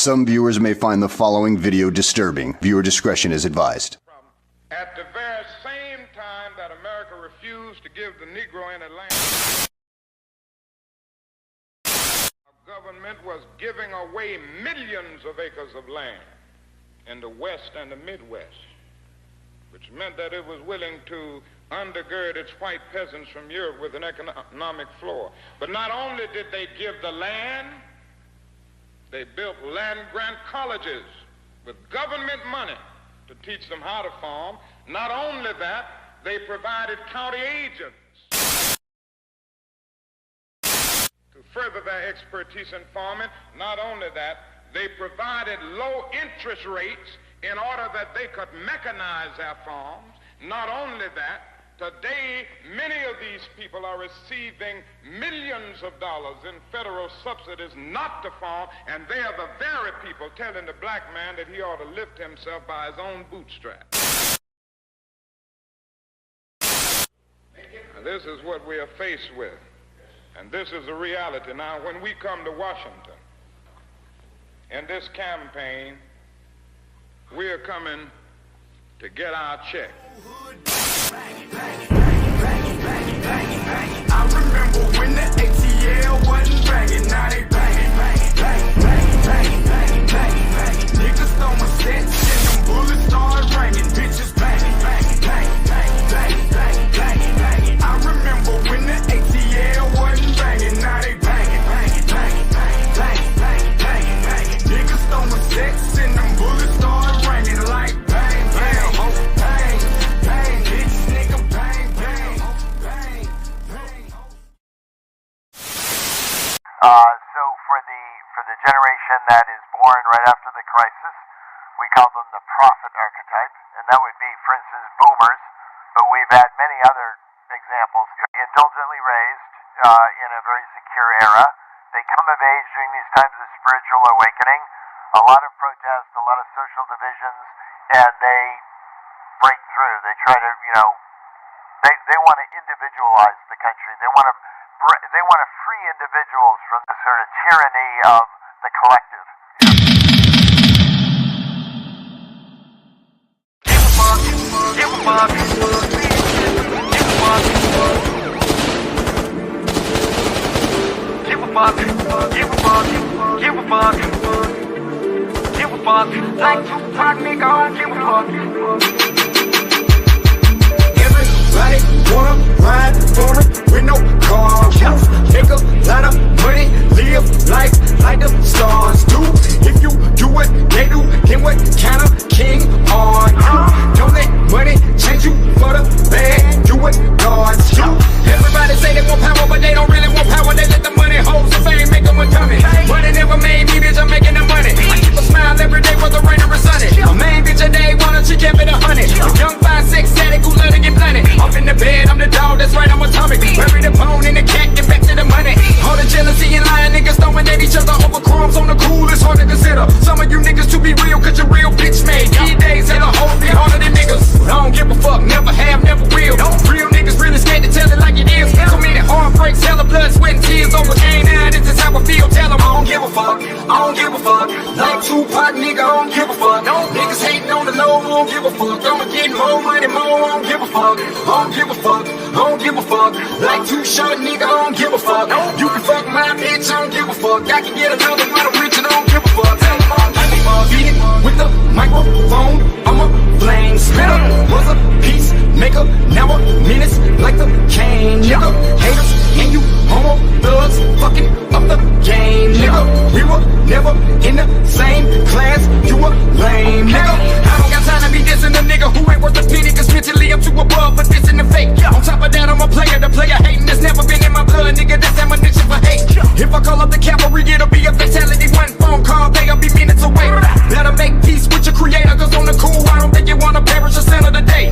Some viewers may find the following video disturbing. Viewer discretion is advised. At the very same time that America refused to give the Negro any land, our government was giving away millions of acres of land in the West and the Midwest, which meant that it was willing to undergird its white peasants from Europe with an economic floor. But not only did they give the land, they built land-grant colleges with government money to teach them how to farm. Not only that, they provided county agents to further their expertise in farming. Not only that, they provided low interest rates in order that they could mechanize their farms. Not only that, today, many of these people are receiving millions of dollars in federal subsidies not to farm, and they are the very people telling the black man that he ought to lift himself by his own bootstraps. Now, this is what we are faced with, and this is the reality. Now, when we come to Washington in this campaign, we are coming to get our check. I remember when the ATL wasn't banging, now they banging, niggas throwing sets and them bullets start ringing, bitches banging, I remember when the ATL wasn't banging, now they banging, niggas throwing sets and them bullets start ringing like bang, bang, bang, bang, bitch, nigga, bang, bang, bang, bang. So for the generation that is born right after the crisis, we call them the prophet archetype, and that would be, for instance, boomers, but we've had many other examples. Indulgently raised in a very secure era, they come of age during these times of spiritual awakening, a lot of protests, a lot of social divisions, and they break through. They try to, they want to individualize the country. They want to free individuals from the sort of tyranny of the collective. Give a fuck. Like Tupac, nigga, I don't give a fuck. Everybody wanna ride for it with no car roof. Make a lot of money, live life like the stars do. If you do what they do, then what kind of king are you? Don't let money change you for the bad. Do what God's do. Everybody say they want power, but they don't really want power. They let the money, hoes, and fame make them a dummy. Money never made me, bitch, I'm making the money. I keep a smile every day, whether rain or sunny. A main bitch a day, wanna she kept it 100. A young 5'6" addict who love to get blunted. Off in the bed, I'm the dog, that's right, I'm atomic. Bury the bone in the cat, get back to the money. All the jealousy and lying niggas throwing at each other over crumbs on the cool, it's hard to consider. Some of you niggas to be real, cause you're real bitch made. These days, hell a whole bit harder than niggas. I don't give a fuck, never have, never will. Real niggas really scared to tell it like it is. So many heartbreaks, hella blood, sweat, and tears over game. Now this is how I feel, tell them I don't give a fuck. I don't give a fuck. Like Tupac, nigga, I don't give a fuck. Niggas hating on the low, I don't give a fuck. I'ma get more money, more, I don't give a fuck. I don't give a fuck. I don't give a fuck. Like Too Short, nigga, I don't give a fuck. You can fuck my bitch, I don't give a fuck. I can get another one, I'm rich and I don't give a fuck. Tell them I don't give a fuck. Beat it with the microphone, I'm a flame spitter. Was a peacemaker, now a menace like the cane, nigga. Haters and you homo thugs fucking up the game, nigga. We were never in the same class, you a lame, nigga. I don't got time to be dissing a nigga who ain't worth a penny, cause mentally I'm too above for dissing the fake. On top of that, I'm a player, the player hating that's never been in my blood, nigga. That's ammunition for hate. If I call up the cavalry, it'll be a fatality. One phone call, they'll be minutes away. Better make peace with your creator, cause on the cool, I don't think you wanna perish a cent of the day.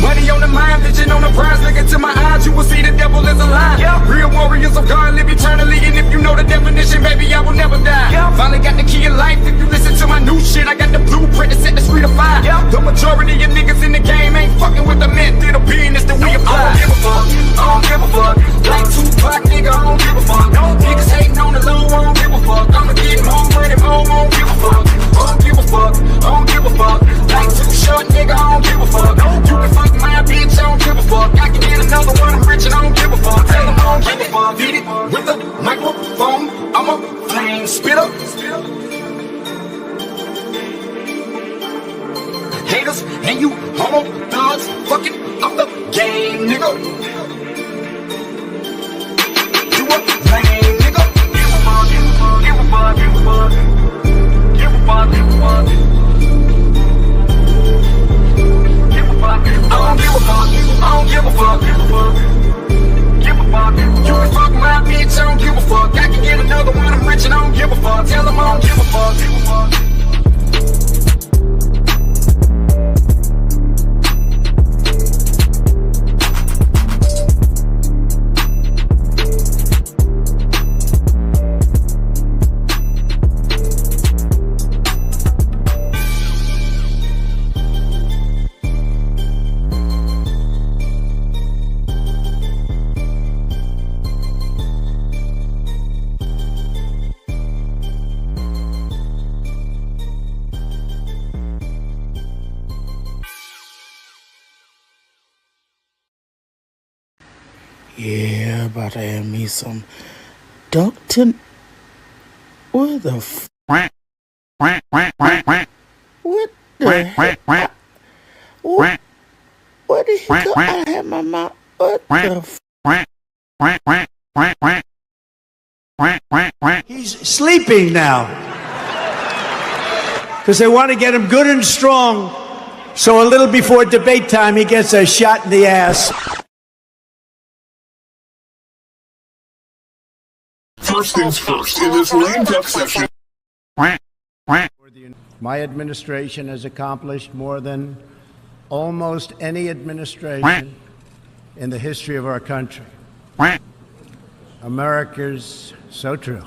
Money on the mind, vision on the prize. Look into my eyes, you will see the devil is a lie. Real warriors of God live eternally, and if you know the definition, baby, I will never die. Finally got the key of life. If you listen to my new shit, I got the blueprint to set the street afire. The majority of niggas in the game ain't fucking with the method of business that we apply. I don't give a fuck. I don't give a fuck. Like Tupac, nigga, I don't give a fuck. Niggas hating on the low, I don't give a fuck. I'ma get more money, more, I don't give a fuck. flame spitter. Haters and you homo thugs fucking up the game, nigga. You a lame nigga. Give a fuck, give a fuck, give a fuck, give a fuck, give a fuck, give a fuck. Give a fuck, I don't give a fuck, I don't give a fuck, give a fuck. Give a fuck. You can fuck my bitch, I don't give a fuck. I can get another one, I'm rich and I don't give a fuck. Tell them I don't give a fuck, give a fuck. Yeah, about to have me some Duckton. Where the f? What the heck? Where did he go? I had my mouth. What the f? He's sleeping now. Because they want to get him good and strong. So a little before debate time, he gets a shot in the ass. First things first, in this lame duck session. My administration has accomplished more than almost any administration in the history of our country. America's so true.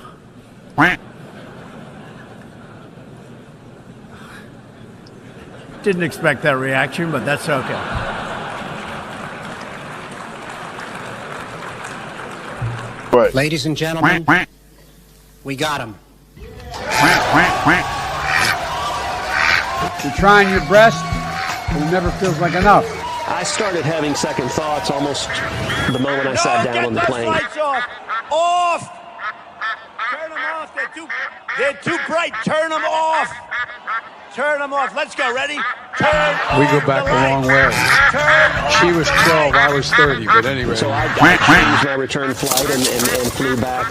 Didn't expect that reaction, but that's okay. Ladies and gentlemen, we got him. You're trying your best, but it never feels like enough. I started having second thoughts almost the moment I sat down on the plane. Lights off! Off! Turn them off. They're too bright. Turn them off. Turn them off. Let's go. Ready? Turn We go back a long way. She was 12, I was 30, but anyway. So I changed my return flight and flew back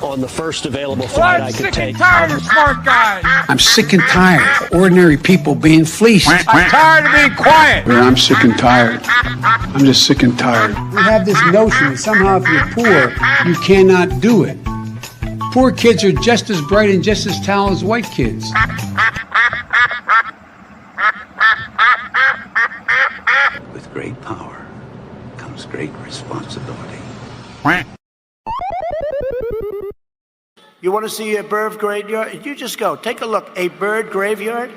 on the first available flight I could take. I'm sick and tired of smart guys. I'm sick and tired of ordinary people being fleeced. I'm tired of being quiet. I'm sick and tired. I'm just sick and tired. We have this notion that somehow if you're poor, you cannot do it. Poor kids are just as bright and just as talented as white kids. With great power comes great responsibility. You want to see a bird graveyard? You just go. Take a look. A bird graveyard?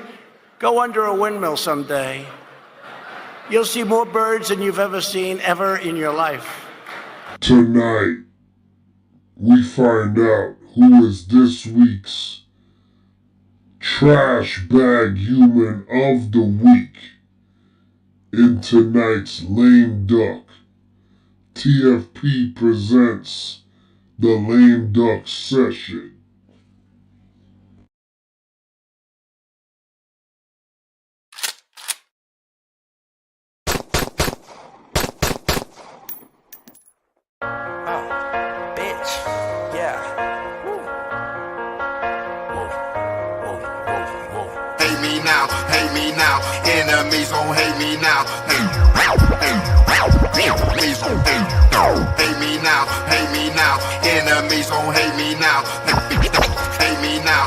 Go under a windmill someday. You'll see more birds than you've ever seen ever in your life. Tonight, we find out who is this week's Trash Bag Human of the Week in tonight's Lame Duck. TFP presents the Lame Duck Session. Hate me now, enemies gon' hate me now. Enemies gon' hate me now, hate me now, enemies gon' hate me now. Hate me now,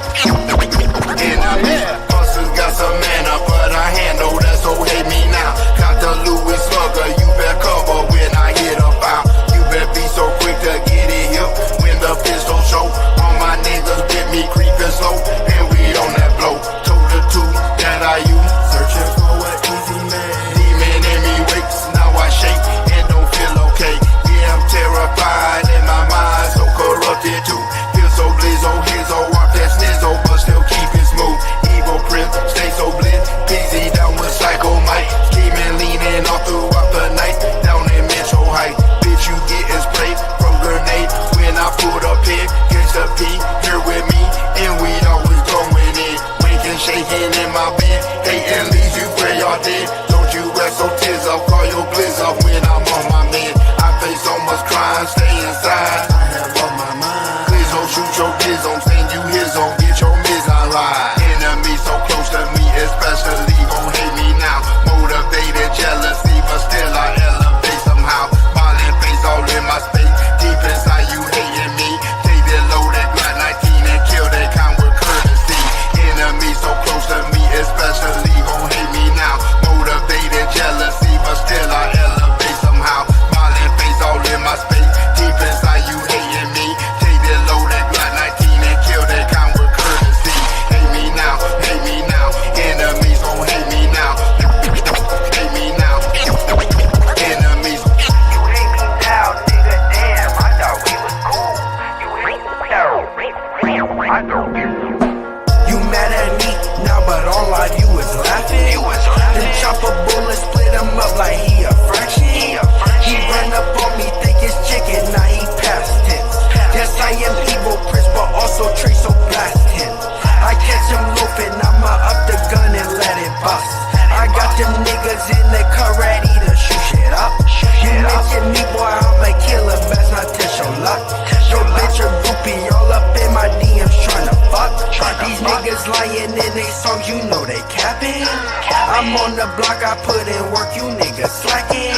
enemies. Busters got some mana, but I handle that, so hate me now. Got the Louis Slugger, you better cover when I hit a foul. You better be so quick to get it here when the pistol show. All my niggas bit me creeping slow, and we on that blow. That I use, searching for an easy man. Demon in me wakes, now I shake and don't feel okay. Yeah, I'm terrified and my mind so corrupted too. Feel so blazing his on, saying you his on, get your mids on right. Enemy so close to me, especially gon' hate me now. Motivated jealousy, but still I elevate somehow. Violent face all in my space, deep inside you hating me. Take that loaded Glock 19 and kill that count with courtesy. Enemy so close to me, especially gon' hate me now. Motivated jealousy, but still I elevate somehow. Violent face all in my space, deep inside you hating me. Take that loaded Glock 19 and kill that count with courtesy. Hate me now, enemies gon' hate me now. Hate me now, enemies. You hate me now, nigga, damn, I thought we was cool. You hate me now, I thought we was cool. You mad at me now, but all I do is laughing. Then chop a bullet, split him up like he a fraction. He run up on me, think it's chicken, now he past tense. Yes, I am evil Prince, but also Trey, so blast him. I catch him loafing, I'ma up the gun and let it bust. I got them niggas in the car ready to shoot shit up. You mention me, boy, I'm a killer, best not test your luck. Your bitch a groupie, all up in my DMs tryna fuck. These niggas lying in they songs, you know they capping. I'm on the block, I put in work, you niggas slacking.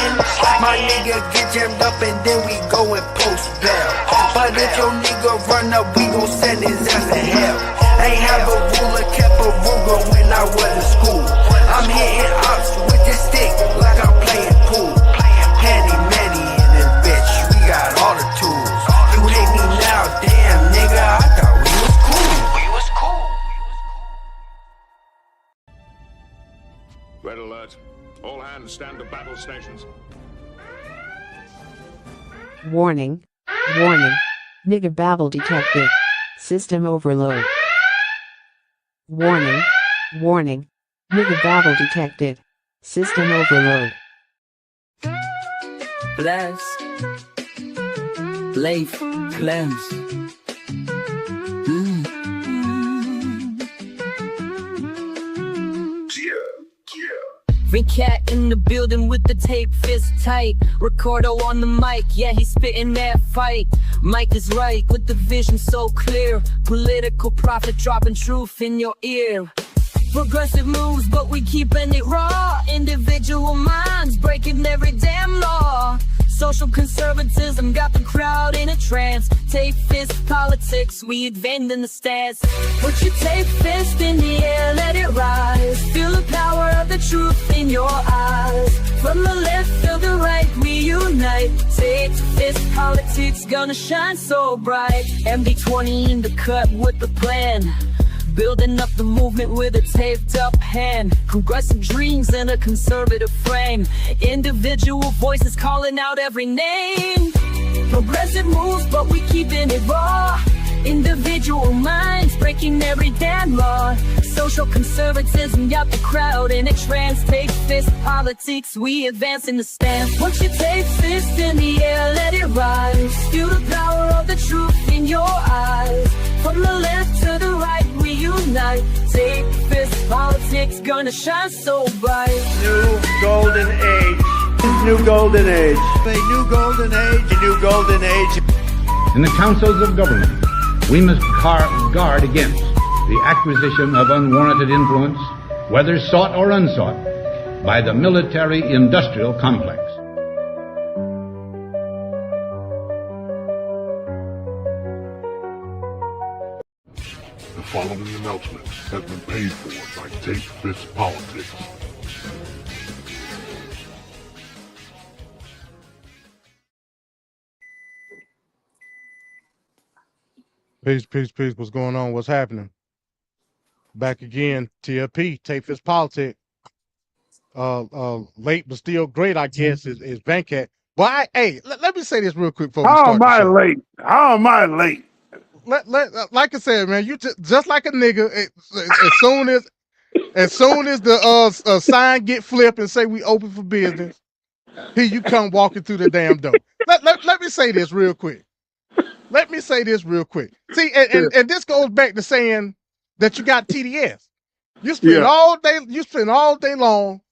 My nigga get jammed up and then we go and post bail. But if your nigga run up, we gon' send his ass to hell. Ain't have a ruler, kept a Ruger when I was in school. I'm hitting ops with this stick like I'm playing pool. Handy manny in this bitch, we got all the tools. You hate me now, damn nigga, I thought we was cool. Red alert. All hands stand to battle stations. Warning. Warning. Nigga babble detected. System overload. Warning. Warning. Nigga babble detected. System overload. Bless. Leif. Cleanse. Cat in the building with the tape fist tight. Ricardo on the mic, yeah, he's spitting that fight. Mike is right with the vision so clear. Political prophet dropping truth in your ear. Progressive moves, but we keeping it raw. Individual minds breaking every damn law. Social conservatism got the crowd in a trance. Tape fist politics, we advance in the stance. Put your tape fist in the air, let it rise. Feel the power of the truth in your eyes. From the left to the right, we unite. Tape fist politics gonna shine so bright. MD20 in the cut with the plan. Building up the movement with a taped up hand. Progressive dreams in a conservative frame. Individual voices calling out every name. Progressive moves, but we keeping it raw. Individual minds breaking every damn law. Social conservatism got the crowd in a trance. Tape fist politics, we advance in the stance. Put your tape fist in the air, let it rise. Feel the power of the truth in your eyes. From the left to the right, we unite. Tape fist politics gonna shine so bright. New golden age. New golden age. A new golden age. A new golden age. In the councils of government, we must guard against the acquisition of unwarranted influence, whether sought or unsought, by the military-industrial complex. The following announcement has been paid for by Tape Fist Politics. Peace. What's going on? What's happening? Back again, TFP, Tape Fist Politics. Late but still great, I guess, is Bancat. Well, let me say this real quick before we start. How am I late? Like I said, man, you just like a nigga. As soon as the sign get flipped and say we open for business, here you come walking through the damn door. Let me say this real quick. See, and this goes back to saying that you got TDS. You spend all day long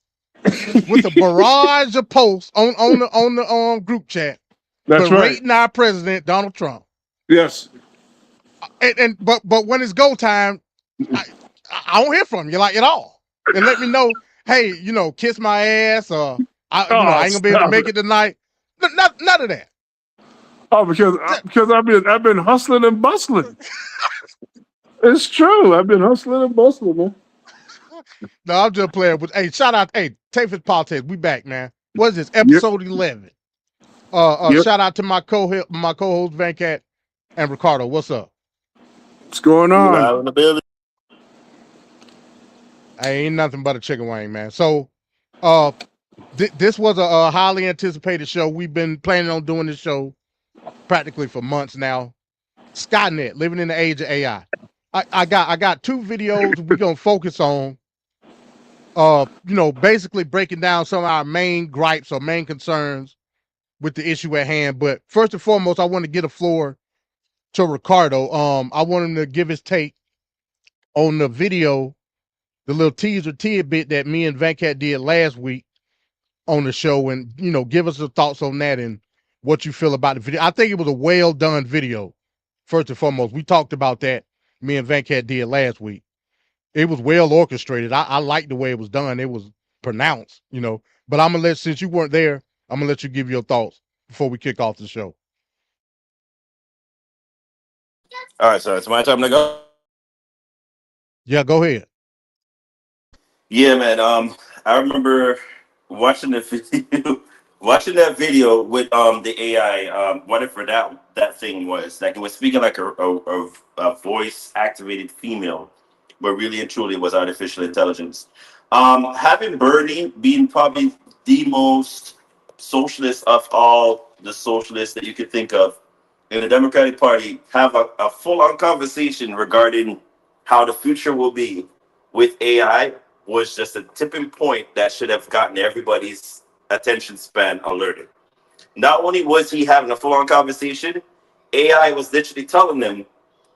with a barrage of posts on the group chat. That's berating our president, Donald Trump. Yes. But when it's go time, I don't hear from you like at all, and let me know. Hey, kiss my ass, or I Oh, ain't gonna be able to stop make it. it tonight. None of that. Oh, because I've been hustling and bustling. It's true. I've been hustling and bustling, man. No, I'm just playing with. Hey, shout out. Hey, Tafis Politics, we back, man. What is this? Yep. Episode 11. Yep. Shout out to my co-host Vancat and Ricardo. What's up? What's going You on? live in the building. Hey, ain't nothing but a chicken wing, man. So, this was a highly anticipated show. We've been planning on doing this show practically for months now. Skynet, living in the age of AI. I got two videos we're gonna focus on. Basically breaking down some of our main gripes or main concerns with the issue at hand. But first and foremost, I want to get a floor to Ricardo. I want him to give his take on the video, the little teaser tidbit that me and Vancat did last week on the show, and give us your thoughts on that and what you feel about the video. I think it was a well done video. First and foremost, we talked about that. Me and Vancat did last week. It was well orchestrated. I liked the way it was done. It was pronounced, But I'm gonna since you weren't there, I'm gonna let you give your thoughts before we kick off the show. All right, so it's my time to go. Yeah, go ahead. Yeah, man. I remember watching the video, watching that video with the AI. Whatever that thing was, like it was speaking like a voice activated female, but really and truly was artificial intelligence. Having Bernie being probably the most socialist of all the socialists that you could think of in the Democratic Party, have a full on conversation regarding how the future will be with AI was just a tipping point that should have gotten everybody's attention span alerted. Not only was he having a full-on conversation, AI was literally telling them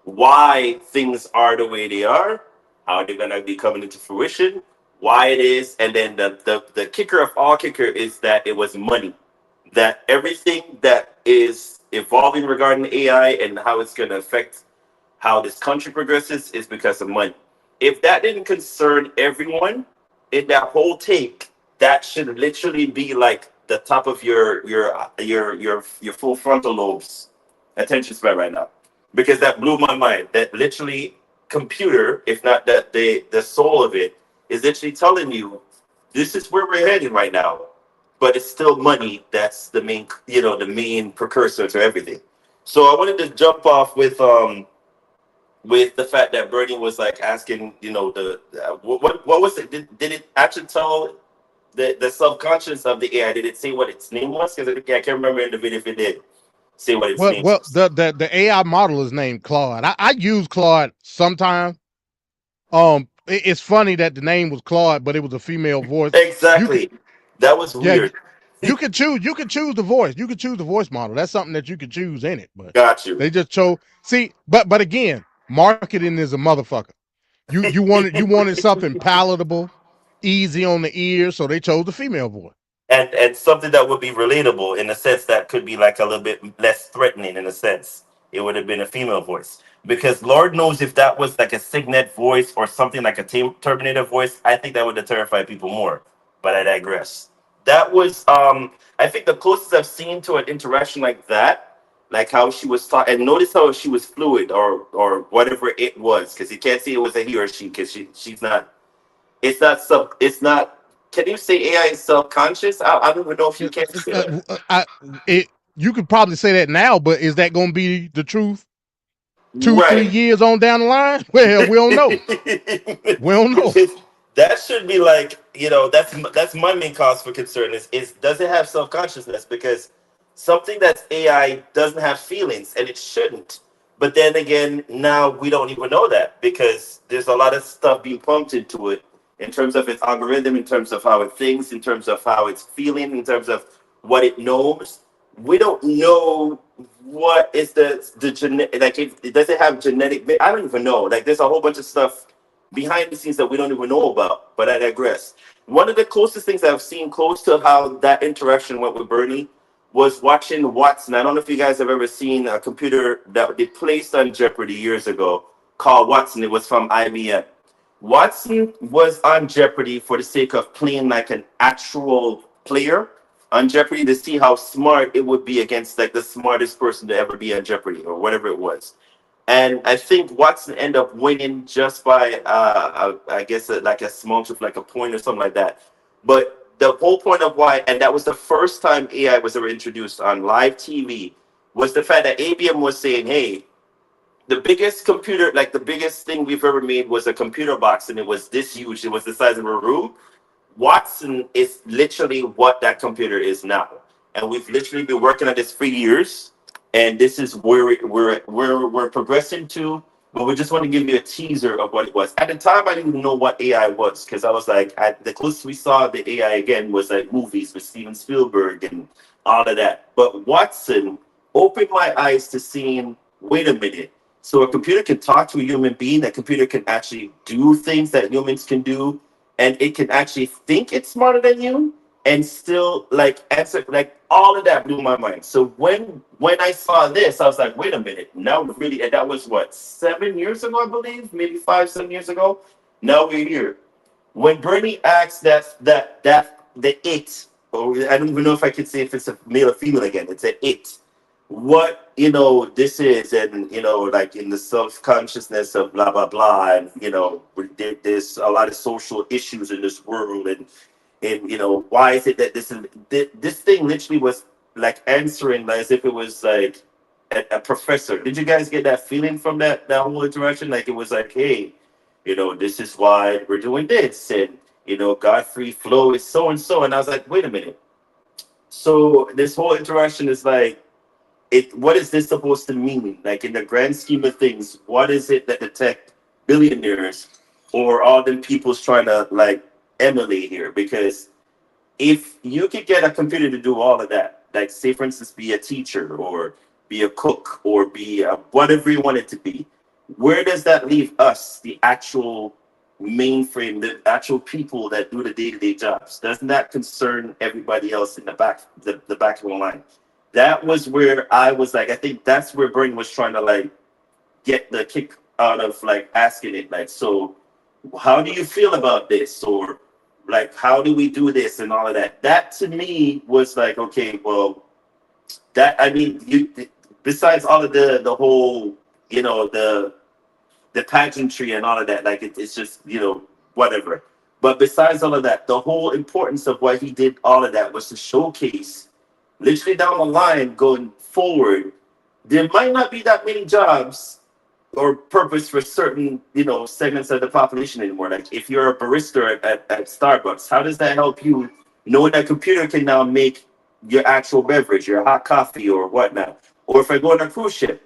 why things are the way they are, how they're gonna be coming into fruition, why it is, and then the kicker of all kicker is that it was money. That everything that is evolving regarding AI and how it's gonna affect how this country progresses is because of money. If that didn't concern everyone in that whole take, that should literally be like the top of your full frontal lobes attention span right now, because that blew my mind. That literally computer, if not that the soul of it, is literally telling you this is where we're heading right now, but it's still money that's the main precursor to everything. So I wanted to jump off with the fact that Bernie was like asking, what was it? Did it actually tell the subconscious of the AI? Did it say what its name was? Because I can't remember in the video if it did say what its name Well, was. the AI model is named Claude. I use Claude sometimes. It's funny that the name was Claude, but it was a female voice. Exactly. That was weird. You could choose the voice. You could choose the voice model. That's something that you could choose in it. But Got you. they just chose. See, but again, marketing is a motherfucker. You wanted something palatable, easy on the ear, so they chose the female voice. And something that would be relatable in a sense that could be like a little bit less threatening in a sense. It would have been a female voice. Because Lord knows if that was like a Signet voice or something like a Terminator voice, I think that would have terrified people more. But I digress. That was I think the closest I've seen to an interaction like that, like how she was talking, and notice how she was fluid or whatever it was, because you can't say it was a he or she, because she's not. It's not. Can you say AI is self-conscious? I don't even know if you can say that. You could probably say that now, but is that going to be the truth 2-3 Right. years on down the line? Well, we don't know. We don't know. That should be like, that's my main cause for concern is does it have self-consciousness? Because something that's AI doesn't have feelings, and it shouldn't. But then again, now we don't even know that, because there's a lot of stuff being pumped into it in terms of its algorithm, in terms of how it thinks, in terms of how it's feeling, in terms of what it knows. We don't know what is the genetic, like, it does it have genetic, I don't even know. Like, there's a whole bunch of stuff behind the scenes that we don't even know about, but I digress. One of the closest things I've seen close to how that interaction went with Bernie was watching Watson. I don't know if you guys have ever seen a computer that they placed on Jeopardy years ago called Watson. It was from IBM. Watson was on Jeopardy for the sake of playing like an actual player on Jeopardy to see how smart it would be against like the smartest person to ever be on Jeopardy or whatever it was. And I think Watson ended up winning just by, I guess, like a small, just like a point or something like that. But the whole point of why, and that was the first time AI was ever introduced on live TV, was the fact that ABM was saying, hey, the biggest computer, like the biggest thing we've ever made was a computer box, and it was this huge. It was the size of a room. Watson is literally what that computer is now, and we've literally been working on this for years. And this is where we're progressing to. But we just want to give you a teaser of what it was. At the time, I didn't even know what AI was because I was like, the closest we saw the AI again was like movies with Steven Spielberg and all of that. But Watson opened my eyes to seeing, wait a minute. So a computer can talk to a human being. That computer can actually do things that humans can do, and it can actually think it's smarter than you and still like answer, like all of that blew my mind. So when I saw this, I was like, wait a minute, now we're really, and that was what, 7 years ago, I believe, maybe 5, 7 years ago. Now we're here. When Bernie asked the it, or I don't even know if I could say if it's a male or female again, it's a it, what this is, and like in the self-consciousness of blah blah blah, and there's a lot of social issues in this world, and why is it that this thing literally was like answering like, as if it was like a professor. Did you guys get that feeling from that whole interaction? Like it was like, hey, this is why we're doing this, and Godfrey flow is so and so. And I was like, wait a minute. So this whole interaction is like, what is this supposed to mean? Like in the grand scheme of things, what is it that the tech billionaires or all them people's trying to like emulate here? Because if you could get a computer to do all of that, like say for instance, be a teacher or be a cook or be whatever you want it to be, where does that leave us, the actual mainframe, the actual people that do the day-to-day jobs? Doesn't that concern everybody else in the back, the back of the line? That was where I was like, I think that's where Bernie was trying to like get the kick out of like asking it, like, so how do you feel about this, or like how do we do this and all of that. That to me was like, okay, well, that, I mean, you, besides all of the whole the pageantry and all of that, like it's just whatever, but besides all of that, the whole importance of why he did all of that was to showcase literally down the line going forward, there might not be that many jobs or purpose for certain segments of the population anymore. Like if you're a barista at Starbucks, how does that help you knowing that computer can now make your actual beverage, your hot coffee or whatnot? Or if I go on a cruise ship,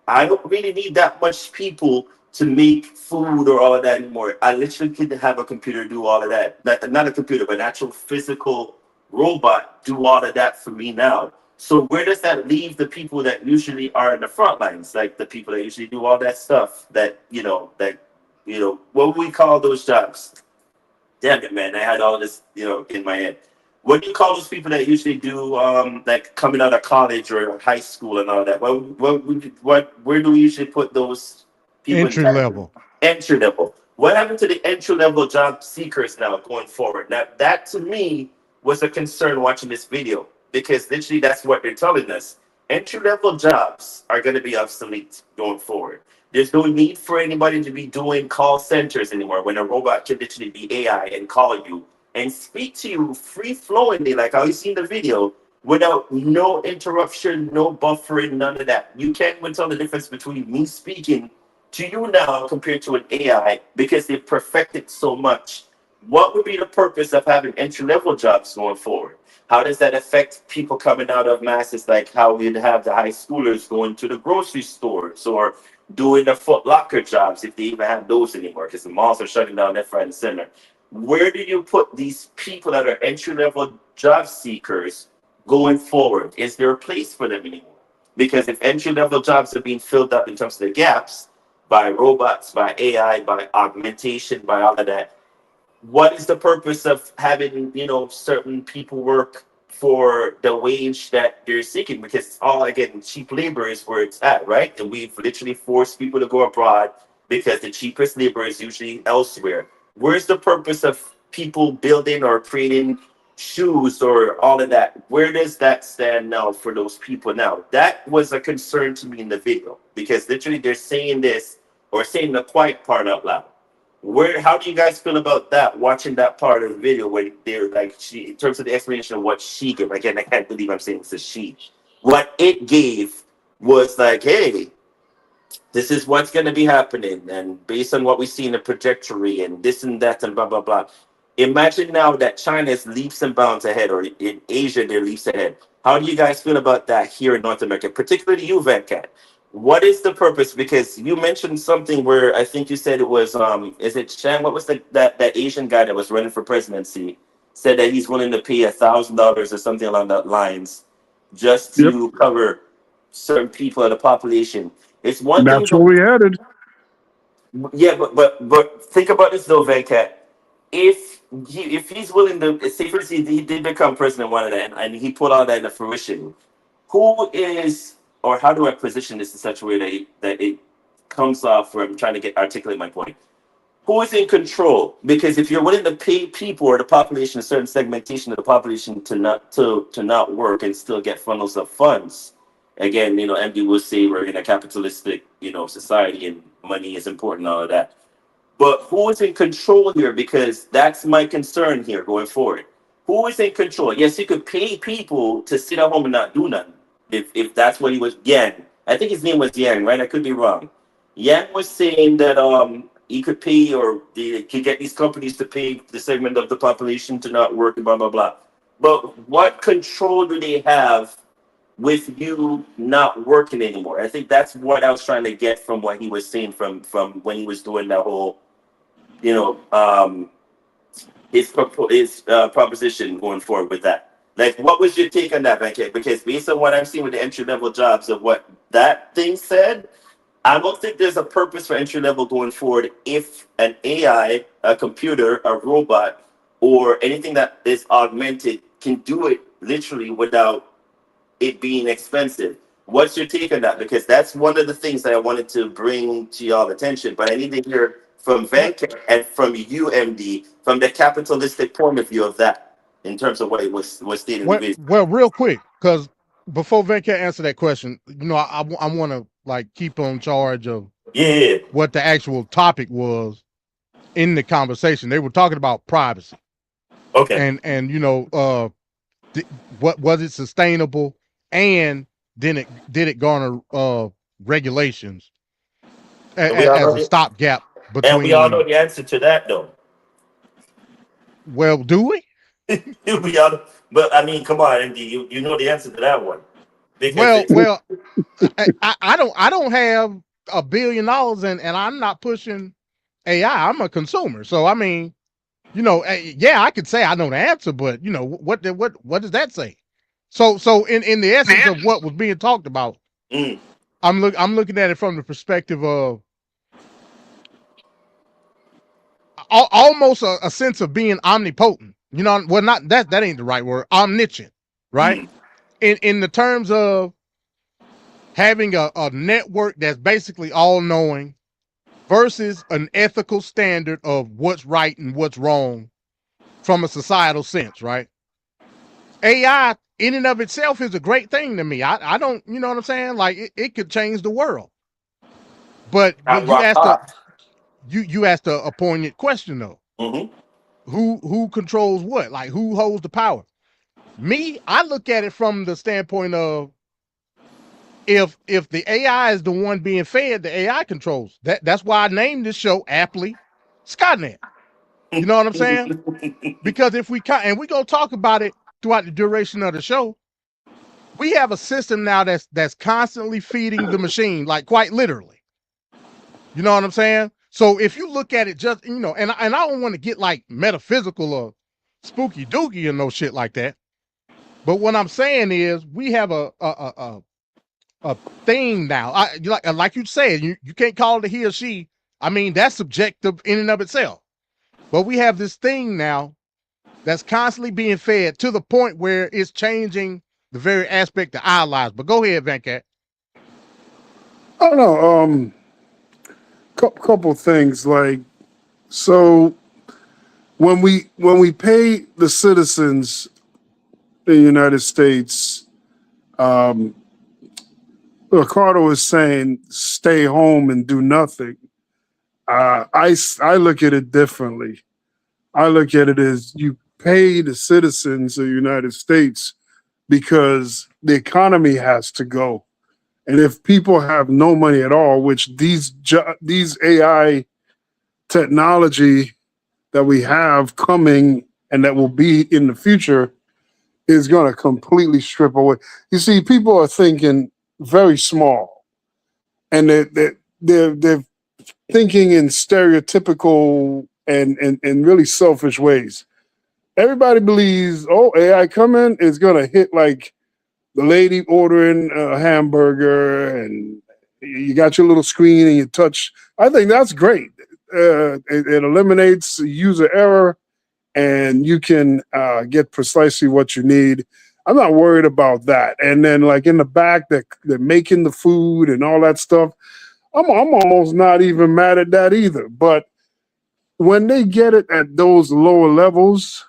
I don't really need that much people to make food or all of that anymore. I literally can have a computer do all of that. Not a computer, but an actual physical robot do all of that for me now. So where does that leave the people that usually are in the front lines, like the people that usually do all that stuff that what would we call those jobs? Damn it, man! I had all this in my head. What do you call those people that usually do like coming out of college or high school and all that? Where do we usually put those people? Entry level. Entry level. What happened to the entry level job seekers now going forward? Now that to me was a concern watching this video, because literally that's what they're telling us. Entry level jobs are going to be obsolete going forward. There's no need for anybody to be doing call centers anymore when a robot can literally be AI and call you and speak to you free flowingly, like how you see in the video, without no interruption, no buffering, none of that. You can't even tell the difference between me speaking to you now compared to an AI because they've perfected so much. What would be the purpose of having entry level jobs going forward? How does that affect people coming out of masses, like how we'd have the high schoolers going to the grocery stores or doing the Foot Locker jobs, if they even have those anymore, because the malls are shutting down left, right, and center. Where do you put these people that are entry level job seekers going forward? Is there a place for them anymore? Because if entry level jobs are being filled up in terms of the gaps by robots, by AI, by augmentation, by all of that, what is the purpose of having certain people work for the wage that they're seeking, because it's all, again, cheap labor is where it's at, right? And we've literally forced people to go abroad because the cheapest labor is usually elsewhere. Where's the purpose of people building or creating shoes or all of that? Where does that stand now for those people now? That was a concern to me in the video, because literally they're saying this or saying the quiet part out loud. How do you guys feel about that, watching that part of the video where they're like, she, in terms of the explanation of what she gave? Again, I can't believe I'm saying this is she. What it gave was like, hey, this is what's going to be happening, and based on what we see in the trajectory and this and that and blah blah blah. Imagine now that China is leaps and bounds ahead, or in Asia they're leaps ahead. How do you guys feel about that here in North America, particularly you, Venkat? What is the purpose? Because you mentioned something where I think you said it was is it Shan? What was that Asian guy that was running for presidency? Said that he's willing to pay $1,000 or something along that lines just Yep. to cover certain people of the population. It's one thing That's what we added. yeah, but think about this though, Venkat. If he's willing to say, for instance, he did become president one of that, and he put all that into fruition. Who is, or how do I position this in such a way that it comes off where I'm trying to articulate my point? Who is in control? Because if you're willing to pay people or the population, a certain segmentation of the population to not work and still get funnels of funds, again, MD will say we're in a capitalistic, society and money is important, all of that. But who is in control here? Because that's my concern here going forward. Who is in control? Yes, you could pay people to sit at home and not do nothing. If that's what he was, Yang. I think his name was Yang, right? I could be wrong. Yang was saying that he could pay, or they could get these companies to pay the segment of the population to not work and blah blah blah. But what control do they have with you not working anymore? I think that's what I was trying to get from what he was saying from when he was doing that whole, his proposition going forward with that. Like, what was your take on that, Venkat? Because based on what I'm seeing with the entry level jobs of what that thing said, I don't think there's a purpose for entry level going forward if an AI, a computer, a robot, or anything that is augmented can do it literally without it being expensive. What's your take on that? Because that's one of the things that I wanted to bring to y'all attention. But I need to hear from Venkat and from you, MD, from the capitalistic point of view of that, in terms of what it was stated in the video. Well, real quick, because before Venkat answer that question, I want to like keep on charge of what the actual topic was in the conversation. They were talking about privacy. Okay. And what was it sustainable, and did it garner regulations as a stopgap between? And we all know the answer to that, though. Well, do we? We all, but I mean, come on, MD, you know the answer to that one. Because I don't have $1 billion and I'm not pushing AI. I'm a consumer, so I mean, yeah, I could say I know the answer, but what does that say? So in the essence of what was being talked about, I'm looking at it from the perspective of almost a sense of being omnipotent. Well, not that ain't the right word. Omniscient, right? In the terms of having a network that's basically all knowing versus an ethical standard of what's right and what's wrong from a societal sense, right? AI in and of itself is a great thing to me. I don't, you know what I'm saying? Like it could change the world. But you asked a poignant question though. Who controls what? Like who holds the power? Me, I look at it from the standpoint of if the AI is the one being fed, the AI controls. That's why I named this show aptly Skynet. You know what I'm saying? Because if we're gonna talk about it throughout the duration of the show, we have a system now that's constantly feeding the machine, like quite literally. You know what I'm saying? So if you look at it just, and I don't want to get like metaphysical or spooky dooky and no shit like that. But what I'm saying is we have a thing now. Like you said, you can't call it a he or she. I mean, that's subjective in and of itself. But we have this thing now that's constantly being fed to the point where it's changing the very aspect of our lives. But go ahead, Venkat. I don't know. Couple things like, so when we pay the citizens in the United States, Ricardo is saying stay home and do nothing. I look at it differently. I look at it as you pay the citizens of the United States because the economy has to go. And if people have no money at all, which these AI technology that we have coming and that will be in the future is going to completely strip away. You see, people are thinking very small, and they're thinking in stereotypical and really selfish ways. Everybody believes, oh, AI coming is going to hit like the lady ordering a hamburger, and you got your little screen and you touch. I think that's great. It eliminates user error, and you can get precisely what you need. I'm not worried about that. And then, like in the back, they're making the food and all that stuff. I'm almost not even mad at that either. But when they get it at those lower levels,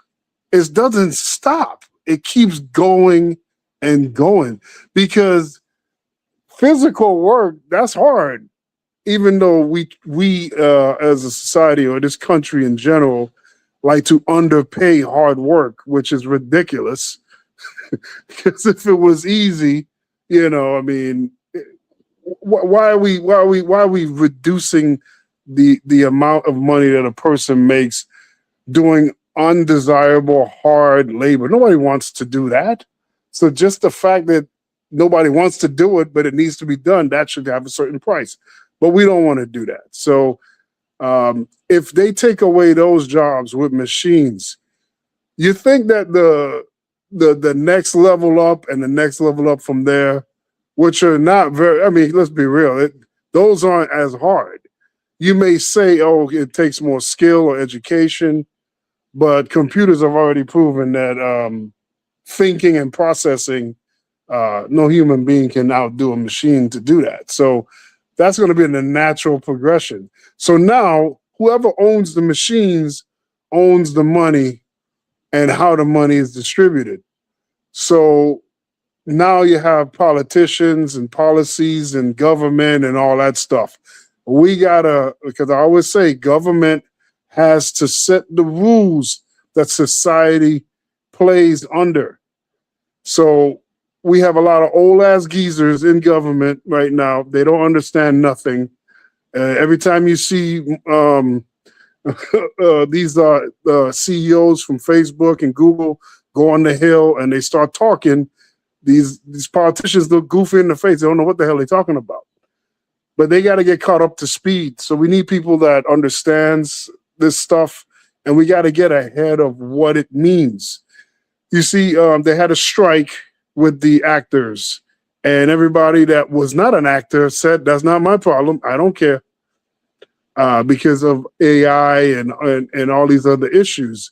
it doesn't stop. It keeps going and going, because physical work, that's hard. Even though we as a society, or this country in general, like to underpay hard work, which is ridiculous. Because if it was easy, I mean, why are we reducing the amount of money that a person makes doing undesirable hard labor? Nobody wants to do that. So just the fact that nobody wants to do it, but it needs to be done, that should have a certain price. But we don't want to do that. So if they take away those jobs with machines, you think that the next level up and the next level up from there, which are not very, I mean, let's be real, those aren't as hard. You may say, oh, it takes more skill or education, but computers have already proven that thinking and processing, no human being can outdo a machine to do that. So that's going to be the natural progression. So now whoever owns the machines owns the money and how the money is distributed. So now you have politicians and policies and government and all that stuff. We gotta, because I always say government has to set the rules that society plays under. So we have a lot of old ass geezers in government right now. They don't understand nothing. Every time you see these CEOs from Facebook and Google go on the Hill and they start talking, these politicians look goofy in the face. They don't know what the hell they're talking about. But they got to get caught up to speed. So we need people that understands this stuff, and we got to get ahead of what it means. You see, they had a strike with the actors, and everybody that was not an actor said, that's not my problem. I don't care. Because of AI and all these other issues.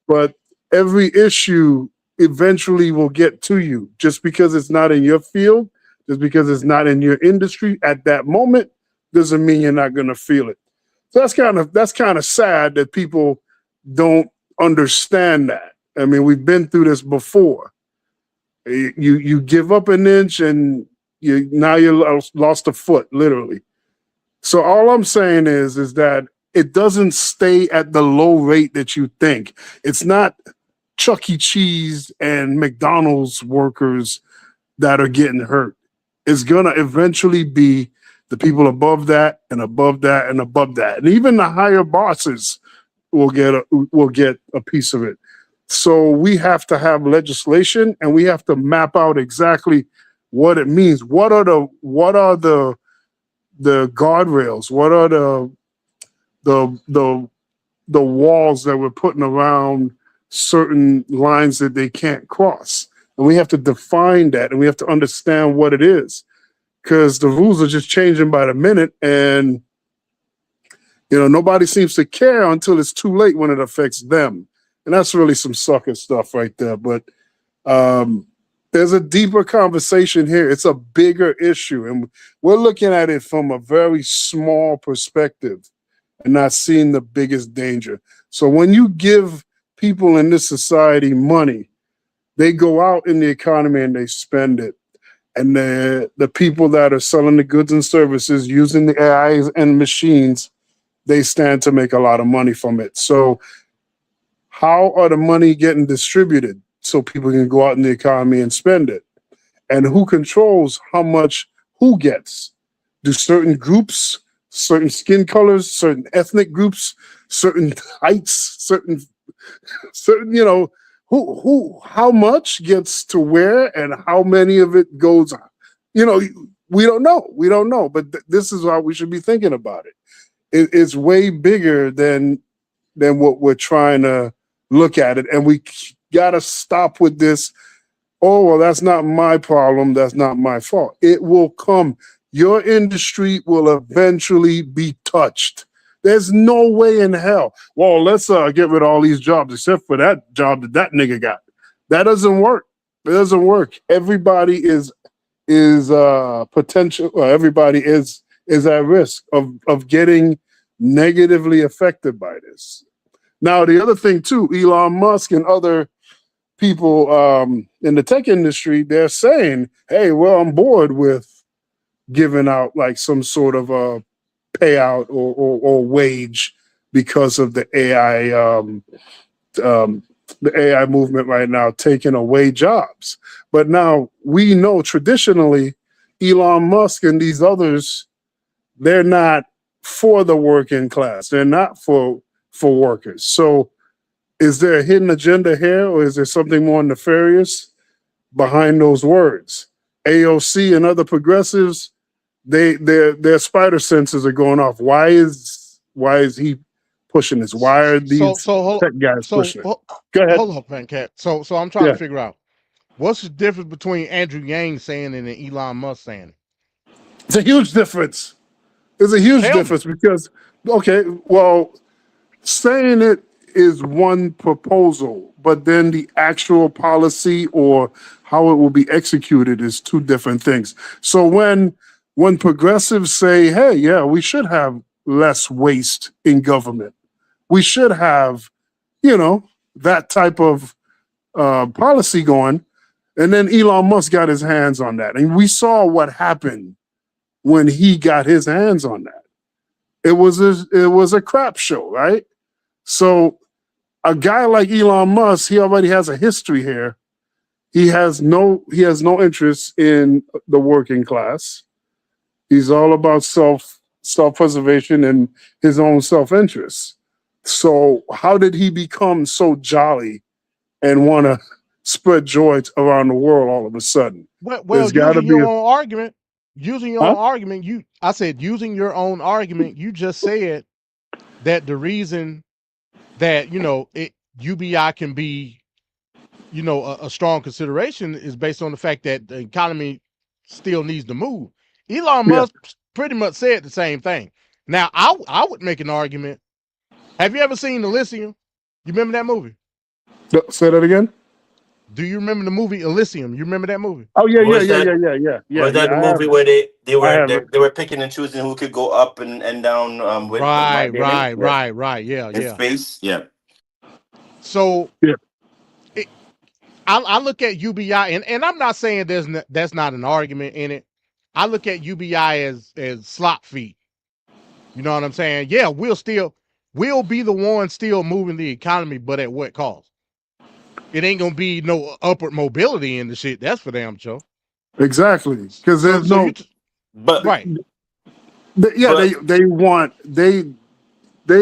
But every issue eventually will get to you. Just because it's not in your field, just because it's not in your industry at that moment, doesn't mean you're not going to feel it. So that's kind of sad that people don't understand that. I mean, we've been through this before. You give up an inch and now you lost a foot, literally. So all I'm saying is that it doesn't stay at the low rate that you think. It's not Chuck E. Cheese and McDonald's workers that are getting hurt. It's going to eventually be the people above that and above that and above that. And even the higher bosses will get a piece of it. So we have to have legislation, and we have to map out exactly what it means. What are the guardrails? What are the walls that we're putting around certain lines that they can't cross? And we have to define that, and we have to understand what it is, because the rules are just changing by the minute, and nobody seems to care until it's too late when it affects them. And that's really some sucker stuff right there. But there's a deeper conversation here. It's a bigger issue. And we're looking at it from a very small perspective and not seeing the biggest danger. So when you give people in this society money, they go out in the economy and they spend it. And the people that are selling the goods and services using the AIs and machines, they stand to make a lot of money from it. So how are the money getting distributed so people can go out in the economy and spend it? And who controls how much who gets? Do certain groups, certain skin colors, certain ethnic groups, certain heights, certain how much gets to where and how many of it goes, we don't know. But this is how we should be thinking about it. It's way bigger than what we're trying to look at it. And we got to stop with this. Oh, well, that's not my problem. That's not my fault. It will come. Your industry will eventually be touched. There's no way in hell. Well, let's get rid of all these jobs except for that job that nigga got. That doesn't work. It doesn't work. Everybody is potential. Everybody is at risk of getting negatively affected by this. Now, the other thing too, Elon Musk and other people in the tech industry, they're saying, "Hey, we're on board with giving out like some sort of a payout or wage because of the AI movement right now taking away jobs." But now we know traditionally Elon Musk and these others, they're not for the working class. They're not for workers. So is there a hidden agenda here, or is there something more nefarious behind those words? AOC and other progressives, their spider senses are going off. Why is he pushing this? Why are these tech guys pushing it? Go ahead. Hold up, man, Cat. So I'm trying to figure out what's the difference between Andrew Yang saying it and Elon Musk saying it. It's a huge difference. It's a huge difference because, okay, well, saying it is one proposal, but then the actual policy or how it will be executed is two different things. So when progressives say, hey, yeah, we should have less waste in government, we should have, that type of policy going, and then Elon Musk got his hands on that. And we saw what happened when he got his hands on that. It was a crap show, right? So a guy like Elon Musk, he already has a history here. He has no interest in the working class. He's all about self-preservation and his own self-interest. So how did he become so jolly and want to spread joy around the world all of a sudden? Well, using your own argument, using your own argument, you just said that the reason that UBI can be a strong consideration is based on the fact that the economy still needs to move. Elon Musk pretty much said the same thing. Now, I would make an argument. Have you ever seen Elysium? You remember that movie? Say that again. Do you remember the movie Elysium? You remember that movie? Oh yeah. Was that the movie where they were picking and choosing who could go up and down with right. Yeah. In space. Yeah. So I look at UBI and I'm not saying that's not an argument in it. I look at UBI as slop feet. You know what I'm saying? Yeah, we'll be the ones still moving the economy, but at what cost? It ain't gonna be no upward mobility in the shit. That's for damn sure. Exactly, because there's right. They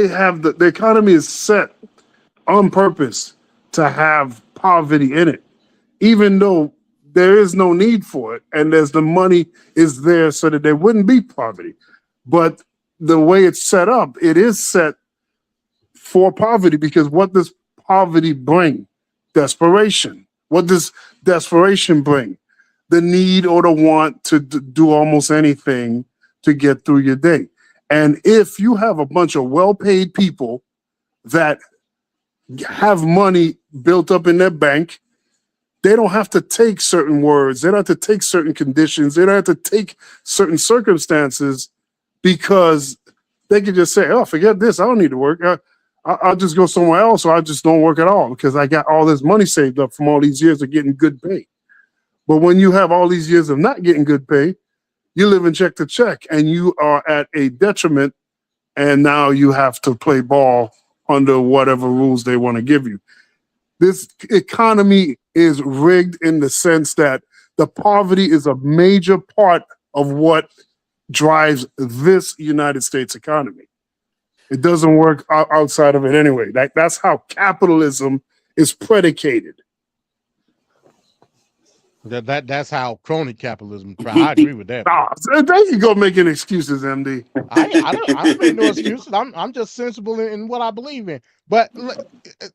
have the economy is set on purpose to have poverty in it, even though there is no need for it, and there's the money is there so that there wouldn't be poverty. But the way it's set up, it is set for poverty, because what does poverty bring? Desperation. What does desperation bring? The need or the want to do almost anything to get through your day. And if you have a bunch of well-paid people that have money built up in their bank. They don't have to take certain words. They don't have to take certain conditions. They don't have to take certain circumstances because they can just say, oh, forget this. I don't need to work. I'll just go somewhere else, or I just don't work at all because I got all this money saved up from all these years of getting good pay. But when you have all these years of not getting good pay, you live in check to check and you are at a detriment, and now you have to play ball under whatever rules they want to give you. This economy is rigged in the sense that the poverty is a major part of what drives this United States economy. It doesn't work outside of it anyway. That's how capitalism is predicated. That's how crony capitalism try. I agree with that. There you go making excuses, MD. I don't make no excuses. I'm just sensible in what I believe in. But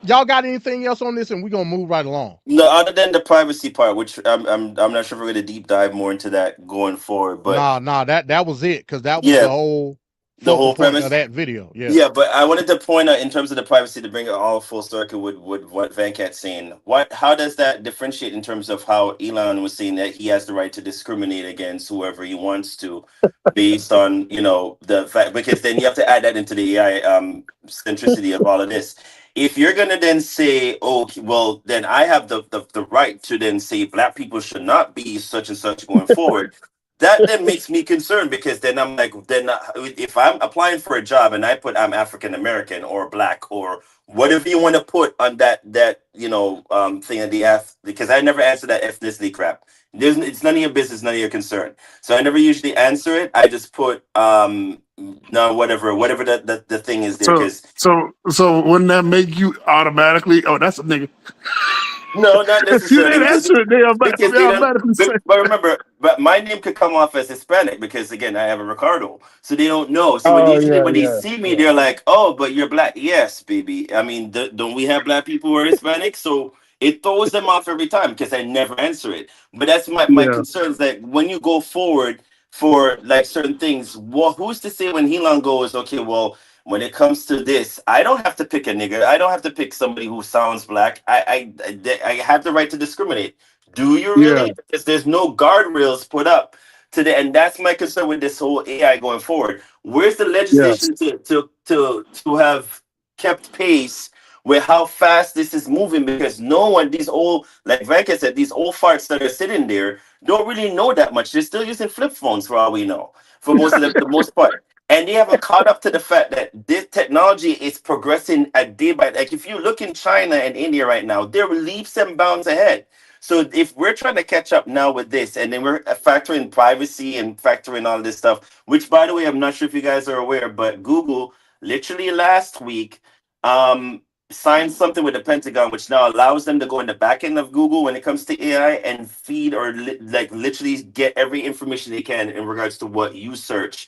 y'all got anything else on this, and we're gonna move right along. No, other than the privacy part, which I'm not sure if we're gonna deep dive more into that going forward. But nah, that was it, because that was the whole premise of that video. Yeah, but I wanted to point out in terms of the privacy, to bring it all full circle with what Venkat's saying. How does that differentiate in terms of how Elon was saying that he has the right to discriminate against whoever he wants to, based on the fact, because then you have to add that into the AI centricity of all of this. If you're gonna then say, oh, well, then I have the right to then say black people should not be such and such going forward. That then makes me concerned, because then I'm like, if I'm applying for a job and I put I'm African American or black or whatever you want to put on that thing at the because I never answer that ethnicity crap. It's none of your business, none of your concern. So I never usually answer it. I just put no, whatever the thing is there. So wouldn't that make you automatically? Oh, that's a nigga. No, not necessarily. If you didn't answer it, but remember, but my name could come off as Hispanic because, again, I have a Ricardo, so they don't know. So when they see me, they're like, "Oh, but you're black." Yes, baby. I mean, don't we have black people who are Hispanic? So it throws them off every time because I never answer it. But that's my concern, is that when you go forward for like certain things, who's to say when Elon goes, okay, well, when it comes to this, I don't have to pick a nigga. I don't have to pick somebody who sounds black. I have the right to discriminate. Do you really? Yeah. Because there's no guardrails put up to the, and that's my concern with this whole AI going forward. Where's the legislation to have kept pace with how fast this is moving? Because no one, these old, like Venkat said, these old farts that are sitting there don't really know that much. They're still using flip phones for all we know, for most of the most part. And they haven't caught up to the fact that this technology is progressing a day by day. Like if you look in China and India right now, they're leaps and bounds ahead. So if we're trying to catch up now with this, and then we're factoring privacy and factoring all this stuff, which, by the way, I'm not sure if you guys are aware, but Google literally last week signed something with the Pentagon, which now allows them to go in the back end of Google when it comes to AI and feed or literally get every information they can in regards to what you search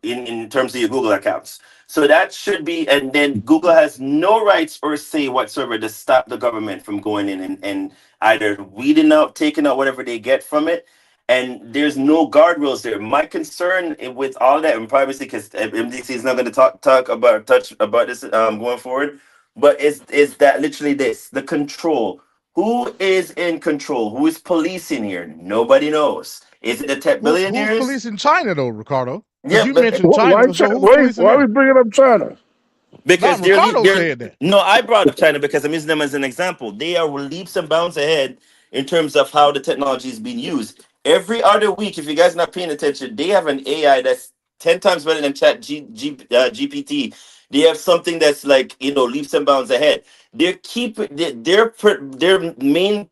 in terms of your Google accounts. So that should be, and then Google has no rights or say whatsoever to stop the government from going in and either weeding out, taking out whatever they get from it. And there's no guardrails there. My concern with all that and privacy, because MDC is not going to touch about this going forward, but is that literally this, the control. Who is in control? Who is policing here? Nobody knows. Is it the tech billionaires? Who's policing China though, Ricardo? Yeah, you mentioned China. Why are we bringing up China? Because Ricardo said that. No, I brought up China because I'm using them as an example. They are leaps and bounds ahead in terms of how the technology is being used. Every other week, if you guys are not paying attention, they have an AI that's 10 times better than GPT. They have something that's like, leaps and bounds ahead. They're keeping their main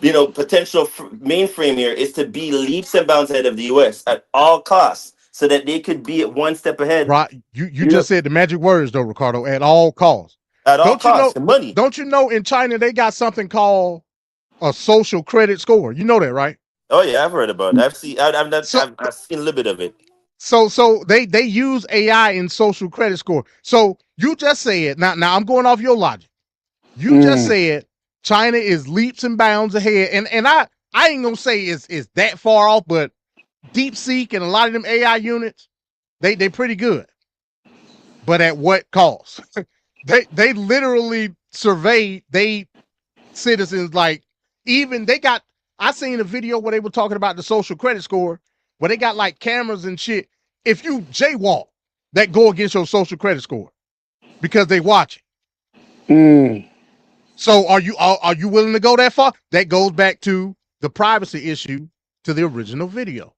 potential mainframe here is to be leaps and bounds ahead of the US at all costs, so that they could be one step ahead. Right. You just said the magic words though, Ricardo, at all costs. At all costs, the money. Don't you know in China they got something called a social credit score? You know that, right? Oh yeah, I've heard about it. I've seen a little bit of it. So they use AI in social credit score. So you just said, now I'm going off your logic. You just said China is leaps and bounds ahead. And I ain't gonna say it's that far off, but DeepSeek and a lot of them AI units, they pretty good. But at what cost? they literally surveyed they citizens. Like, even they got, I seen a video where they were talking about the social credit score, where they got like cameras and shit. If you jaywalk, that go against your social credit score because they watch it. Mm. So are you willing to go that far? That goes back to the privacy issue to the original video.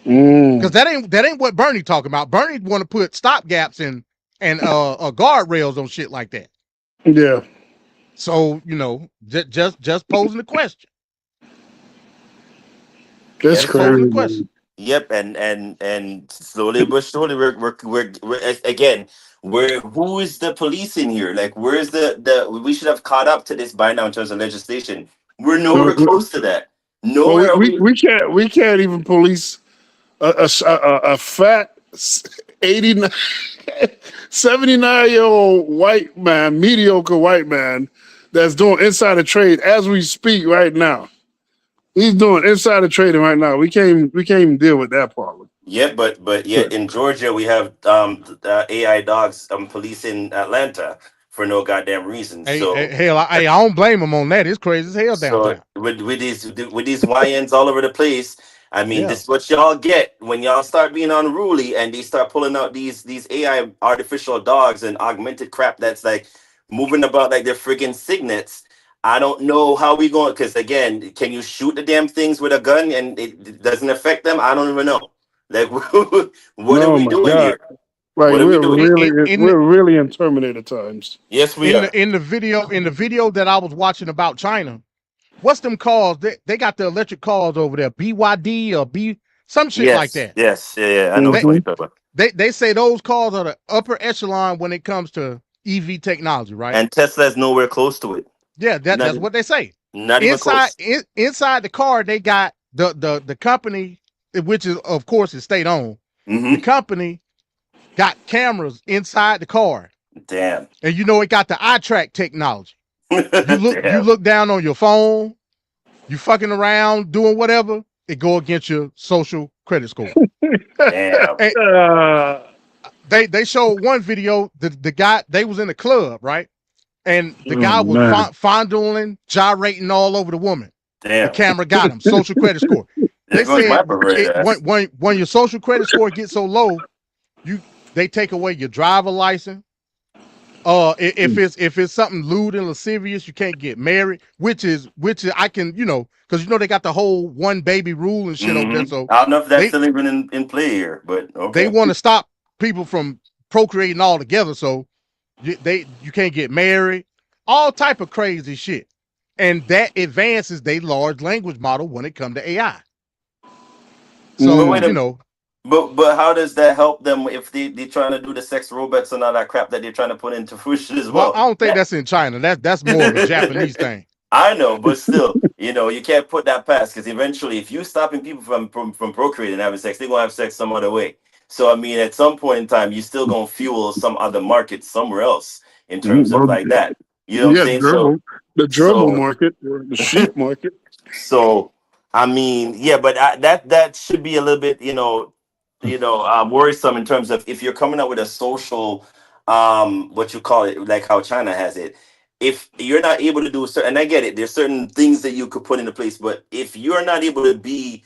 Because that ain't what Bernie talking about. Bernie want to put stop gaps and guardrails on shit like that. Yeah. So, you know, just posing the question. That's Just posing the crazy. question. Yep, and slowly but surely we're again, who is the police in here? Like, where's the we should have caught up to this by now in terms of legislation. We're nowhere close to that. Well, Nowhere are we. we can't even police a fat 89, 79-year-old white man, mediocre white man that's doing insider trade as we speak right now. He's doing insider trading right now. We can't even deal with that problem. Yeah, but yet in Georgia we have AI dogs policing Atlanta for no goddamn reason. Hell, I don't blame them on that. It's crazy as hell So downtown. with these YNs all over the place, I mean, Yeah. this is what y'all get when y'all start being unruly and they start pulling out these AI artificial dogs and augmented crap that's like moving about like they're friggin' signets. I don't know how we going, because again, can you shoot the damn things with a gun and it doesn't affect them? I don't even know. Like, what are we doing here? Like, What are we doing? we're really in Terminator times. Yes, we are. In the video that I was watching about China, what's them cars? They got the electric cars over there, BYD or some shit like that. Yes, yeah. I know what you're talking about. They say those cars are the upper echelon when it comes to EV technology, right? And Tesla's nowhere close to it. Yeah, that's what they say. Not even close. Inside the car, they got the company, which is of course is state owned. Mm-hmm. The company got cameras inside the car. Damn. And you know it got the eye track technology. You look down on your phone, you fucking around doing whatever, it go against your social credit score. Damn. They showed one video, the guy, they was in the club, right? And the guy was fondling, gyrating all over the woman. Damn. The camera got him. Social credit score. They said when your social credit score gets so low, they take away your driver license. If it's something lewd and lascivious, you can't get married. Which is I can, because they got the whole one baby rule and shit over there. So I don't know if that's still even in play here, but okay. They want to stop people from procreating all together. So you can't get married, all type of crazy shit. And that advances their large language model when it comes to AI. So, But how does that help them if they're trying to do the sex robots and all that crap that they're trying to put into fruition as well? I don't think that's in China. That's more of a Japanese thing. I know, but still, you can't put that past, because eventually if you're stopping people from procreating and having sex, they're going to have sex some other way. So, I mean, at some point in time, you're still going to fuel some other market somewhere else in terms of like that. You know what I'm saying? The gerbil market, or the sheep market. So, I mean, yeah, but that should be a little bit, worrisome in terms of if you're coming up with a social, what you call it, like how China has it. If you're not able to do certain, and I get it, there's certain things that you could put into place, but if you're not able to be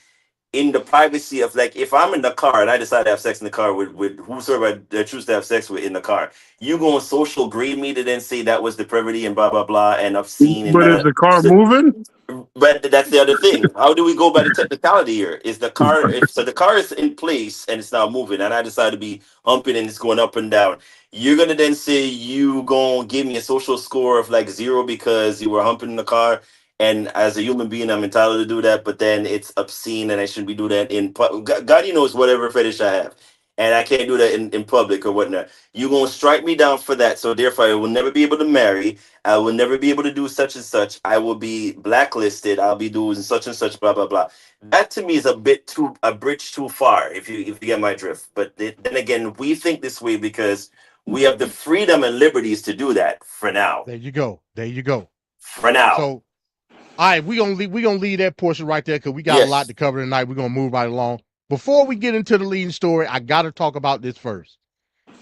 in the privacy of, like, if I'm in the car and I decide to have sex in the car with whosoever I choose to have sex with in the car, you go on social grade me to then say that was depravity and blah blah blah and obscene. But is the car moving? But that's the other thing. How do we go by the technicality here? Is the car so the car is in place and it's not moving, and I decide to be humping and it's going up and down? You're gonna then say you gonna give me a social score of like 0 because you were humping in the car, and as a human being I'm entitled to do that, but then it's obscene and I shouldn't be doing that in God knows whatever fetish I have, and I can't do that in public or whatnot. You're gonna strike me down for that, so therefore I will never be able to marry. I will never be able to do such and such. I will be blacklisted. I'll be doing such and such, blah blah blah. That to me is a bridge too far, if you get my drift. But then again, we think this way because we have the freedom and liberties to do that for now. There you go. For now. So, all right, we gonna leave that portion right there because we got a lot to cover tonight. We're gonna move right along. Before we get into the leading story, I gotta talk about this first.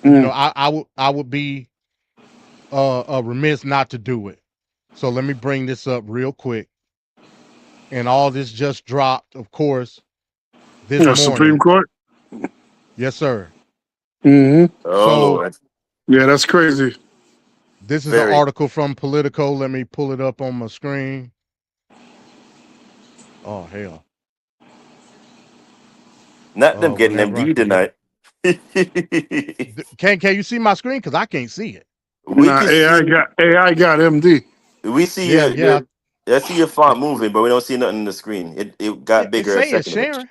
I would be remiss not to do it. So let me bring this up real quick. And all this just dropped, of course, this morning. Supreme Court? Yes, sir. Mm-hmm. Oh, yeah, that's crazy. This is an article from Politico. Let me pull it up on my screen. Oh, hell. Not them getting them D tonight. Can you see my screen? Because I can't see it. AI got MD. We see I see your font moving, but we don't see nothing in the screen. It got bigger. It says sharing.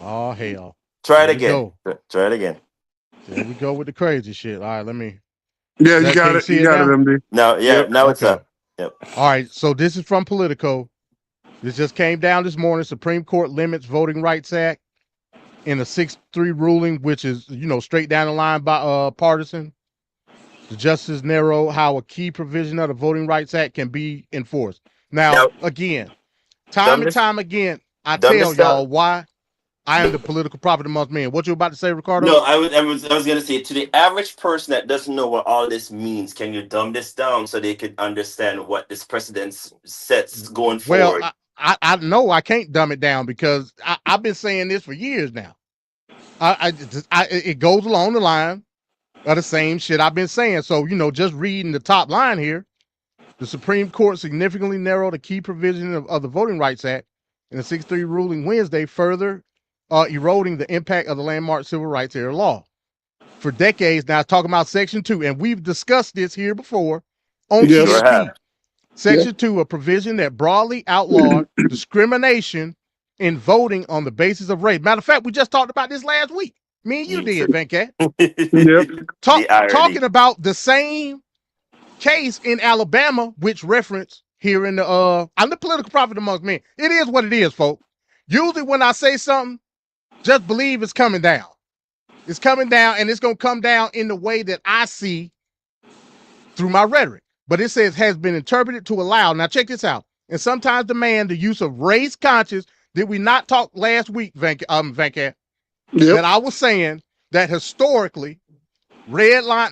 Oh, hell. Try it again. Try it again. There we go with the crazy shit. All right, let me. Yeah, you got it. You got it, MD. Now it's up. Yep. All right, so this is from Politico. This just came down this morning. Supreme Court limits Voting Rights Act in a 6-3 ruling, which is, straight down the line by partisan. The justices narrow how a key provision of the Voting Rights Act can be enforced. Now again, time and time again, I tell y'all why I am the political prophet amongst men. What you about to say, Ricardo? No, I was gonna say, to the average person that doesn't know what all this means, can you dumb this down so they could understand what this precedent sets going forward? Well, I know I can't dumb it down because I've been saying this for years now. It goes along the line of the same shit I've been saying. So, just reading the top line here, the Supreme Court significantly narrowed a key provision of the Voting Rights Act in a 6-3 ruling Wednesday, further eroding the impact of the landmark civil rights era law. For decades now, talking about Section 2, and we've discussed this here before on TSP. Section 2, a provision that broadly outlawed discrimination in voting on the basis of race. Matter of fact, we just talked about this last week. Me and you did, Venkat. Talking about the same case in Alabama, which reference here in the I'm the political prophet amongst men. It is what it is, folks. Usually when I say something, just believe it's coming down. It's coming down, and it's gonna come down in the way that I see through my rhetoric. But it says has been interpreted to allow. Now check this out. And sometimes demand the use of race conscious. Did we not talk last week, Venkat? That I was saying that historically, redistricting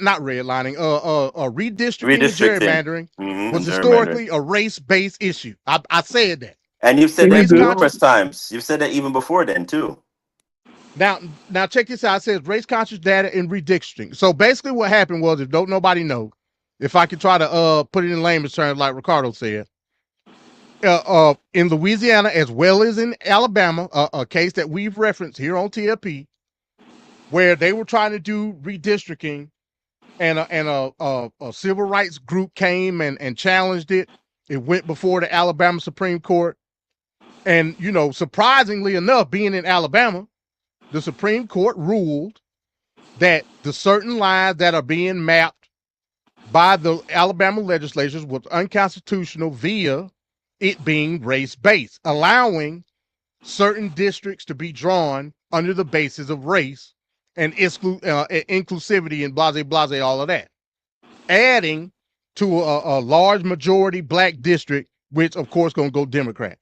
and gerrymandering was historically a race-based issue. I said that. And you've said that numerous times. You've said that even before then, too. Now check this out. It says race-conscious data in redistricting. So basically what happened was, if don't nobody know, if I could try to put it in layman's terms like Ricardo said, in Louisiana as well as in Alabama, a case that we've referenced here on TLP, where they were trying to do redistricting, and a civil rights group came and challenged it. It went before the Alabama Supreme Court, and surprisingly enough, being in Alabama, the Supreme Court ruled that the certain lines that are being mapped by the Alabama legislatures was unconstitutional via it being race-based, allowing certain districts to be drawn under the basis of race and inclusivity and blase, all of that. Adding to a large majority black district, which of course gonna go Democrat.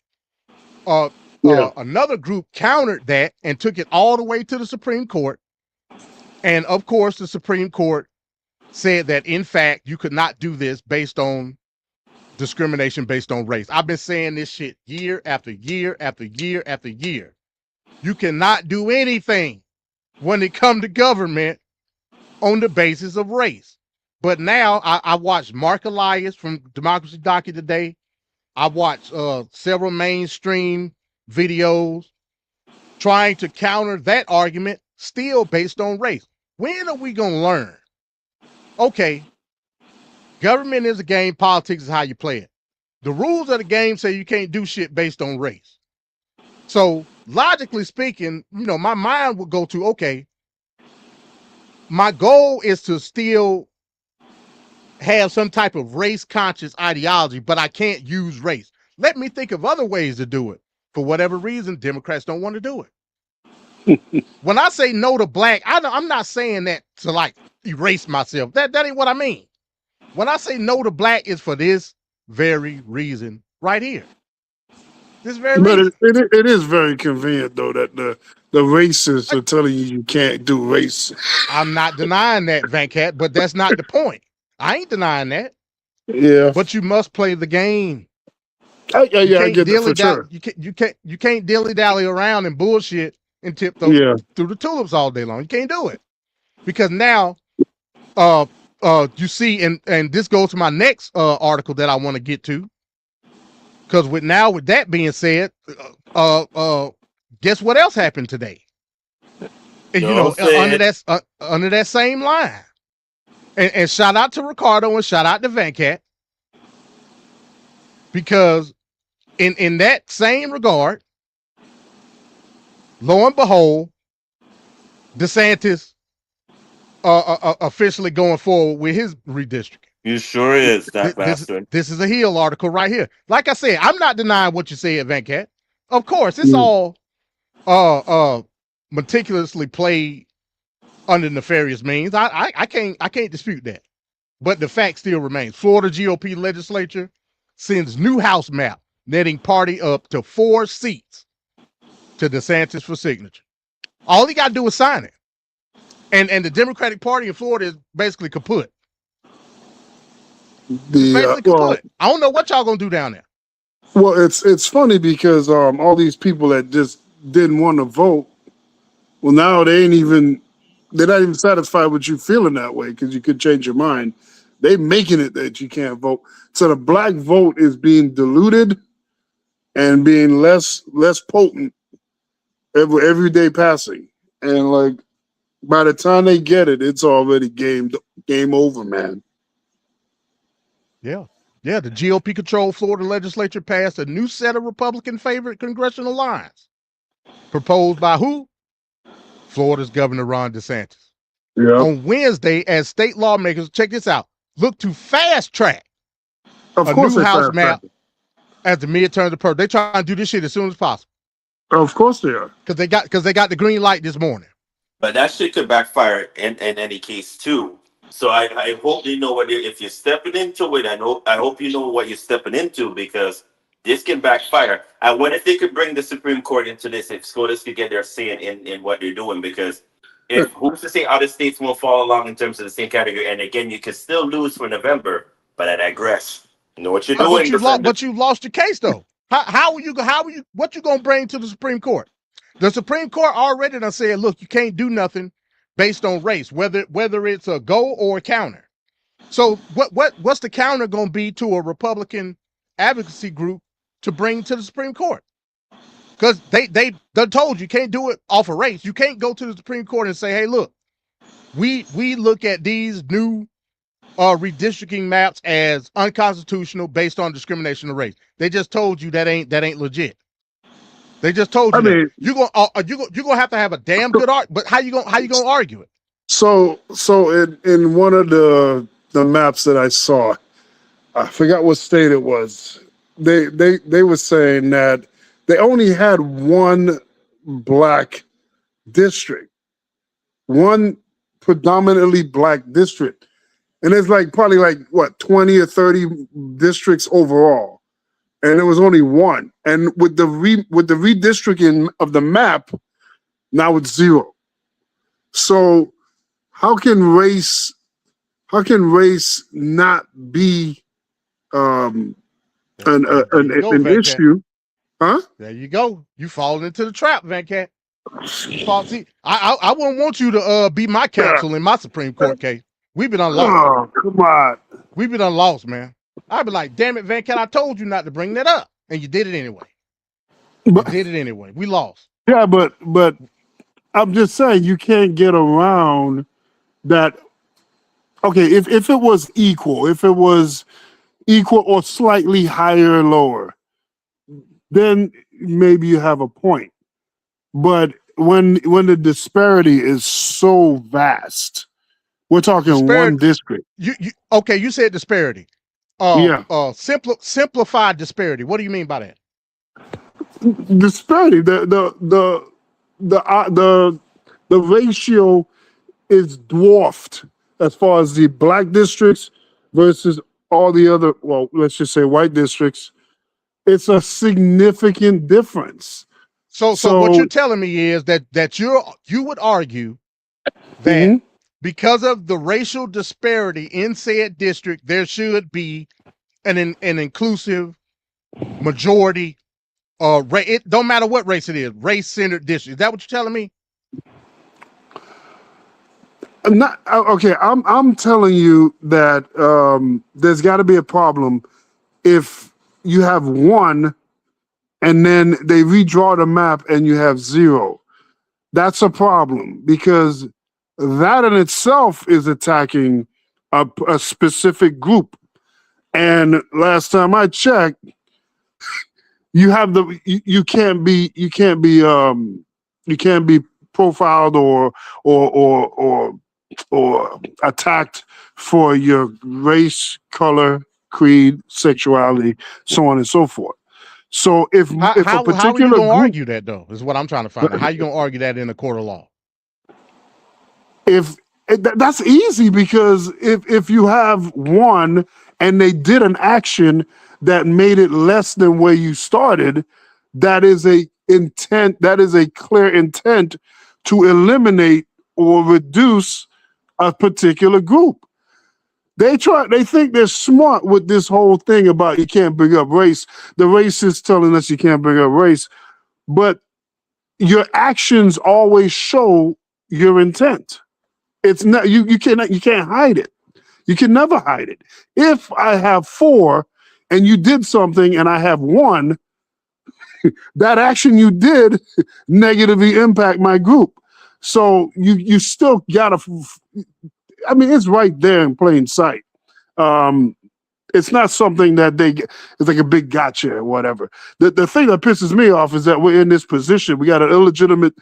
Another group countered that and took it all the way to the Supreme Court. And of course, the Supreme Court said that in fact, you could not do this based on discrimination based on race. I've been saying this shit year after year after year after year. You cannot do anything when it comes to government on the basis of race. But now I watched Mark Elias from Democracy Docket today. I watched several mainstream videos trying to counter that argument still based on race. When are we going to learn? Okay, government is a game, politics is how you play it. The rules of the game say you can't do shit based on race. So logically speaking, my mind would go to, okay, my goal is to still have some type of race conscious ideology, but I can't use race. Let me think of other ways to do it. For whatever reason, Democrats don't want to do it. When I say no to black, I'm not saying that to like erase myself. That ain't what I mean. When I say no to black, is for this very reason right here. This very reason. It is very convenient though that the racists are telling you can't do race. I'm not denying that, Venkat, but that's not the point. I ain't denying that. Yeah. But you must play the game. I get that for sure. You can't dilly dally around and bullshit and tip through the tulips all day long. You can't do it because now, you see, and this goes to my next article that I want to get to. Because with that being said, guess what else happened today? Under that same line, and shout out to Ricardo and shout out to Van Cat, because in that same regard, lo and behold, DeSantis officially going forward with his redistricting. You sure is that bastard. This is a Hill article right here. Like I said, I'm not denying what you said, Van Cat. Of course, it's all meticulously played under nefarious means. I can't dispute that. But the fact still remains. Florida GOP legislature sends new House map netting party up to 4 seats to DeSantis for signature. All he got to do is sign it. And the Democratic Party in Florida is basically kaput. I don't know what y'all gonna do down there. Well, it's funny because all these people that just didn't want to vote, well, now they're not even satisfied with you feeling that way because you could change your mind. They making it that you can't vote. So the black vote is being diluted and being less potent every day passing. And like by the time they get it, it's already game over, man. Yeah. Yeah, the GOP-controlled Florida legislature passed a new set of Republican-favorite congressional lines. Proposed by who? Florida's Governor Ron DeSantis. Yep. On Wednesday, as state lawmakers, check this out, look to fast-track a new House map as the midterms approach. They're trying to do this shit as soon as possible. Of course they are. Because they got the green light this morning. But that shit could backfire in any case too. So I hope you know if you're stepping into it. I hope you know what you're stepping into because this can backfire. I wonder if they could bring the Supreme Court into this. If SCOTUS could get their say in what they're doing, because if who's to say other states won't fall along in terms of the same category? And again, you could still lose for November. But I digress. You know what you're doing. But you lost your case though. What you gonna bring to the Supreme Court? The Supreme Court already done said, look, you can't do nothing based on race, whether it's a go or a counter. So what's the counter gonna be to a Republican advocacy group to bring to the Supreme Court? Because they told you can't do it off of race. You can't go to the Supreme Court and say, hey, look, we look at these new redistricting maps as unconstitutional based on discrimination of race. They just told you that ain't legit. They just told you you're gonna have to have a damn good art. But how you gonna argue it? So in one of the maps that I saw, I forgot what state it was. They were saying that they only had one black district, one predominantly black district, and there's probably 20 or 30 districts overall. And there was only one. And with the redistricting of the map, now it's 0. So how can race not be an issue? Huh? There you go. You falling into the trap, Van Cat. See, I wouldn't want you to be my counsel in my Supreme Court case. We've been unlost. Oh, come on. We've been unlost, man. I'd be like, damn it, Van Cat, I told you not to bring that up. And you did it anyway. We lost. Yeah, but I'm just saying you can't get around that. Okay, if it was equal or slightly higher or lower, then maybe you have a point. But when the disparity is so vast, we're talking one district. You said disparity. Simplified disparity. What do you mean by that? Disparity. The ratio is dwarfed as far as the black districts versus all the other, well, let's just say white districts. It's a significant difference. So what you're telling me is that you would argue that because of the racial disparity in said district, there should be an inclusive majority. It don't matter what race it is, race-centered district. Is that what you're telling me? Not okay. I'm telling you that there's got to be a problem if you have one and then they redraw the map and you have zero. That's a problem because that in itself is attacking a specific group. And last time I checked, you have you can't be profiled or attacked for your race, color, creed, sexuality, so on and so forth. So if a particular how are you gonna group, argue that though? Is what I'm trying to find out. How you gonna argue that in a court of law? That's easy because if you have one and they did an action that made it less than where you started, that is a intent. That is a clear intent to eliminate or reduce a particular group. They think they're smart with this whole thing about you can't bring up race. The racists telling us you can't bring up race, but your actions always show your intent. It's not you can't hide it. You can never hide it. If I have 4 and you did something and I have 1, that action you did negatively impact my group. So you still gotta. I mean, it's right there in plain sight. It's not something that it's like a big gotcha or whatever. The thing that pisses me off is that we're in this position. We got an illegitimate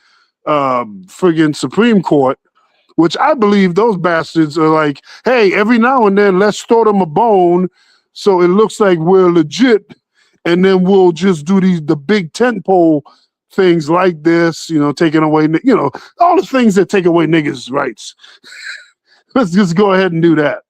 friggin' Supreme Court, which I believe those bastards are like, hey, every now and then let's throw them a bone so it looks like we're legit, and then we'll just do the big tentpole things like this, taking away, all the things that take away niggas' rights. Let's just go ahead and do that.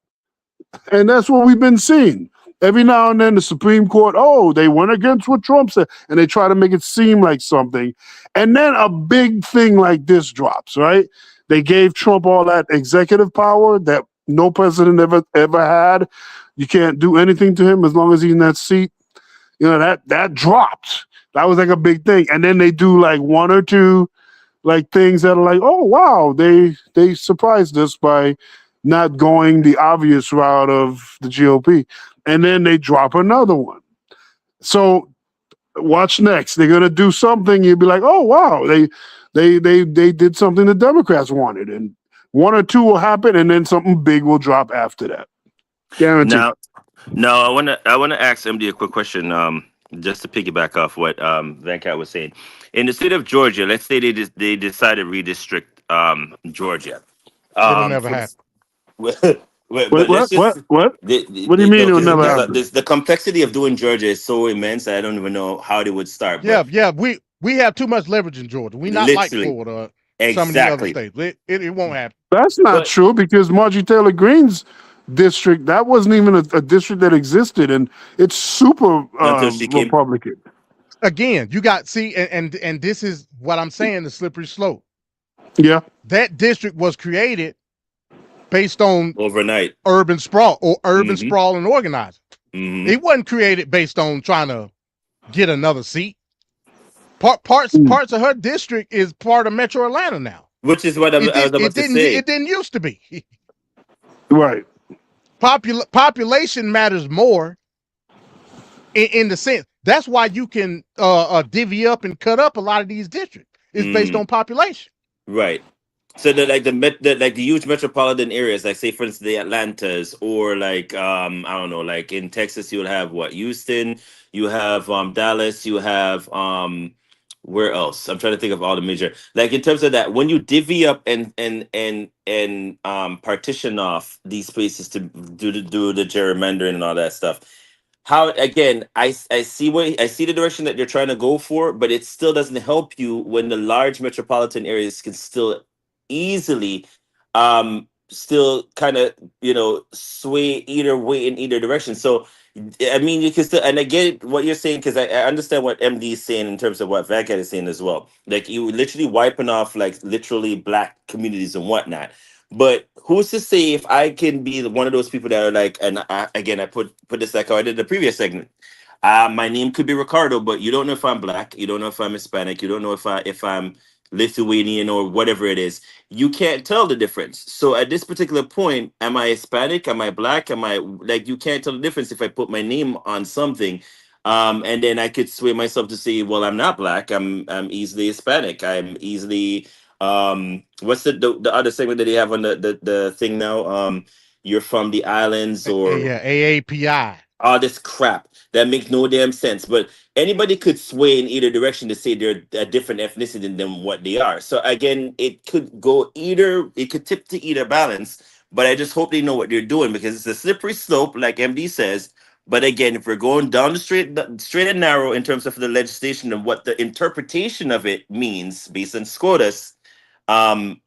And that's what we've been seeing. Every now and then the Supreme Court, they went against what Trump said, and they try to make it seem like something. And then a big thing like this drops, right? They gave Trump all that executive power that no president ever had. You can't do anything to him as long as he's in that seat. That dropped. That was like a big thing. And then they do like 1 or 2 like things that are like, oh wow, they surprised us by not going the obvious route of the GOP. And then they drop another one. So watch next. They're gonna do something, you'll be like, oh wow, they did something the Democrats wanted. And 1 or 2 will happen, and then something big will drop after that. Guaranteed. Now, I wanna ask MD a quick question. Just to piggyback off what Venkat was saying. In the state of Georgia, let's say they decide to redistrict Georgia. It'll never happen. What do you mean it'll never happen? The complexity of doing Georgia is so immense that I don't even know how they would start. Yeah. We have too much leverage in Georgia. We not like Florida. Some of the other states. It won't happen. That's not true because Marjorie Taylor Greene's district, that wasn't even a district that existed, and it's super Republican. Again, you got and this is what I'm saying, the slippery slope. Yeah. That district was created based on overnight urban sprawl sprawl and organizing. It wasn't created based on trying to get another seat. Parts of her district is part of Metro Atlanta now. Which is what I was about to say. It didn't used to be. Right. Population matters more in the sense. That's why you can divvy up and cut up a lot of these districts. It's based on population. Right. So the huge metropolitan areas, like say for instance the Atlantas, or like I don't know, like in Texas you'll have Houston, you have Dallas, you have where else? I'm trying to think of all the major, like in terms of that, when you divvy up and partition off these places to do the gerrymandering and all that stuff. How again? I see the direction that you're trying to go for, but it still doesn't help you when the large metropolitan areas can still easily still kind of sway either way in either direction. So I mean, you can still, and I get what you're saying because I understand what MD is saying in terms of what Venkat is saying as well. Like you literally wiping off like literally black communities and whatnot. But who's to say if I can be one of those people that are like, and again, I put this like how I did the previous segment. My name could be Ricardo, but you don't know if I'm black. You don't know if I'm Hispanic. You don't know if I'm Lithuanian or whatever it is. You can't tell the difference. So at this particular point, am I Hispanic? Am I black? Am I like you can't tell the difference if I put my name on something. And then I could sway myself to say, well, I'm not black. I'm easily Hispanic. I'm easily what's the other segment that they have on the thing now? You're from the islands or Yeah, AAPI. all this crap that makes no damn sense. But anybody could sway in either direction to say they're a different ethnicity than what they are. So again, it could go either, it could tip to either balance. But I just hope they know what they're doing because it's a slippery slope, like MD says. But again, if we're going down the straight and narrow in terms of the legislation and what the interpretation of it means based on SCOTUS, um,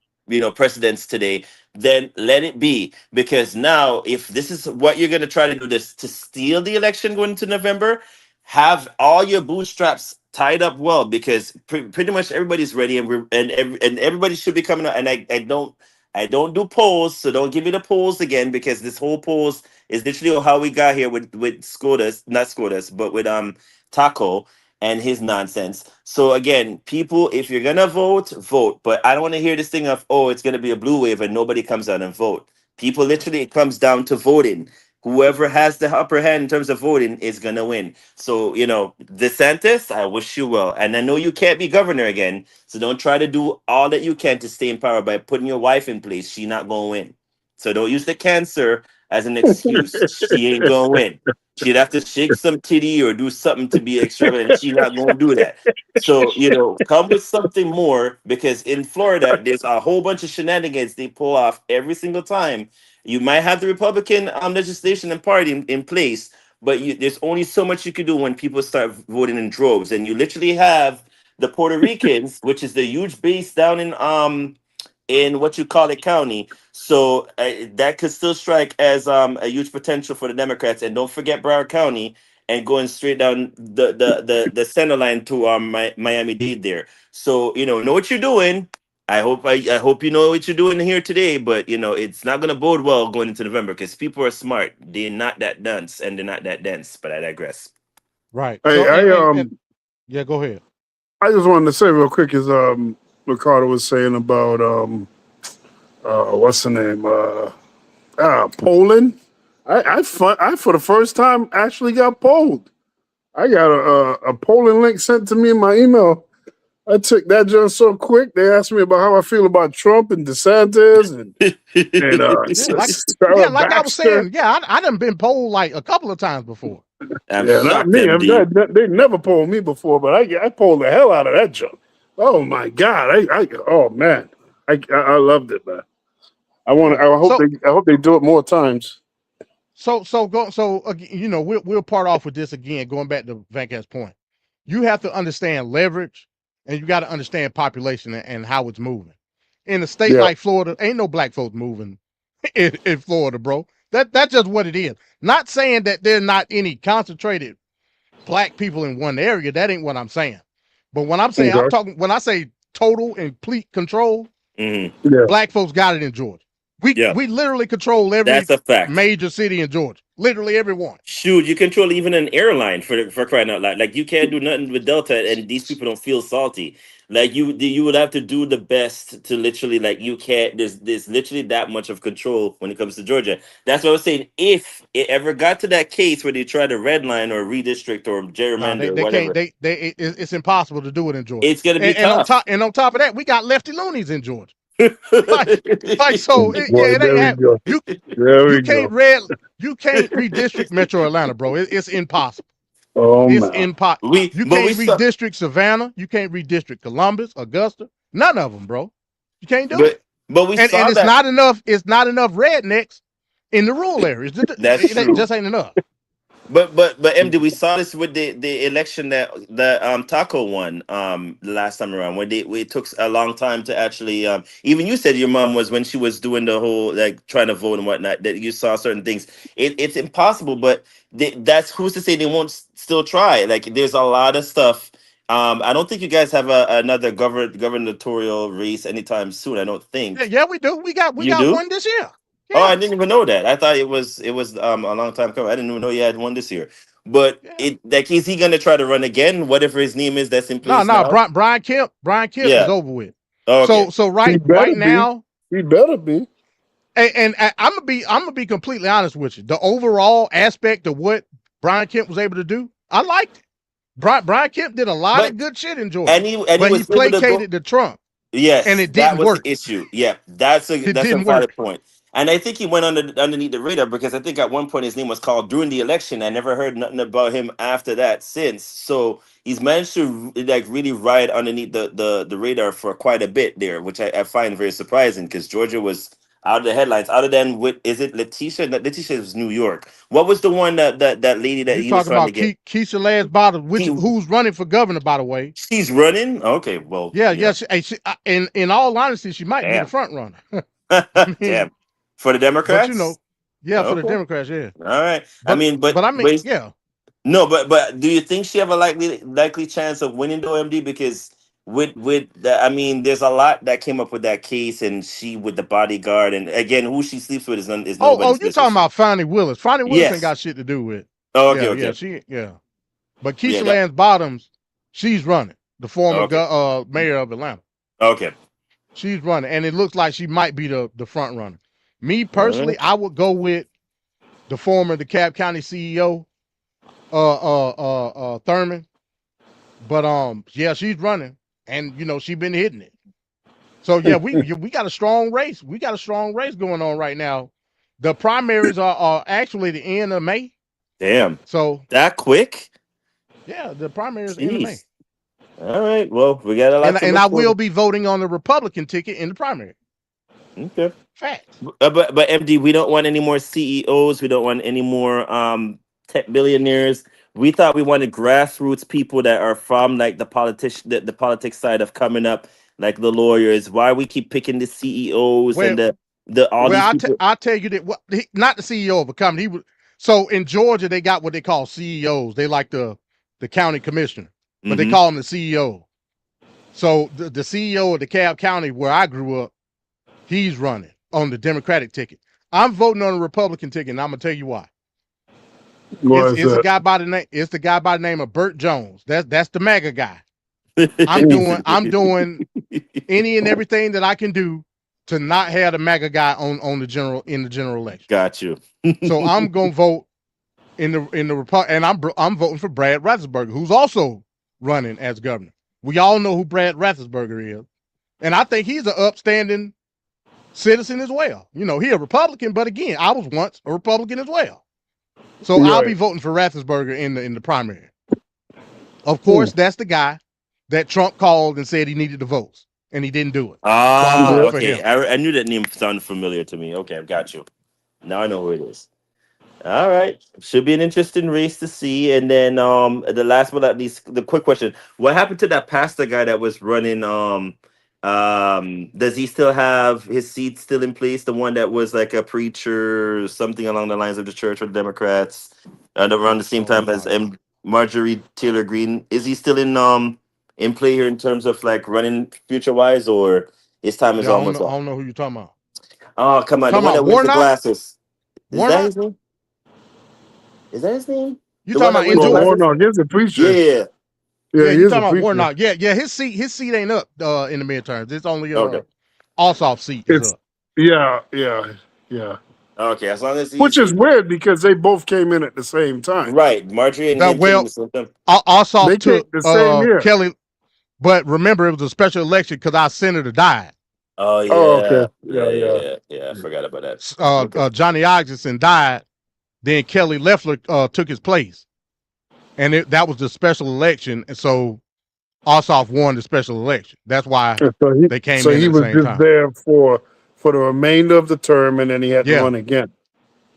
precedents today, then let it be. Because now, if this is what you're going to try to do, this to steal the election going into November, have all your bootstraps tied up well, because pretty much everybody's ready, and everybody should be coming out. And I don't do polls, so don't give me the polls again, because this whole polls is literally how we got here with SCOTUS, not SCOTUS, but with Taco and his nonsense. So again, people, if you're gonna vote, vote. But I don't want to hear this thing of, oh, it's gonna be a blue wave and nobody comes out and vote. People, literally, it comes down to voting. Whoever has the upper hand in terms of voting is gonna win. So, DeSantis, I wish you well. And I know you can't be governor again. So don't try to do all that you can to stay in power by putting your wife in place. She not gonna win. So don't use the cancer as an excuse. She ain't gonna win. She'd have to shake some titty or do something to be extravagant. She's not going to do that. So, come with something more, because in Florida, there's a whole bunch of shenanigans they pull off every single time. You might have the Republican legislation and party in place, but there's only so much you can do when people start voting in droves. And you literally have the Puerto Ricans, which is the huge base down in what you call it county. So that could still strike as a huge potential for the Democrats. And don't forget Broward County and going straight down the center line to Miami-Dade there. So know what you're doing. I hope you know what you're doing here today, but it's not gonna bode well going into November, because people are smart. They're not that dense and they're not that dense. But I digress. Right. Hey, So, yeah, go ahead. I just wanted to say real quick is Ricardo was saying about what's the name? Poland. I for the first time actually got polled. I got a polling link sent to me in my email. I took that junk so quick. They asked me about how I feel about Trump and DeSantis and Sarah like I was Baxter. saying, I done been polled like a couple of times before. Not me. They never polled me before, but I polled the hell out of that junk. Oh my God! Oh man, I loved it, man. I hope they do it more times. So we'll part off with this again, going back to Vancast's point. You have to understand leverage, and you got to understand population and how it's moving. In a state like Florida, ain't no black folks moving in Florida, bro. That's just what it is. Not saying that there are not any concentrated black people in one area. That ain't what I'm saying. But when I'm saying, when I say total and complete control, black folks got it in Georgia. We literally control every That's a fact. major city in Georgia. Literally everyone. Shoot, you control even an airline for crying out loud. Like, you can't do nothing with Delta, and these people don't feel salty. Like, you would have to do the best to literally, like, you can't. There's literally that much of control when it comes to Georgia. That's what I was saying. If it ever got to that case where they try to redline or redistrict or gerrymander or whatever, it's impossible to do it in Georgia. It's gonna be tough. And on top of that, we got lefty loonies in Georgia. You can't redistrict Metro Atlanta, bro. It's impossible. It's impossible. You can't redistrict Savannah. You can't redistrict Columbus, Augusta. None of them, bro. You can't do it. But we saw and it's that. not enough. It's not enough rednecks in the rural areas. That's true. Just ain't enough. But MD, we saw this with the election that Taco won the last time around, when it took a long time to actually even you said your mom was, when she was doing the whole like trying to vote and whatnot, that you saw certain things. It's impossible, but that's who's to say they won't still try. Like, there's a lot of stuff I don't think you guys have another gubernatorial race anytime soon. I don't think Yeah, we do. We you got do. one this year. Oh, I Yeah, didn't even know that. I thought it was a long time coming. I didn't even know you had one this year. But yeah. it like is he gonna try to run again? Whatever his name is that's in No, place no, now. Brian Kemp is Yeah. over with. Oh, okay. So He right better be. now, He better be. and I'm gonna be completely honest with you. The overall aspect of what Brian Kemp was able to do, I liked it. Brian Kemp did a lot of But good shit in Georgia, and he but he was able to go. placated to Trump, and Yes, it that didn't was the work. issue. Yeah, that's It a didn't valid work. point. And I think he went underneath the radar because I think at one point his name was called during the election. I never heard nothing about him after that since. So he's managed to like really ride underneath the radar for quite a bit there, which I find very surprising because Georgia was out of the headlines. Other than with is it Letitia? No, Letitia was New York. What was the one that lady that You he was talking trying to about get? Keisha Lance Bottoms, He, who's running for governor, by the way. she's running. Okay, well, Yeah, yeah. in all honesty, she might be the Damn. front runner. I mean, Damn. For the but you know, Democrats? yeah, for the Okay. Democrats, yeah. All right. I But mean, but I mean, but yeah. no, but do you think she have a likely chance of winning the OMD? Because with the, I mean, there's a lot that came up with that case, and she with the bodyguard, and again, who she sleeps with is Oh, nobody's you talking business. about Fonnie Willis? Fonnie Willis ain't Yes. got shit to do with. Oh, okay, Yeah, okay. yeah. But Yeah. Keisha Lance Bottoms, she's running. The former Okay. mayor of Atlanta. Okay. She's running, and it looks like she might be the front runner. Me All right. personally, I would go with the former DeKalb County CEO, Thurman. But yeah, she's running, and she been hitting it. So yeah, we got a strong race. We got a strong race going on right now. The primaries are actually the end of May. Damn. So That quick? yeah, the primaries end of May. Jeez. All right. Well, we got a lot to And look I forward will to. be voting on the Republican ticket in the primary. Okay. Facts. But MD, we don't want any more CEOs. We don't want any more tech billionaires. We thought we wanted grassroots people that are from like the politics side of coming up, like the lawyers. Why we keep picking the CEOs and Well, the all these well, people? I'll tell you that not the CEO of a company. He was so in Georgia they got what they call CEOs. They like the county commissioner, but they call him the CEO. So the CEO of DeKalb County, where I grew up, he's running on the Democratic ticket. I'm voting on the Republican ticket, and I'm gonna tell you why. It's a guy by the name. It's the guy by the name of Burt Jones. That's the MAGA guy. I'm doing any and everything that I can do to not have the MAGA guy on the general election. Got you. So I'm gonna vote in the Republic, and I'm voting for Brad Raffensperger, who's also running as governor. We all know who Brad Raffensperger is, and I think he's an upstanding citizen as well. He a Republican, but again, I was once a Republican as well. So I'll be voting for Raffensperger in the primary. Of course, that's the guy that Trump called and said he needed the votes, and he didn't do it. Ah, So for okay. him. I knew that name sounded familiar to me. Okay, I've got you. Now I know who it is. All right. Should be an interesting race to see. And then the last but not least, the quick question. What happened to that pastor guy that was running does he still have his seat still in place? The one that was like a preacher, something along the lines of the church for the Democrats, and around the same time as Marjorie Taylor Greene. Is he still in play here in terms of like running future wise, or his time is Yeah, almost I up? don't know who you're talking about. Oh, come on. The Talking one about that wears the Warnock? glasses. Is that Warnock? his name? Is that his name? You The talking one that about wears in the Georgia? glasses? Warnock is a Yeah, preacher. yeah. Yeah, he you is a talking about preacher. Warnock? Yeah. His seat ain't up in the midterms. It's only Okay. Ossoff seat is It's up. yeah. Okay, as long as Which is weird because they both came in at the same time. right. Marjorie and him came in the same time. Ossoff They took came the same year. Kelly, but remember it was a special election because our senator died. Oh Oh, yeah. okay. Yeah. I forgot about that. Johnny Ogdenson died. Then Kelly Loeffler took his place, and that was the special election. And so Ossoff won the special election. That's why they came So in he at the was same just time. there for the remainder of the term, and then he had to run again.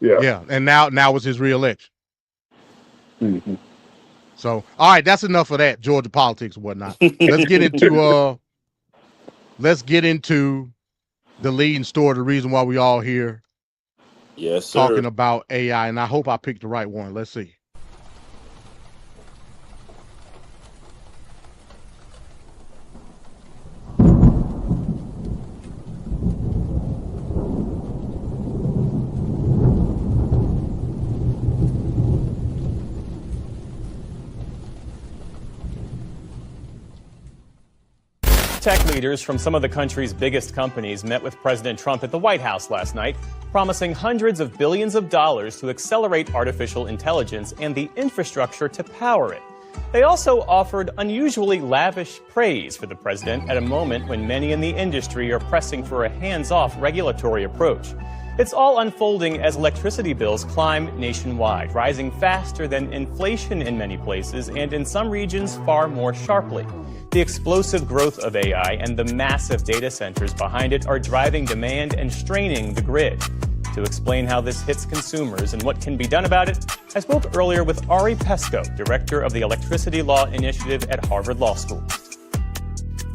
Yeah, and now it's his re-election. Mm-hmm. So, all right, that's enough of that Georgia politics and whatnot. Let's get into the leading story, the reason why we all here. Yes, sir. Talking about AI, and I hope I picked the right one. Let's see. tech leaders from some of the country's biggest companies met with President Trump at the White House last night, promising hundreds of billions of dollars to accelerate artificial intelligence and the infrastructure to power it. They also offered unusually lavish praise for the president at a moment when many in the industry are pressing for a hands-off regulatory approach. It's all unfolding as electricity bills climb nationwide, rising faster than inflation in many places and in some regions far more sharply. The explosive growth of AI and the massive data centers behind it are driving demand and straining the grid. To explain how this hits consumers and what can be done about it, I spoke earlier with Ari Pesco, director of the Electricity Law Initiative at Harvard Law School.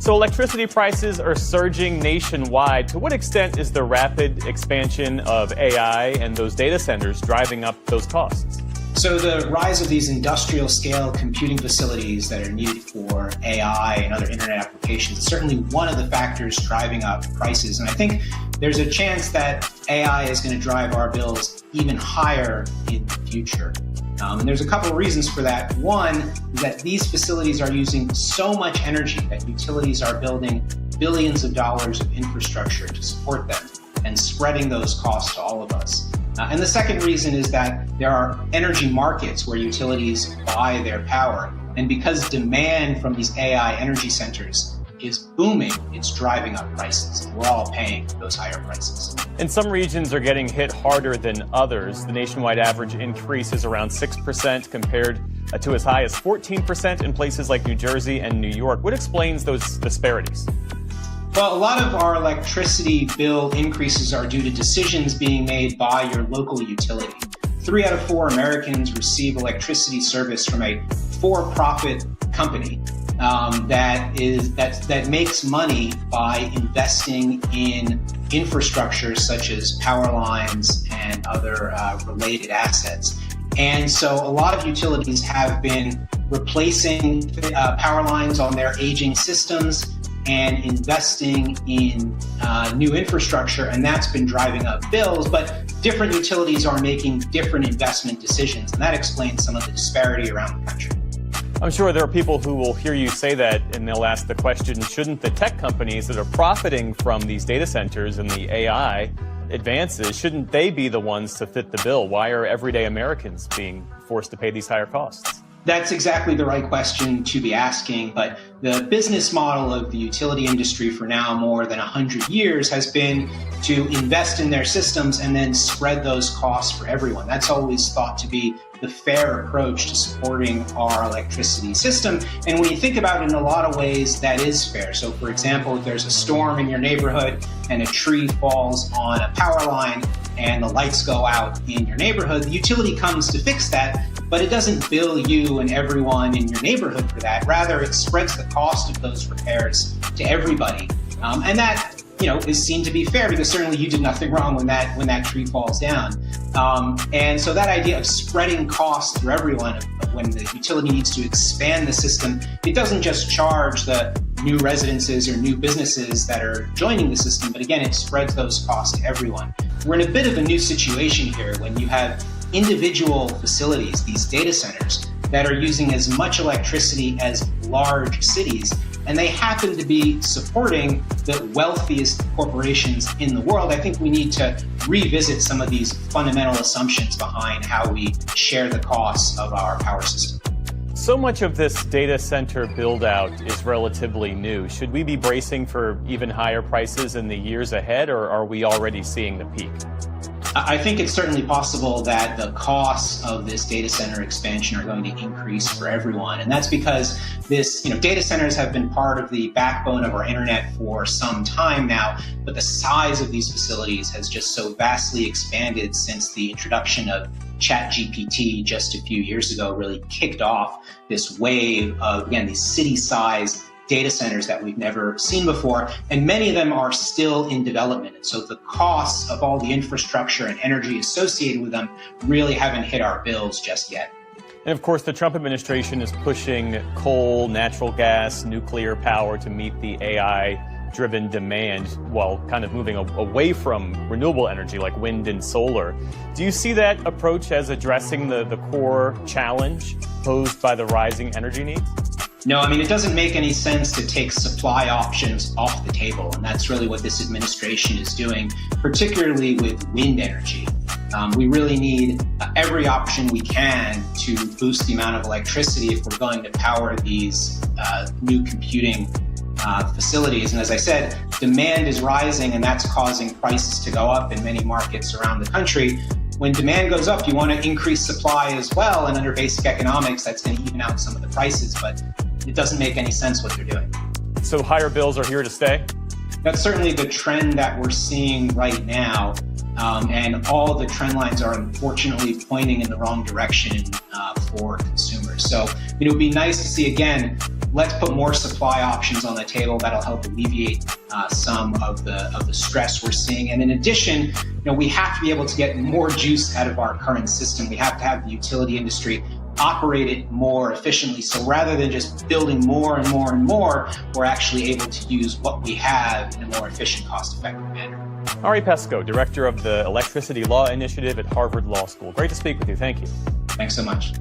So electricity prices are surging nationwide. To what extent is the rapid expansion of AI and those data centers driving up those costs? So the rise of these industrial scale computing facilities that are needed for AI and other internet applications is certainly one of the factors driving up prices. And I think there's a chance that AI is going to drive our bills even higher in the future. And there's a couple of reasons for that. One is that these facilities are using so much energy that utilities are building billions of dollars of infrastructure to support them and spreading those costs to all of us. And the second reason is that there are energy markets where utilities buy their power. And because demand from these AI energy centers is booming, it's driving up prices. We're all paying those higher prices. And some regions are getting hit harder than others. The nationwide average increase is around 6% compared to as high as 14% in places like New Jersey and New York. What explains those disparities? Well, a lot of our electricity bill increases are due to decisions being made by your local utility. 3 out of 4 Americans receive electricity service from a for-profit company that makes money by investing in infrastructure such as power lines and other related assets. And so a lot of utilities have been replacing power lines on their aging systems and investing in new infrastructure, and that's been driving up bills. But different utilities are making different investment decisions, and that explains some of the disparity around the country. I'm sure there are people who will hear you say that, and they'll ask the question, shouldn't the tech companies that are profiting from these data centers and the AI advances, shouldn't they be the ones to fit the bill? Why are everyday Americans being forced to pay these higher costs? That's exactly the right question to be asking, but the business model of the utility industry for now more than 100 years has been to invest in their systems and then spread those costs for everyone. That's always thought to be the fair approach to supporting our electricity system. And when you think about it in a lot of ways, that is fair. So for example, if there's a storm in your neighborhood and a tree falls on a power line and the lights go out in your neighborhood, the utility comes to fix that, but it doesn't bill you and everyone in your neighborhood for that. Rather, it spreads the cost of those repairs to everybody. And that, is seen to be fair because certainly you did nothing wrong when that tree falls down. And so that idea of spreading costs through everyone, when the utility needs to expand the system, it doesn't just charge the new residences or new businesses that are joining the system, but again, it spreads those costs to everyone. We're in a bit of a new situation here when you have individual facilities, these data centers, that are using as much electricity as large cities, and they happen to be supporting the wealthiest corporations in the world. I think we need to revisit some of these fundamental assumptions behind how we share the costs of our power system. So much of this data center build-out is relatively new. Should we be bracing for even higher prices in the years ahead, or are we already seeing the peak? I think it's certainly possible that the costs of this data center expansion are going to increase for everyone. And that's because data centers have been part of the backbone of our internet for some time now, but the size of these facilities has just so vastly expanded since the introduction of ChatGPT just a few years ago really kicked off this wave of, again, these city-sized data centers that we've never seen before, and many of them are still in development. And so the costs of all the infrastructure and energy associated with them really haven't hit our bills just yet. And of course, the Trump administration is pushing coal, natural gas, nuclear power to meet the AI-driven demand while kind of moving away from renewable energy like wind and solar. Do you see that approach as addressing the core challenge posed by the rising energy needs? No, I mean, it doesn't make any sense to take supply options off the table. And that's really what this administration is doing, particularly with wind energy. We really need every option we can to boost the amount of electricity if we're going to power these new computing facilities. And as I said, demand is rising, and that's causing prices to go up in many markets around the country. When demand goes up, you want to increase supply as well. And under basic economics, that's going to even out some of the prices. But it doesn't make any sense what they're doing. So higher bills are here to stay? That's certainly the trend that we're seeing right now. And all the trend lines are unfortunately pointing in the wrong direction for consumers. So it would be nice to see, again, let's put more supply options on the table that'll help alleviate some of the stress we're seeing. And in addition, we have to be able to get more juice out of our current system. We have to have the utility industry operate it more efficiently. So rather than just building more and more and more, we're actually able to use what we have in a more efficient, cost-effective manner. Ari Pesco, Director of the Electricity Law Initiative at Harvard Law School. Great to speak with you. Thank you. Thanks so much.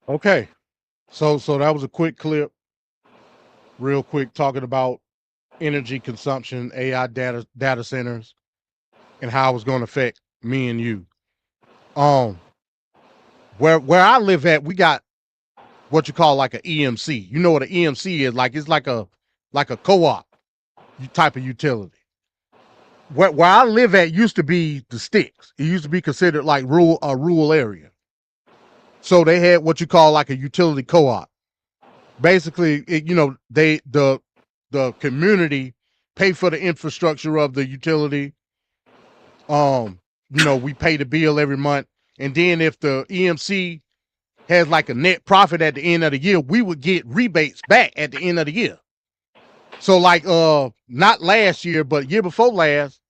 Okay. So that was a quick clip, real quick, talking about energy consumption, AI data centers, and how it's going to affect me and you. Where I live at, we got what you call like an EMC. You know what an EMC is? Like it's like a co-op type of utility. Where I live at used to be the sticks. It used to be considered like a rural area. So they had what you call like a utility co-op. Basically, the community pay for the infrastructure of the utility. We pay the bill every month. And then if the EMC has like a net profit at the end of the year, we would get rebates back at the end of the year. So like not last year, but year before last,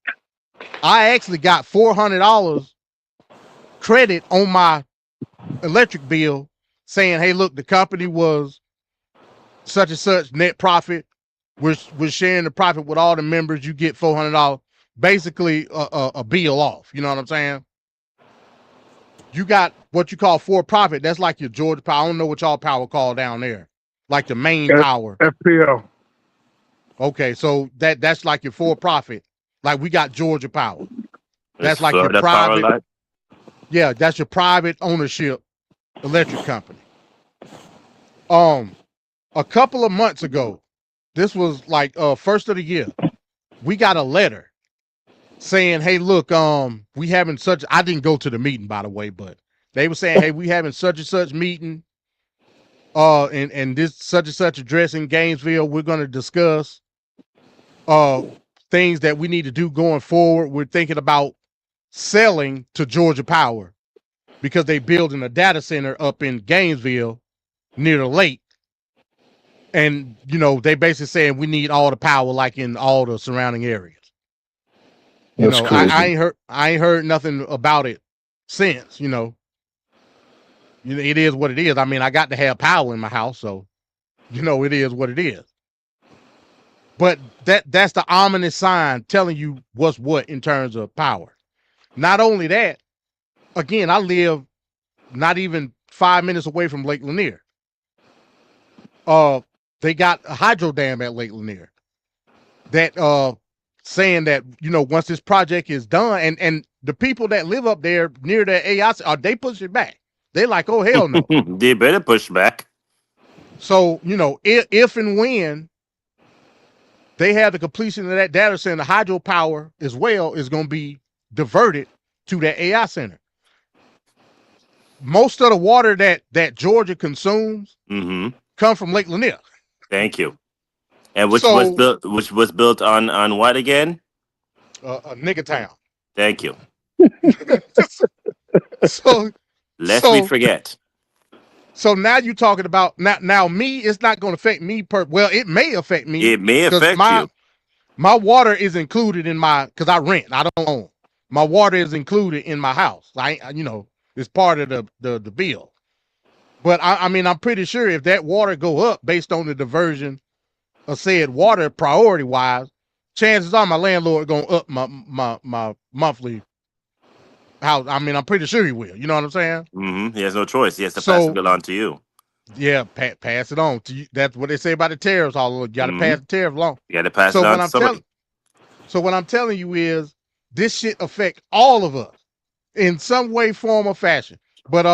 I actually got $400 credit on my electric bill saying, hey, look, the company was such and such net profit. We're sharing the profit with all the members. You get $400, basically a bill off. You know what I'm saying? You got what you call for profit. That's like your Georgia Power. I don't know what y'all power call down there, like the main power. FPL. Okay, so that's like your for profit. Like we got Georgia Power. That's like your private. Yeah, that's your private ownership electric company. A couple of months ago, this was like first of the year, we got a letter saying, hey, look, we having such, I didn't go to the meeting, by the way, but they were saying, hey, we having such and such meeting, and this such and such address in Gainesville. We're going to discuss things that we need to do going forward. We're thinking about selling to Georgia Power because they building a data center up in Gainesville near the lake. And, they basically saying we need all the power like in all the surrounding areas. That's crazy. I ain't heard nothing about it since, it is what it is. I mean, I got to have power in my house, so it is what it is. But that's the ominous sign telling you what's what in terms of power. Not only that, again, I live not even 5 minutes away from Lake Lanier. They got a hydro dam at Lake Lanier that saying that, once this project is done, and the people that live up there near the AI, they push it back. They like, oh, hell no. They better push back. So, if and when they have the completion of that data center, hydropower as well is going to be diverted to that AI center. Most of the water that Georgia consumes come from Lake Lanier. Thank you. And which was built on what again? Nigga Town. Thank you. So lest we forget. So now you're talking about now me. It's not going to affect me well, it may affect me. It may affect you. My water is included in because I rent. I don't own. My water is included in my house. It's part of the bill. But I'm pretty sure if that water go up based on the diversion said water priority wise, chances are my landlord gonna up my monthly house. I mean, I'm pretty sure he will. You know what I'm saying? Mm-hmm. He has no choice. He has to pass the So bill on to you. yeah, pass it on to you. That's what they say about the tariffs. All you got to pass the tariff along. You got to pass So it on what to I'm somebody. what I'm telling you is this shit affect all of us in some way, form, or fashion. But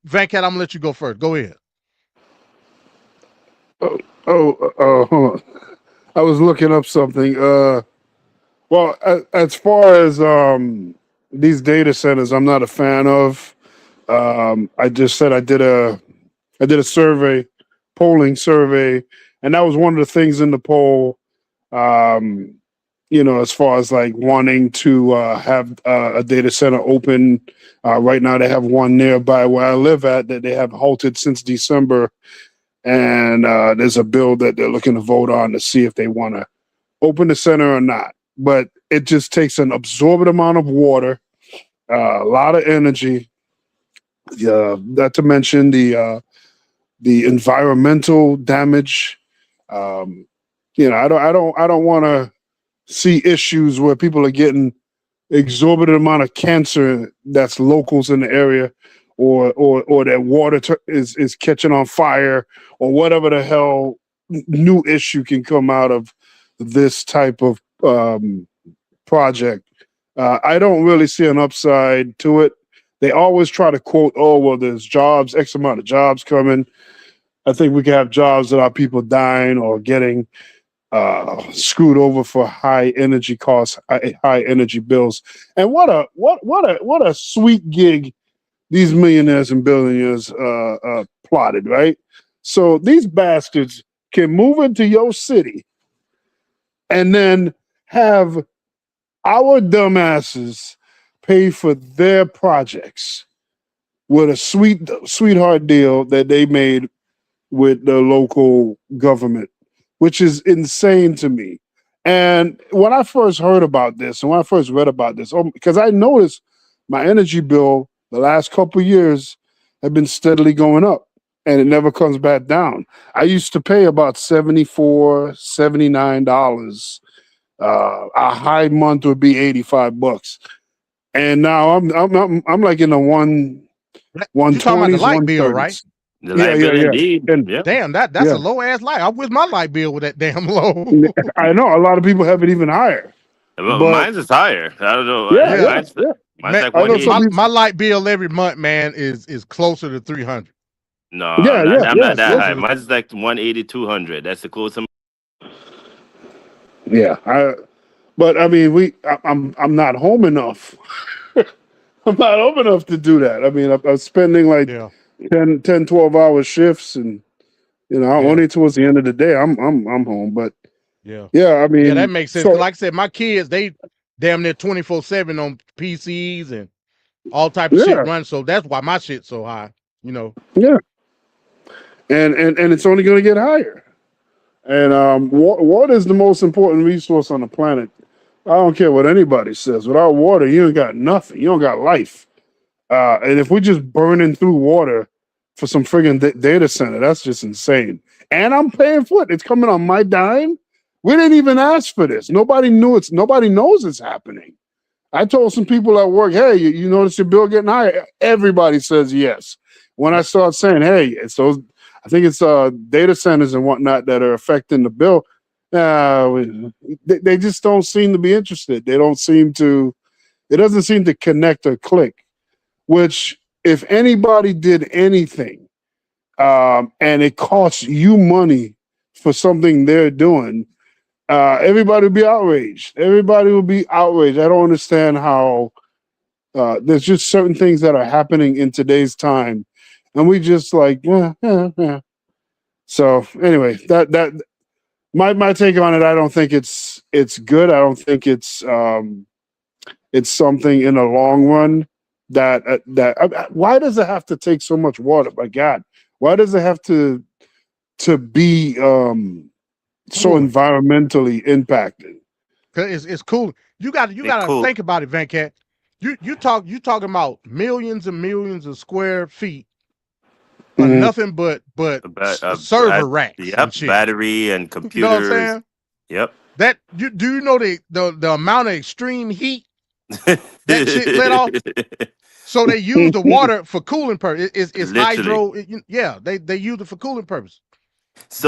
Van Cat, I'm gonna let you go first. Go ahead. Hold on. I was looking up something. Well, as far as these data centers, I'm not a fan of. I just said I did a survey, polling survey, and that was one of the things in the poll. As far as like wanting to have a data center open. Right now, they have one nearby where I live at that they have halted since December, and there's a bill that they're looking to vote on to see if they want to open the center or not. But it just takes an absorbent amount of water, a lot of energy. Not to mention the environmental damage. I don't want to see issues where people are getting exorbitant amount of cancer that's locals in the area, or that water is catching on fire, or whatever the hell new issue can come out of this type of project. I don't really see an upside to it. They always try to quote, "Oh, well, there's jobs, X amount of jobs coming." I think we can have jobs without people dying or getting screwed over for high energy costs, high energy bills. And what a sweet gig these millionaires and billionaires plotted, right? So these bastards can move into your city and then have our dumbasses pay for their projects with a sweetheart deal that they made with the local government, which is insane to me. And when I first heard about this, and when I first read about this, because I noticed my energy bill the last couple of years have been steadily going up, and it never comes back down. I used to pay about $74, $79. A high month would be $85, and now I'm like in the 120s. You talking about the light bill, right? The light bill, indeed. And, damn, that's a low ass light. I wish my light bill was that damn low. I know a lot of people have it even higher. Well, But- mine's is higher. I don't know. Mine's Man, like 180. my light bill every month, man, is closer to 300. No, I'm not that high. Mine's like 180, 200. That's the closest. Yeah, but I mean, I'm not home enough. I'm not home enough to do that. I mean, I'm spending like 10, 12-hour shifts, and only towards the end of the day I'm home. But I mean, that makes sense. Like I said, my kids, they damn near 24/7 on PCs and all type of shit run. So that's why my shit's so high. Yeah, and it's only going to get higher. And water is the most important resource on the planet. I don't care what anybody says. Without water, you ain't got nothing. You don't got life. And if we're just burning through water for some friggin' data center, that's just insane. And I'm paying for it. It's coming on my dime. We didn't even ask for this. Nobody knew nobody knows it's happening. I told some people at work, hey, you notice your bill getting higher? Everybody says yes. When I start saying, hey, it's those, I think it's data centers and whatnot that are affecting the bill, they just don't seem to be interested. They don't seem to, it doesn't seem to connect or click, which if anybody did anything and it costs you money for something they're doing, everybody would be outraged. Everybody would be outraged. I don't understand how there's just certain things that are happening in today's time, and we just like, yeah. So anyway, that my take on it. I don't think it's good. I don't think it's something in the long run that why does it have to take so much water? My God, why does it have to be so environmentally impacted? Cause it's cool. You got to think about it, Van Cat. You talking about millions and millions of square feet are Mhm. nothing but Uh, server racks yep, and shit. battery and You know what I'm computers. saying? Yep. That do you know the amount of extreme heat that shit let off? So they use the water for cooling purpose. It's Literally. hydro. Yeah, they use it for cooling purpose.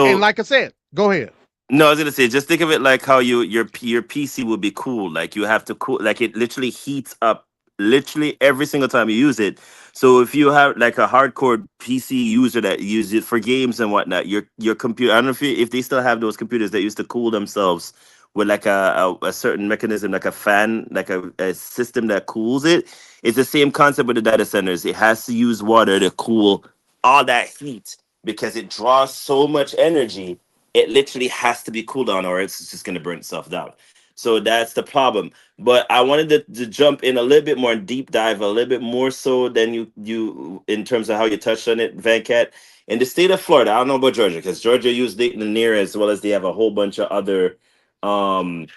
And So like I said, go ahead. no, I was gonna say, just think of it like how your PC will be cool. Like you have to cool, like it literally heats up literally every single time you use it. So if you have like a hardcore PC user that uses it for games and whatnot, your computer. I don't know if they still have those computers that used to cool themselves with like a certain mechanism, like a fan, like a system that cools it. It's the same concept with the data centers. It has to use water to cool all that heat because it draws so much energy. It literally has to be cooled down or it's just going to burn itself down. So that's the problem. But I wanted to jump in a little bit more deep dive, a little bit more so than you in terms of how you touched on it, Venkat. In the state of Florida, I don't know about Georgia because Georgia used Dayton and near as well as they have a whole bunch of other, um,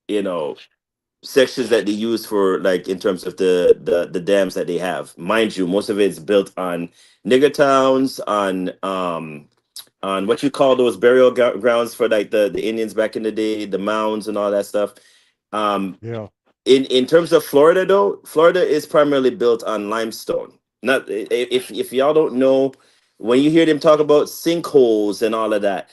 you know, sections that they use for like in terms of the dams that they have. Mind you, most of it is built on nigger towns, on what you call those burial grounds for like the Indians back in the day, the mounds and all that stuff. Yeah. In terms of Florida though, Florida is primarily built on limestone. Not if y'all don't know, when you hear them talk about sinkholes and all of that,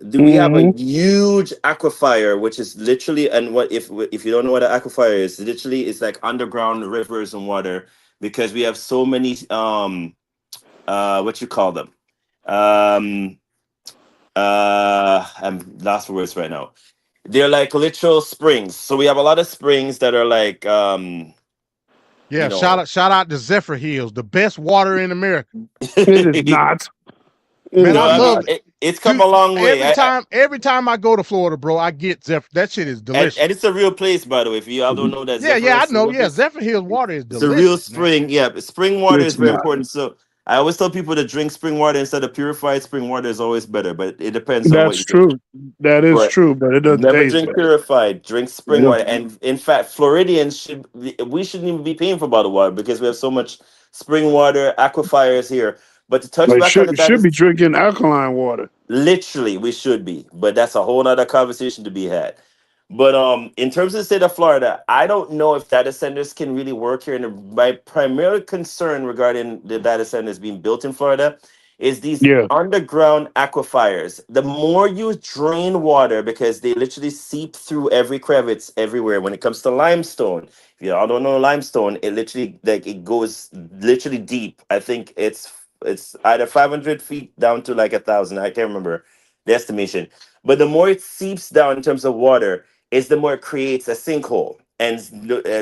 we have a Mhm. huge aquifer, which is literally, and what if you don't know what an aquifer is, literally it's like underground rivers and water because we have so many what you call them I'm lost for words right now. They're like literal springs. So we have a lot of springs that are like you Yeah, know shout out to Zephyr Hills, the best water in America. It is not. It Man, is I no, I mean love not. it. it's come Dude, a long way. every time I go to Florida, bro, I get Zephyr. That shit is And delicious. it's a real place, by the way. If you all don't know that Yeah, Zephyr yeah, I is a know. real Yeah, place. Zephyr Hills water is It's a real delicious, man. spring. Yeah, but spring water is It's very not. important. So I always tell people to drink spring water instead of purified spring water is always better, but it depends on what That's you do. true. That is Right. true, but it doesn't Never taste drink better. purified. Drink spring Yep. water. And in fact, Floridians we shouldn't even be paying for bottled water because we have so much spring water aquifers here. But to touch Like back on the should data, be drinking alkaline water. literally we should be, but that's a whole nother conversation to be had. But in terms of the state of Florida, I don't know if data centers can really work here. And my primary concern regarding the data centers being built in Florida is these Yeah. underground aquifers. The more you drain water, because they literally seep through every crevice everywhere. When it comes to limestone, if you all don't know limestone, it literally like it goes literally deep. I think it's either 500 feet down to like 1,000. I can't remember the estimation. But the more it seeps down in terms of water, is the more it creates a sinkhole. And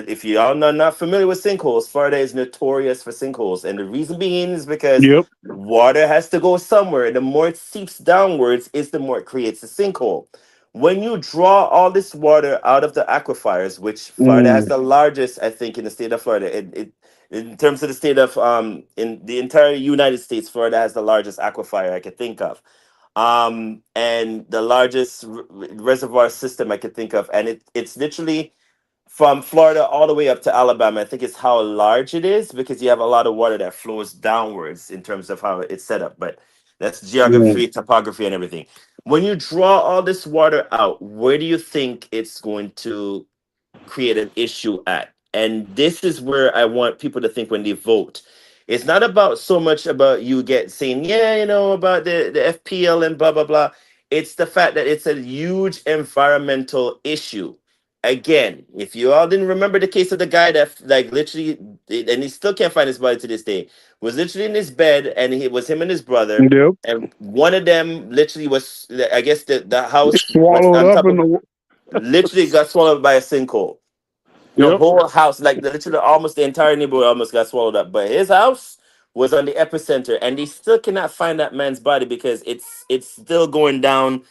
if you all are not familiar with sinkholes, Florida is notorious for sinkholes. And the reason being is because Yep. water has to go somewhere. The more it seeps downwards, is the more it creates a sinkhole. When you draw all this water out of the aquifers, which Florida has Mm. the largest, I think, in the state of Florida, in terms of the state of in the entire United States, Florida has the largest aquifer I could think of, and the largest reservoir system I could think of, and it's literally from Florida all the way up to Alabama. I think it's how large it is because you have a lot of water that flows downwards in terms of how it's set up. But that's Mm. geography, topography, and everything. When you draw all this water out, where do you think it's going to create an issue at? And this is where I want people to think when they vote. It's not about so much about you get saying, yeah, about the FPL and blah blah blah. It's the fact that it's a huge environmental issue. Again, if you all didn't remember the case of the guy that like literally, and he still can't find his body to this day, was literally in his bed, and it was him and his brother, Yep. and one of them literally was, I guess the house was Swallowed on up top in of, the. literally got swallowed by a sinkhole. The Yep. whole house, like literally almost the entire neighborhood almost got swallowed up. But his house was on the epicenter, and they still cannot find that man's body because it's still going down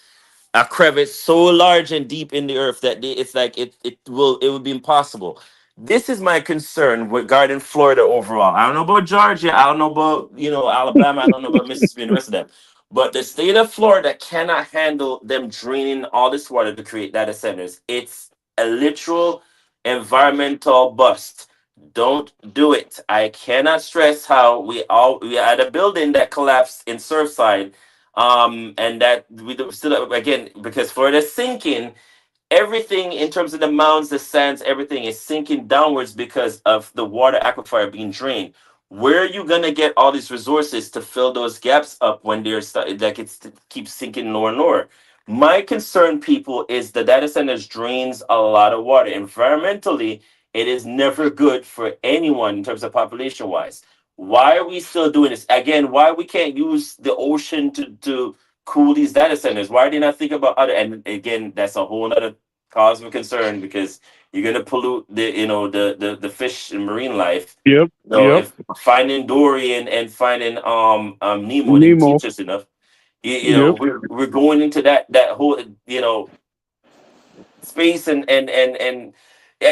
a crevice so large and deep in the earth that it's like it would be impossible. This is my concern regarding Florida overall. I don't know about Georgia. I don't know about Alabama. I don't know about Mississippi and the rest of them. But the state of Florida cannot handle them draining all this water to create data centers. It's a literal environmental bust. Don't do it. I cannot stress how we had a building that collapsed in Surfside, and that still again because Florida sinking, everything in terms of the mounds, the sands, everything is sinking downwards because of the water aquifer being drained. Where are you gonna get all these resources to fill those gaps up when like it's keeps sinking lower and lower? My concern, people, is the data centers drains a lot of water. Environmentally, it is never good for anyone in terms of population wise. Why are we still doing this? Again, why we can't use the ocean to cool these data centers? Why did not think about other? And again, that's a whole other cause of concern because you're gonna pollute the fish and marine life. Yep. So Yep. if finding Dory and finding Nemo didn't Nemo. teach us enough, Yep. we're going into that whole space and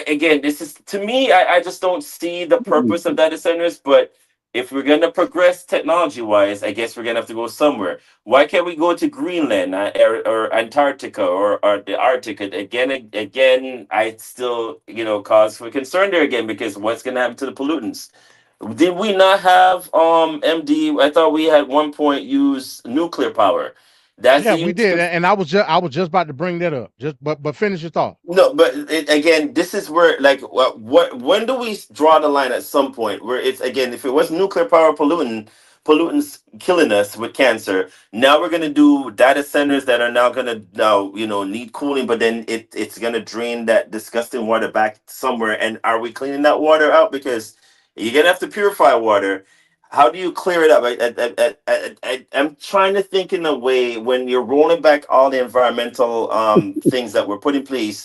again, this is to me, I just don't see the purpose of data centers. But if we're gonna progress technology wise, I guess we're gonna have to go somewhere. Why can't we go to Greenland, or Antarctica, or the Arctic? Again, I still cause for concern there again, because what's gonna happen to the pollutants? Did we not have MD? I thought we had one point use nuclear power. That's Yeah, a we huge. did, and I was just about to bring that up. But finish your thought. No, but again, this is where, like, what when do we draw the line at some point where it's, again, if it was nuclear power pollutants killing us with cancer, now we're gonna do data centers that are now gonna need cooling, but then it's gonna drain that disgusting water back somewhere. And are we cleaning that water out? Because you're gonna have to purify water. How do you clear it up? I'm trying to think in a way when you're rolling back all the environmental things that were put in place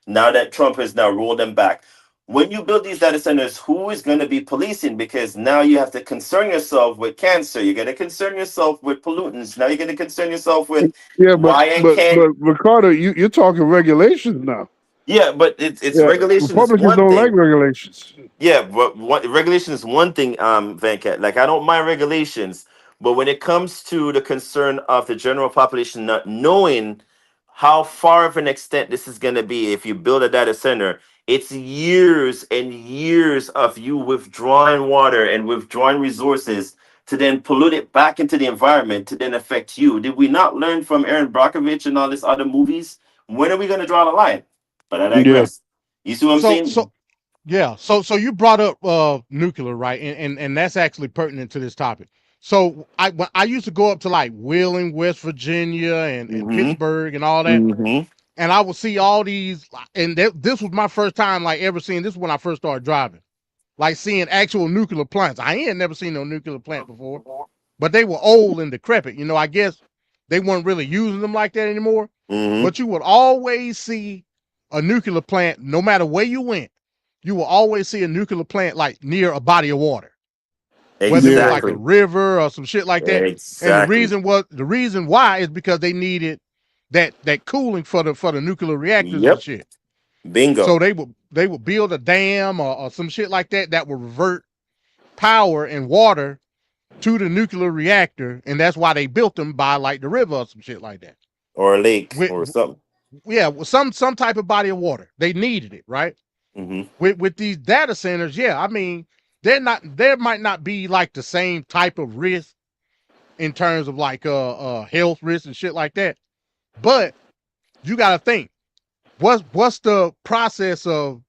now that Trump has now rolled them back. When you build these data centers, who is going to be policing? Because now you have to concern yourself with cancer. You're going to concern yourself with pollutants. Now you're going to concern yourself with Yeah, why I can't. but Ricardo, you're talking regulations now. Yeah, but it's Yeah, regulation is Republicans one don't like thing. regulations. Yeah, but regulation is one thing, Venkat. Like, I don't mind regulations, but when it comes to the concern of the general population not knowing how far of an extent this is going to be, if you build a data center, it's years and years of you withdrawing water and withdrawing resources to then pollute it back into the environment to then affect you. Did we not learn from Aaron Brockovich and all these other movies? When are we going to draw the line? But I Yeah. digress. You see what I'm So saying? so yeah, so you brought up nuclear, right? And that's actually pertinent to this topic. So when I used to go up to like Wheeling, West Virginia, and Mm-hmm. Pittsburgh and all that, Mm-hmm. and I would see all these, and this was my first time like ever seeing this when I first started driving, like seeing actual nuclear plants. I ain't never seen no nuclear plant before, but they were old and decrepit. I guess they weren't really using them like that anymore. Mm-hmm. But you would always see a nuclear plant, no matter where you went. You will always see a nuclear plant like near a body of water, whether it was like a Exactly. river or some shit like that. And the Exactly. reason why is because they needed that cooling for the nuclear reactors and Yep. shit. Bingo. So they would build a dam or some shit like that would revert power and water to the nuclear reactor, and that's why they built them by like the river or some shit like that. Or a lake With or something. some type of body of water. They needed it, right? Mm-hmm. With these data centers, yeah, I mean, there might not be like the same type of risk in terms of like health risk and shit like that. But you gotta think, what's the process of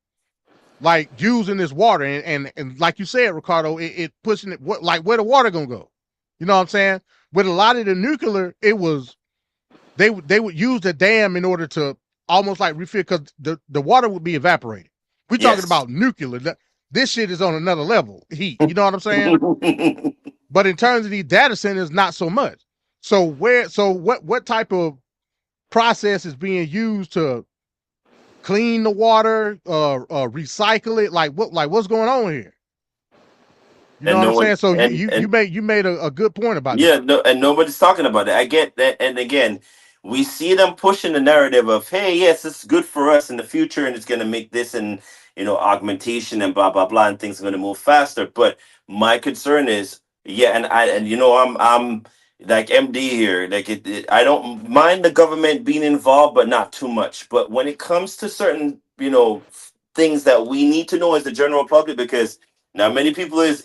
like using this water and like you said, Ricardo, it pushing it like where the water gonna go? You know what I'm saying? With a lot of the nuclear, it was they would use the dam in order to almost like refill because the water would be evaporated. We're talking Yes. about nuclear. This shit is on another level. Heat. You know what I'm saying? But in terms of these data centers, not so much. So what type of process is being used to clean the water, recycle it? Like what's going on here? You know And what no I'm saying? one So and you made a good point about that. yeah, no, and nobody's talking about it. I get that, and again, we see them pushing the narrative of, "Hey, yes, it's good for us in the future, and it's going to make this and augmentation and blah blah blah, and things are going to move faster." But my concern is, yeah, I'm like MD here. Like I don't mind the government being involved, but not too much. But when it comes to certain things that we need to know as the general public, because now many people is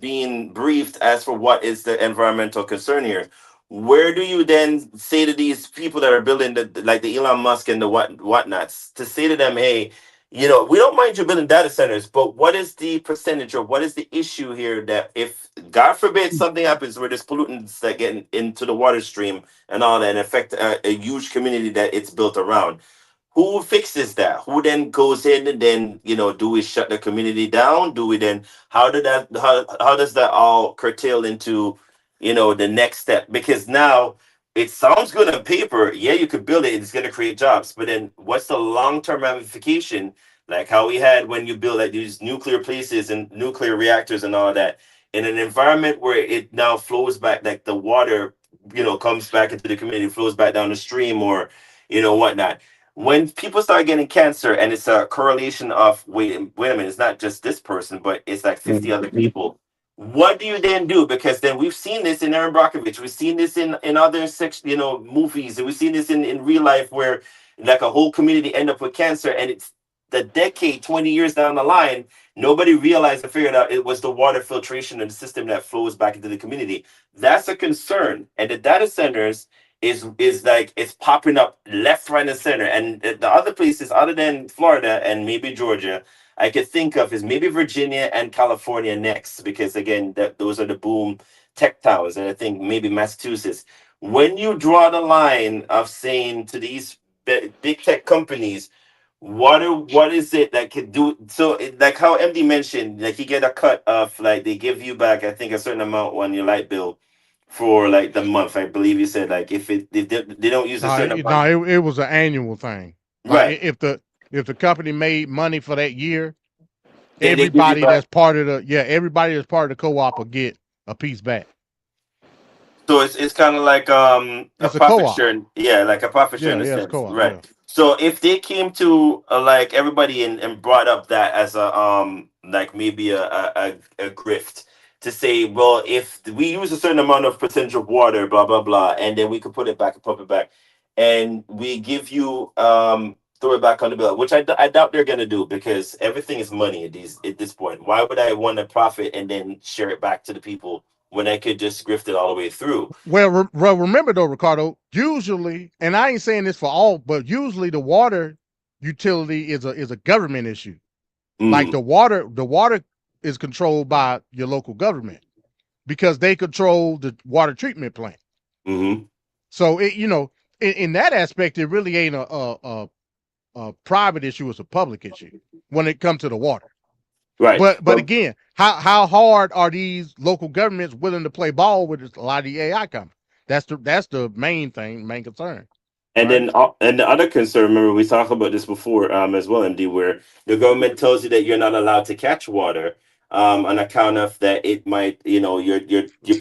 being briefed as for what is the environmental concern here. Where do you then say to these people that are building like the Elon Musk and the whatnots, to say to them, hey, we don't mind you building data centers, but what is the percentage, or what is the issue here, that if God forbid something happens where there's pollutants that get into the water stream and all that, and affect a huge community that it's built around? Who fixes that? Who then goes in and then, do we shut the community down? Do we then, how does that all curtail into, the next step? Because now it sounds good on paper. Yeah, you could build it. It's going to create jobs. But then what's the long-term ramification? Like how we had when you build like these nuclear places and nuclear reactors and all that, in an environment where it now flows back, like the water, comes back into the community, flows back down the stream, or, whatnot. When people start getting cancer, and it's a correlation of, wait a minute, it's not just this person, but it's like 50 other people. What do you then do? Because then we've seen this in Aaron Brockovich, we've seen this in other movies, and we've seen this in real life, where like a whole community end up with cancer, and it's the decade, 20 years down the line, nobody realized and figured out it was the water filtration and the system that flows back into the community. That's a concern. And the data centers is like, it's popping up left, right, and center. And the other places other than Florida and maybe Georgia I could think of is maybe Virginia and California next, because again, those are the boom tech towers. And I think maybe Massachusetts. When you draw the line of saying to these big tech companies, what is it that could do? So like how MD mentioned, like you get a cut of, like they give you back, I think, a certain amount on your light bill for like the month. I believe you said, like if they don't use a certain amount. No, it was an annual thing. Right. If the company made money for that year, Then everybody that's part of the co-op will get a piece back. So it's kind of like a profit sharing, like a profit sharing in a sense, right? Yeah. So if they came to like everybody and brought up that as a like maybe a grift, to say, well, if we use a certain amount of percentage of water, blah blah blah, and then we could put it back and pump it back, and we give you throw it back on the bill, which I doubt they're gonna do, because everything is money at this point. Why would I want to profit and then share it back to the people when I could just grift it all the way through? Well, remember though, Ricardo, usually, and I ain't saying this for all, but usually the water utility is a government issue. Like the water is controlled by your local government, because they control the water treatment plant. So it, in that aspect, it really ain't a private issue; it's a public issue when it comes to the water. Right. But again, how hard are these local governments willing to play ball with a lot of the AI companies? That's the main concern. And then and the other concern, remember we talked about this before as well, MD, where the government tells you that you're not allowed to catch water on account of that it might, you're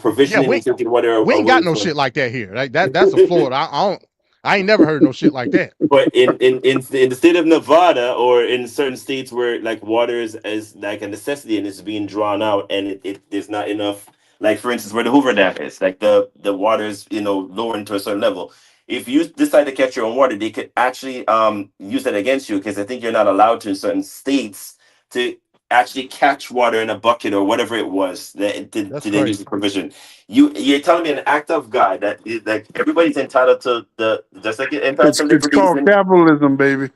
provisioning drinking water. We ain't got no shit like that here. Like that's a Florida. I ain't never heard no shit like that. But in the state of Nevada, or in certain states where like water is like a necessity and it's being drawn out, and there's not enough, like for instance where the Hoover Dam is, like the water is lowering to a certain level. If you decide to catch your own water, they could actually use that against you, because I think you're not allowed to in certain states to actually catch water in a bucket or whatever it was that to then use the provision. You're telling me an act of God that like everybody's entitled to just like it's called capitalism, baby.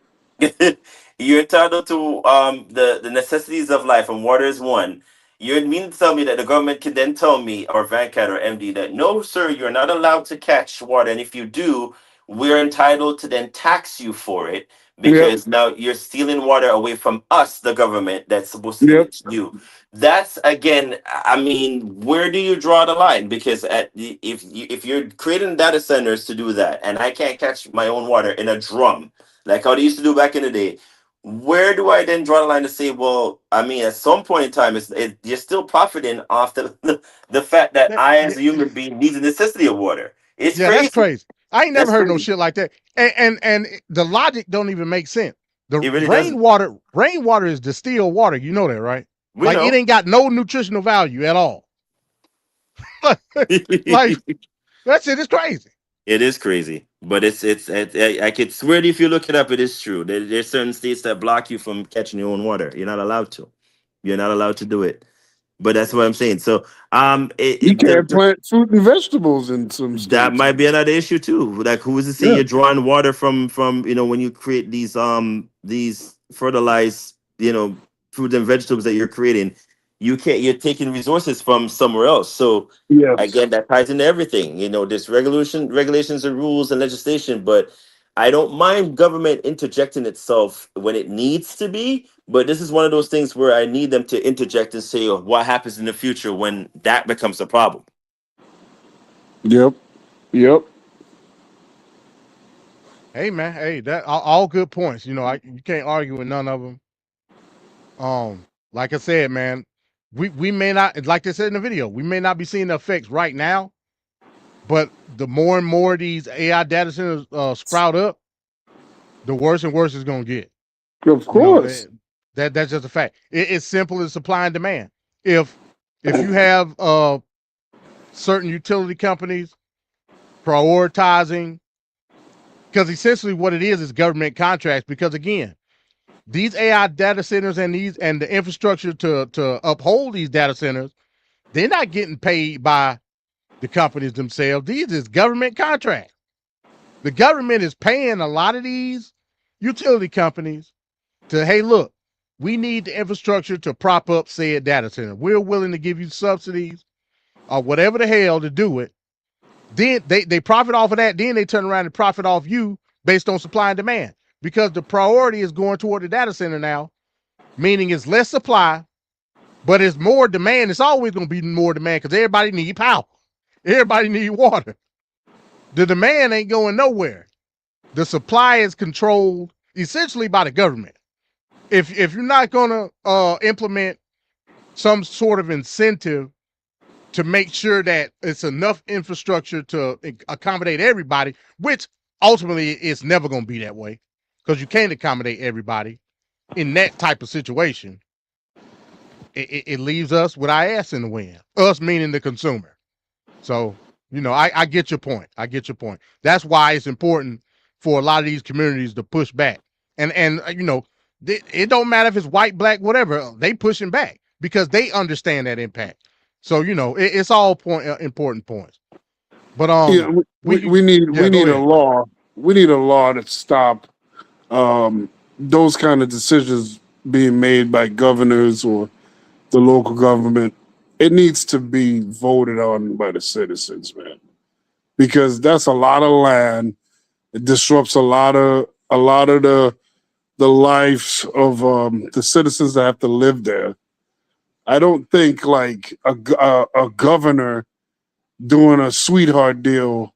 You're entitled to the necessities of life, and water is one. You mean to tell me that the government can then tell me, or VanCat or MD, that no, sir, you're not allowed to catch water, and if you do, we're entitled to then tax you for it, because now you're stealing water away from us, the government, that's supposed to give it to you. That's, again, I mean, where do you draw the line? Because if you're creating data centers to do that, and I can't catch my own water in a drum, like how they used to do back in the day, where do I then draw the line to say, well, I mean, at some point in time, you're still profiting off the fact that I, as a human being, need the necessity of water. It's crazy. That's crazy. I ain't never heard no shit like that. And the logic don't even make sense. The rainwater is distilled water. You know that, right? It ain't got no nutritional value at all. Like that shit is crazy. It is crazy. But I could swear to you, if you look it up, it is true. There's certain states that block you from catching your own water. You're not allowed to. You're not allowed to do it. But that's what I'm saying. So You can't plant fruit and vegetables in some that states. might be another issue too. Like, who is to say Yeah. you're drawing water from when you create these fertilized fruit and vegetables that you're creating, you're taking resources from somewhere else. So Yes. again, that ties into everything. There's regulations and rules and legislation, but I don't mind government interjecting itself when it needs to be. But this is one of those things where I need them to interject and say, oh, what happens in the future when that becomes a problem. Yep. Yep. Hey man, hey, that all good points. You can't argue with none of them. Like I said, man, we may not, like I said in the video, we may not be seeing the effects right now, but the more and more these AI data centers sprout up, the worse and worse it's gonna get. Of course. That's just a fact. It's simple as supply and demand. If you have certain utility companies prioritizing, because essentially what it is government contracts. Because again, these AI data centers and the infrastructure to uphold these data centers, they're not getting paid by the companies themselves. These is government contracts. The government is paying a lot of these utility companies to, hey, look, we need the infrastructure to prop up said data center. We're willing to give you subsidies or whatever the hell to do it. Then they profit off of that. Then they turn around and profit off you based on supply and demand, because the priority is going toward the data center now, meaning it's less supply, but it's more demand. It's always going to be more demand because everybody need power. Everybody need water. The demand ain't going nowhere. The supply is controlled essentially by the government. If you're not going to implement some sort of incentive to make sure that it's enough infrastructure to accommodate everybody, which ultimately it's never going to be that way, because you can't accommodate everybody in that type of situation. It leaves us with our ass in the wind. Us meaning the consumer. So, I get your point. I get your point. That's why it's important for a lot of these communities to push back. And it don't matter if it's white, black, whatever, they pushing back because they understand that impact. So, it's all important points. But Yeah, we need a ahead. law. We need a law to stop those kind of decisions being made by governors or the local government. It needs to be voted on by the citizens, man, because that's a lot of land. It disrupts a lot of the lives of the citizens that have to live there. I don't think like a governor doing a sweetheart deal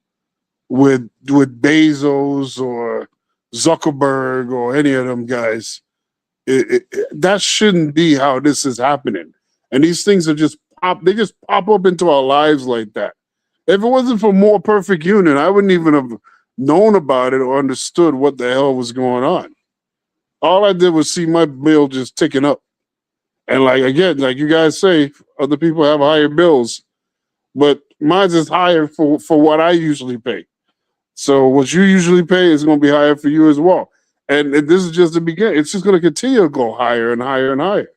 with Bezos or Zuckerberg or any of them guys. That shouldn't be how this is happening. And these things are just pop up into our lives like that. If it wasn't for More Perfect Union, I wouldn't even have known about it or understood what the hell was going on. All I did was see my bill just ticking up. And like again, like you guys say, other people have higher bills, but mine's is higher for what I usually pay. So what you usually pay is going to be higher for you as well. And this is just the beginning. It's just going to continue to go higher and higher and higher.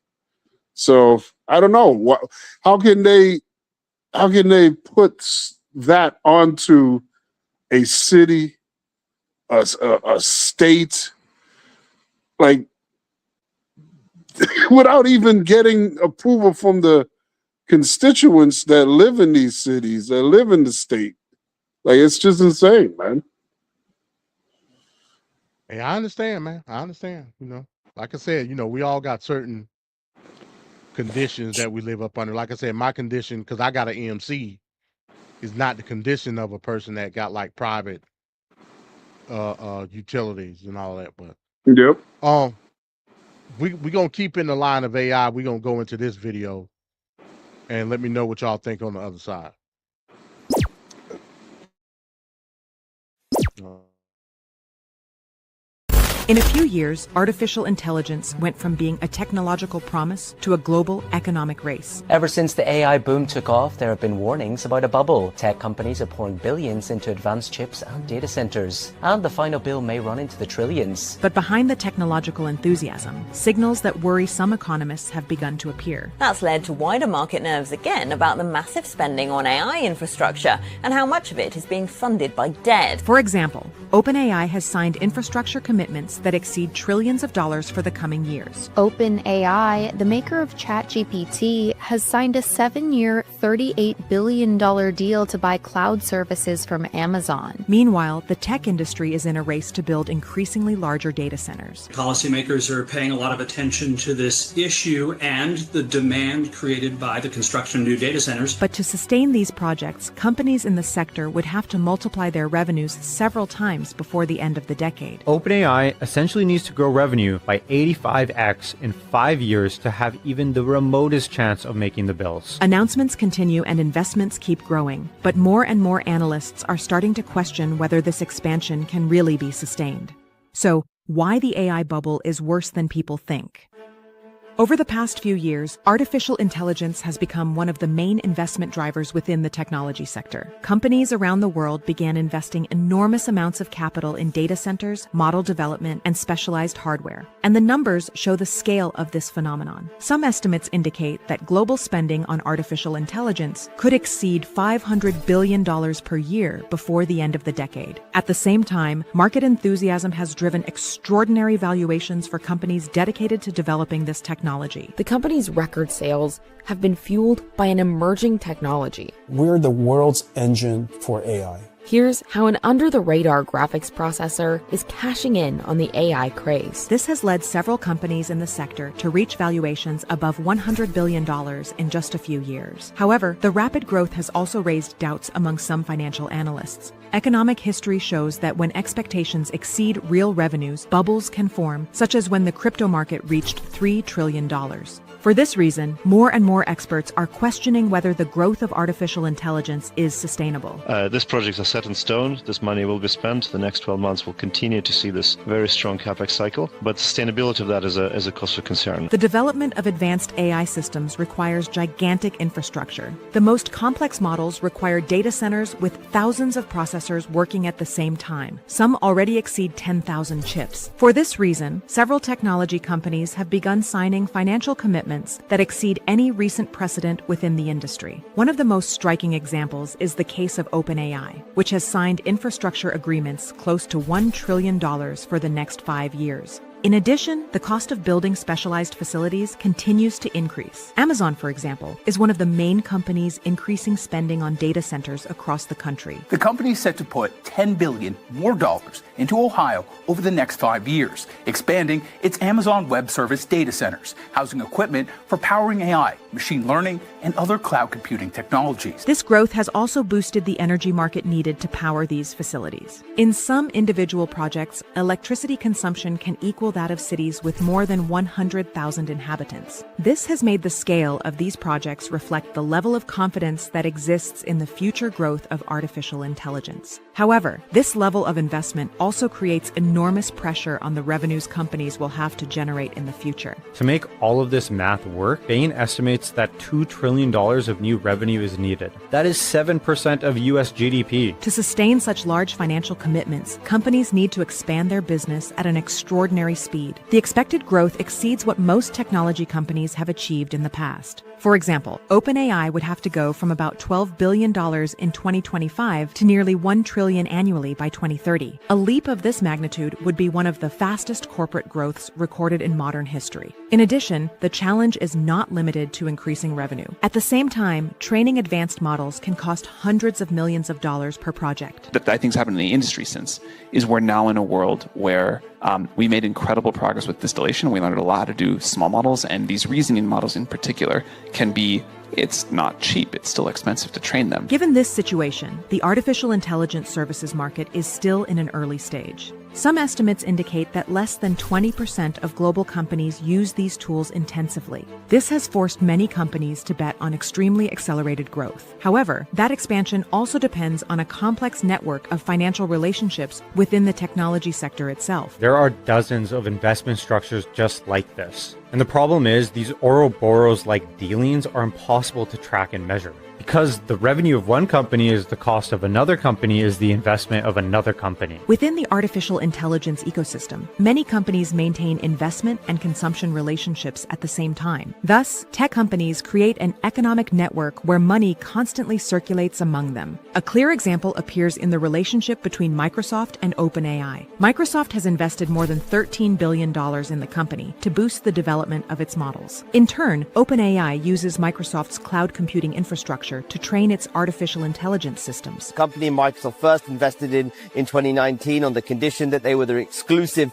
So I don't know how can they put that onto a city, a state, like without even getting approval from the constituents that live in these cities, that live in the state. Like, it's just insane, man. Hey, I understand, man. I understand. Like I said, we all got certain conditions that we live up under. Like I said, my condition, because I got an EMC, is not the condition of a person that got like private utilities and all that. But yep. We gonna keep in the line of AI. We gonna go into this video and let me know what y'all think on the other side. In a few years, artificial intelligence went from being a technological promise to a global economic race. Ever since the AI boom took off, there have been warnings about a bubble. Tech companies are pouring billions into advanced chips and data centers, and the final bill may run into the trillions. But behind the technological enthusiasm, signals that worry some economists have begun to appear. That's led to wider market nerves again about the massive spending on AI infrastructure and how much of it is being funded by debt. For example, OpenAI has signed infrastructure commitments that exceed trillions of dollars for the coming years. OpenAI, the maker of ChatGPT, has signed a 7-year, $38 billion deal to buy cloud services from Amazon. Meanwhile, the tech industry is in a race to build increasingly larger data centers. Policymakers are paying a lot of attention to this issue and the demand created by the construction of new data centers. But to sustain these projects, companies in the sector would have to multiply their revenues several times before the end of the decade. OpenAI essentially needs to grow revenue by 85x in 5 years to have even the remotest chance of making the bills. Announcements continue and investments keep growing, but more and more analysts are starting to question whether this expansion can really be sustained. So, why the AI bubble is worse than people think? Over the past few years, artificial intelligence has become one of the main investment drivers within the technology sector. Companies around the world began investing enormous amounts of capital in data centers, model development, and specialized hardware. And the numbers show the scale of this phenomenon. Some estimates indicate that global spending on artificial intelligence could exceed $500 billion per year before the end of the decade. At the same time, market enthusiasm has driven extraordinary valuations for companies dedicated to developing this technology. The company's record sales have been fueled by an emerging technology. We're the world's engine for AI. Here's how an under-the-radar graphics processor is cashing in on the AI craze. This has led several companies in the sector to reach valuations above $100 billion in just a few years. However, the rapid growth has also raised doubts among some financial analysts. Economic history shows that when expectations exceed real revenues, bubbles can form, such as when the crypto market reached $3 trillion. For this reason, more and more experts are questioning whether the growth of artificial intelligence is sustainable. This project is set in stone. This money will be spent. The next 12 months will continue to see this very strong capex cycle, but sustainability of that is a cause for concern. The development of advanced AI systems requires gigantic infrastructure. The most complex models require data centers with thousands of processors working at the same time. Some already exceed 10,000 chips. For this reason, several technology companies have begun signing financial commitments that exceed any recent precedent within the industry. One of the most striking examples is the case of OpenAI, which has signed infrastructure agreements close to $1 trillion for the next 5 years. In addition, the cost of building specialized facilities continues to increase. Amazon, for example, is one of the main companies increasing spending on data centers across the country. The company is set to put $10 billion more into Ohio over the next 5 years, expanding its Amazon Web Service data centers, housing equipment for powering AI, machine learning, and other cloud computing technologies. This growth has also boosted the energy market needed to power these facilities. In some individual projects, electricity consumption can equal that of cities with more than 100,000 inhabitants. This has made the scale of these projects reflect the level of confidence that exists in the future growth of artificial intelligence. However, this level of investment also creates enormous pressure on the revenues companies will have to generate in the future. To make all of this math work, Bain estimates that $2 trillion of new revenue is needed. That is 7% of US GDP. To sustain such large financial commitments, companies need to expand their business at an extraordinary speed. The expected growth exceeds what most technology companies have achieved in the past. For example, OpenAI would have to go from about $12 billion in 2025 to nearly $1 trillion annually by 2030. A leap of this magnitude would be one of the fastest corporate growths recorded in modern history. In addition, the challenge is not limited to increasing revenue. At the same time, training advanced models can cost hundreds of millions of dollars per project. That I think's happened in the industry since is we're now in a world where we made incredible progress with distillation. We learned a lot how to do small models, and these reasoning models in particular can be, it's not cheap, it's still expensive to train them. Given this situation, the artificial intelligence services market is still in an early stage. Some estimates indicate that less than 20% of global companies use these tools intensively. This has forced many companies to bet on extremely accelerated growth. However, that expansion also depends on a complex network of financial relationships within the technology sector itself. There are dozens of investment structures just like this. And the problem is these Ouroboros-like dealings are impossible to track and measure. Because the revenue of one company is the cost of another company is the investment of another company. Within the artificial intelligence ecosystem, many companies maintain investment and consumption relationships at the same time. Thus, tech companies create an economic network where money constantly circulates among them. A clear example appears in the relationship between Microsoft and OpenAI. Microsoft has invested more than $13 billion in the company to boost the development of its models. In turn, OpenAI uses Microsoft's cloud computing infrastructure to train its artificial intelligence systems. Company Microsoft first invested in 2019 on the condition that they were the exclusive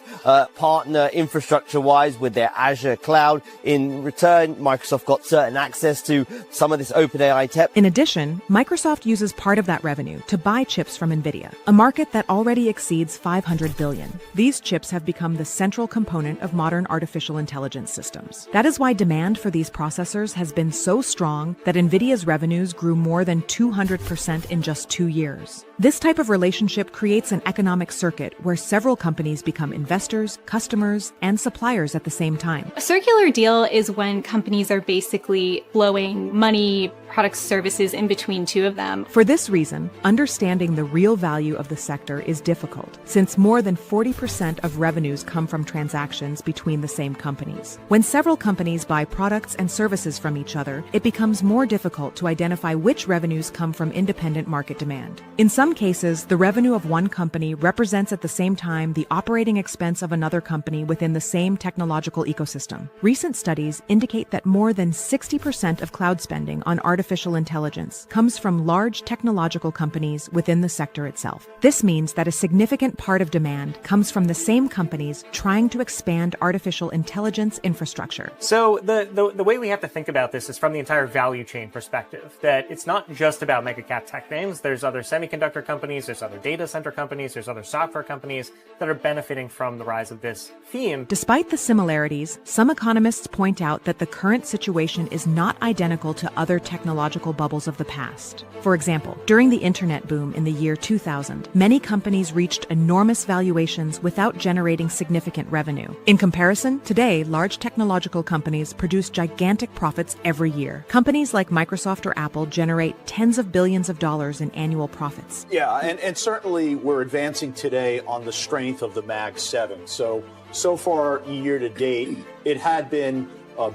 partner infrastructure-wise with their Azure cloud. In return, Microsoft got certain access to some of this OpenAI tech. In addition, Microsoft uses part of that revenue to buy chips from NVIDIA, a market that already exceeds $500 billion. These chips have become the central component of modern artificial intelligence systems. That is why demand for these processors has been so strong that NVIDIA's revenues grew more than 200% in just 2 years. This type of relationship creates an economic circuit where several companies become investors, customers, and suppliers at the same time. A circular deal is when companies are basically flowing money, products, services in between two of them. For this reason, understanding the real value of the sector is difficult, since more than 40% of revenues come from transactions between the same companies. When several companies buy products and services from each other, it becomes more difficult to identify which revenues come from independent market demand. In some cases, the revenue of one company represents at the same time the operating expense of another company within the same technological ecosystem. Recent studies indicate that more than 60% of cloud spending on artificial intelligence comes from large technological companies within the sector itself. This means that a significant part of demand comes from the same companies trying to expand artificial intelligence infrastructure. So the way we have to think about this is from the entire value chain perspective, that it's not just about mega cap tech names. There's other semiconductor companies, there's other data center companies, there's other software companies that are benefiting from the rise of this theme. Despite the similarities, some economists point out that the current situation is not identical to other technological bubbles of the past. For example, during the internet boom in the year 2000, many companies reached enormous valuations without generating significant revenue. In comparison, today, large technological companies produce gigantic profits every year. Companies like Microsoft or Apple generate tens of billions of dollars in annual profits. Yeah, and certainly we're advancing today on the strength of the Mag 7. So far, year to date, it had been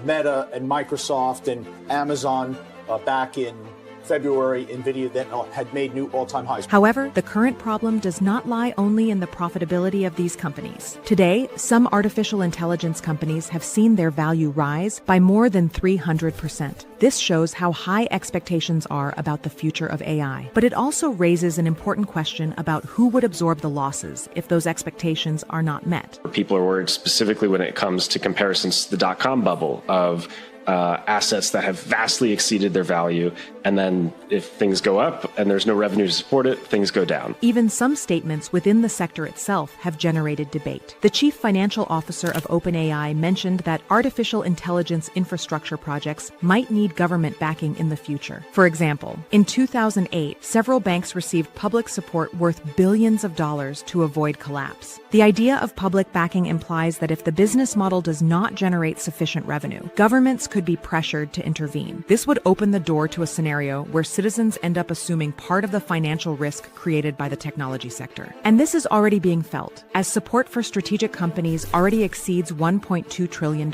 Meta and Microsoft and Amazon back in February, NVIDIA then had made new all-time highs. However, the current problem does not lie only in the profitability of these companies. Today, some artificial intelligence companies have seen their value rise by more than 300%. This shows how high expectations are about the future of AI. But it also raises an important question about who would absorb the losses if those expectations are not met. People are worried specifically when it comes to comparisons to the dot-com bubble of assets that have vastly exceeded their value, and then if things go up and there's no revenue to support it, things go down. Even some statements within the sector itself have generated debate. The chief financial officer of OpenAI mentioned that artificial intelligence infrastructure projects might need government backing in the future. For example, in 2008, several banks received public support worth billions of dollars to avoid collapse. The idea of public backing implies that if the business model does not generate sufficient revenue, governments could be pressured to intervene. This would open the door to a scenario where citizens end up assuming part of the financial risk created by the technology sector. And this is already being felt, as support for strategic companies already exceeds $1.2 trillion.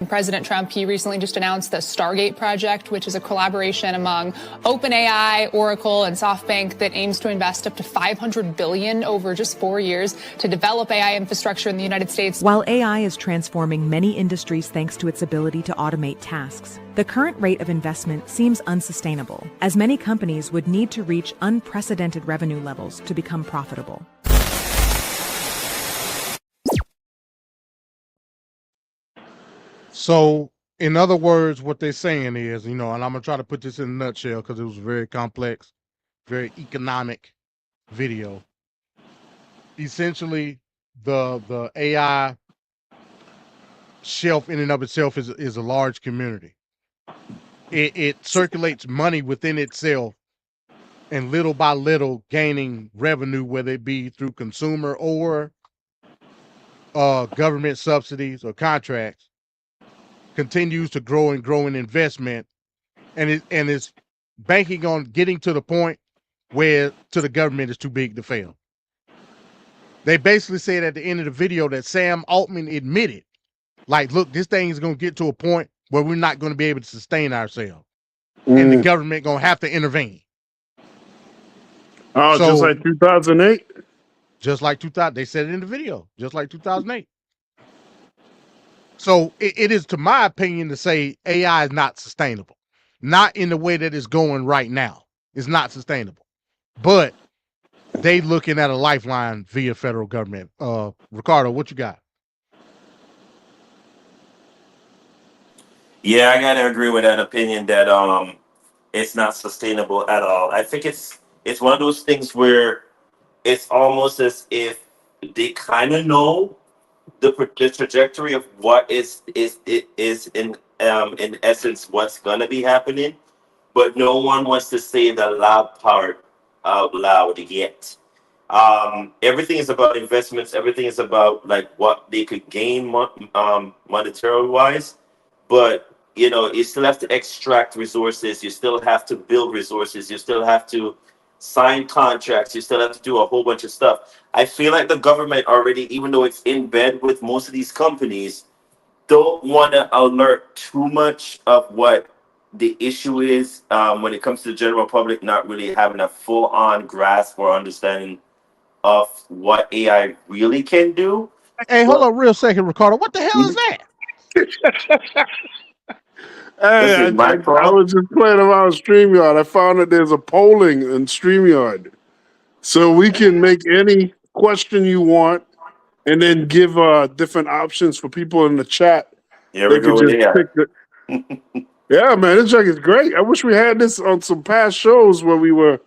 President Trump, he recently just announced the Stargate project, which is a collaboration among OpenAI, Oracle, and SoftBank that aims to invest up to $500 billion over just 4 years to develop AI infrastructure in the United States. While AI is transforming many industries thanks to its ability to automate tasks, the current rate of investment seems unsustainable, as many companies would need to reach unprecedented revenue levels to become profitable. So, in other words, what they're saying is, and I'm going to try to put this in a nutshell because it was very complex, very economic video. Essentially, the AI shelf in and of itself is a large community. It circulates money within itself, and little by little gaining revenue, whether it be through consumer or government subsidies or contracts, continues to grow and grow in investment, and it's banking on getting to the point where to the government is too big to fail. They basically said at the end of the video that Sam Altman admitted, like, look, this thing is going to get to a point where we're not going to be able to sustain ourselves, and the government going to have to intervene. Oh, just like 2008? Just like 2000. They said it in the video, just like 2008. So it is, to my opinion, to say AI is not sustainable. Not in the way that it's going right now. It's not sustainable. But they looking at a lifeline via federal government. Ricardo, what you got? Yeah, I gotta agree with that opinion that it's not sustainable at all. I think it's one of those things where it's almost as if they kind of know the trajectory of what is in essence what's gonna be happening, but no one wants to say the loud part out loud yet. Everything is about investments. Everything is about like what they could gain monetary wise, but you still have to extract resources. You still have to build resources. You still have to sign contracts. You still have to do a whole bunch of stuff. I feel like the government already, even though it's in bed with most of these companies, don't want to alert too much of what the issue is when it comes to the general public not really having a full-on grasp or understanding of what AI really can do. Hey, hold on real second, Ricardo. What the hell is that? Hey, I was just playing around StreamYard. I found that there's a polling in StreamYard. So we can make any question you want and then give different options for people in the chat. Here we They go could with just AI. pick the. Yeah, man, this junk is great. I wish we had this on some past shows where we were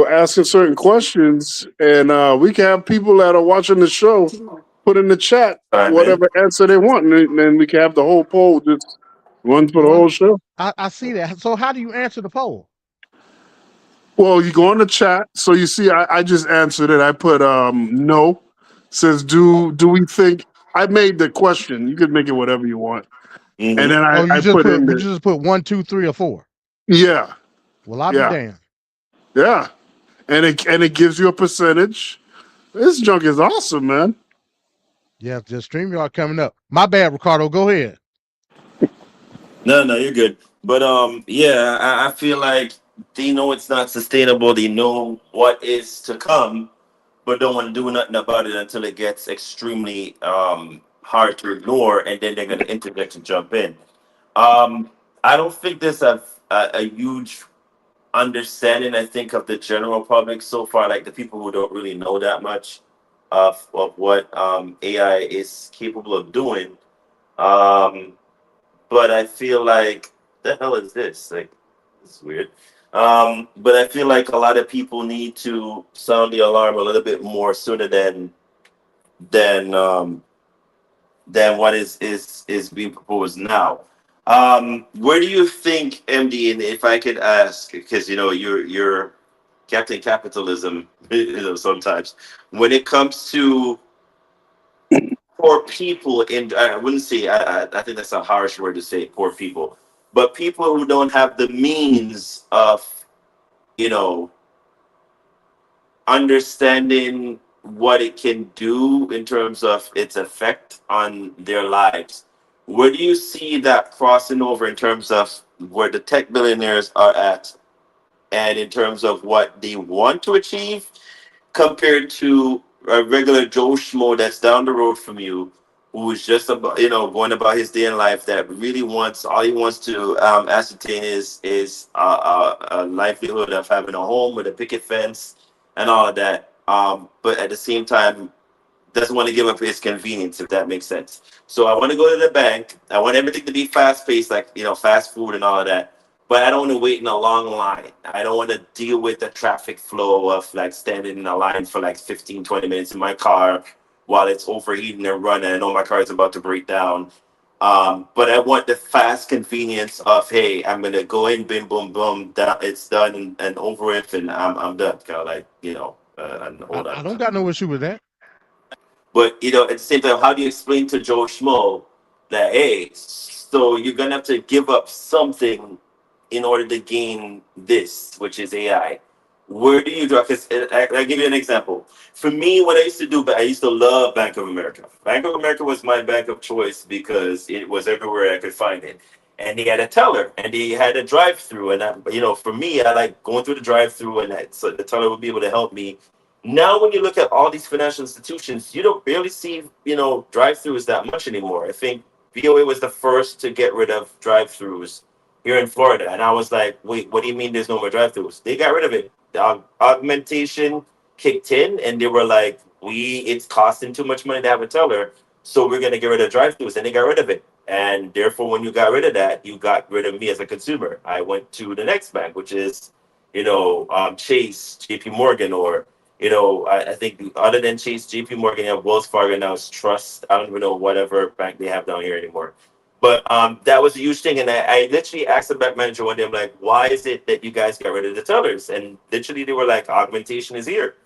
asking certain questions, and we can have people that are watching the show put in the chat whatever answer they want, and then we can have the whole poll just run for the whole show. I see that. So how do you answer the poll? Well, you go on the chat. So you see, I just answered it. I put no. Says do we think I made the question? You could make it whatever you want, and then I put in you just put 1, 2, 3, or 4. Yeah. Well, I'll be damned. Yeah, and it gives you a percentage. This junk is awesome, man. Yeah, just StreamYard coming up. My bad, Ricardo. Go ahead. No, you're good. But yeah, I feel like they know it's not sustainable. They know what is to come, but don't want to do nothing about it until it gets extremely hard to ignore, and then they're going to interject and jump in. I don't think there's a huge understanding, I think, of the general public so far, like the people who don't really know that much of what AI is capable of doing. But I feel like the hell is this? Like, it's weird. But I feel like a lot of people need to sound the alarm a little bit more sooner than what is being proposed now. Where do you think, MD, and if I could ask, because you're Captain Capitalism, sometimes when it comes to poor people, and I wouldn't say, I think that's a harsh word to say, poor people, but people who don't have the means of, understanding what it can do in terms of its effect on their lives. Where do you see that crossing over in terms of where the tech billionaires are at, and in terms of what they want to achieve, compared to a regular Joe Schmo that's down the road from you, who is just about, going about his day in life, that really all he wants to ascertain is a livelihood of having a home with a picket fence and all of that. But at the same time, doesn't want to give up his convenience, if that makes sense. So I want to go to the bank. I want everything to be fast paced, like, fast food and all of that. But I don't want to wait in a long line. I don't want to deal with the traffic flow of like standing in a line for like 15, 20 minutes in my car while it's overheating and running. I know my car is about to break down. But I want the fast convenience of, hey, I'm gonna go in, bim, boom, boom, it's done and over with, and I'm done. Kind of like, and all I that. don't got no issue with that. But at the same time, how do you explain to Joe Schmo that, hey, so you're gonna have to give up something in order to gain this, which is AI? Where do you draw? Because I'll give you an example. For me, what I used to do, but I used to love Bank of America. Bank of America was my bank of choice because it was everywhere I could find it. And he had a teller, and he had a drive-through, and for me, I like going through the drive-through, and so the teller would be able to help me. Now, when you look at all these financial institutions, you don't barely see, drive-throughs that much anymore. I think VOA was the first to get rid of drive-throughs here in Florida. And I was like, wait, what do you mean there's no more drive-throughs? They got rid of it. The augmentation kicked in, and they were like, it's costing too much money to have a teller, so we're going to get rid of drive-throughs. And they got rid of it. And therefore, when you got rid of that, you got rid of me as a consumer. I went to the next bank, which is, Chase, JP Morgan, or I think other than Chase, JP Morgan, you have Wells Fargo, now it's Trust. I don't even know whatever bank they have down here anymore. But that was a huge thing. And I literally asked the bank manager one day, I'm like, why is it that you guys got rid of the tellers? And literally they were like, augmentation is here.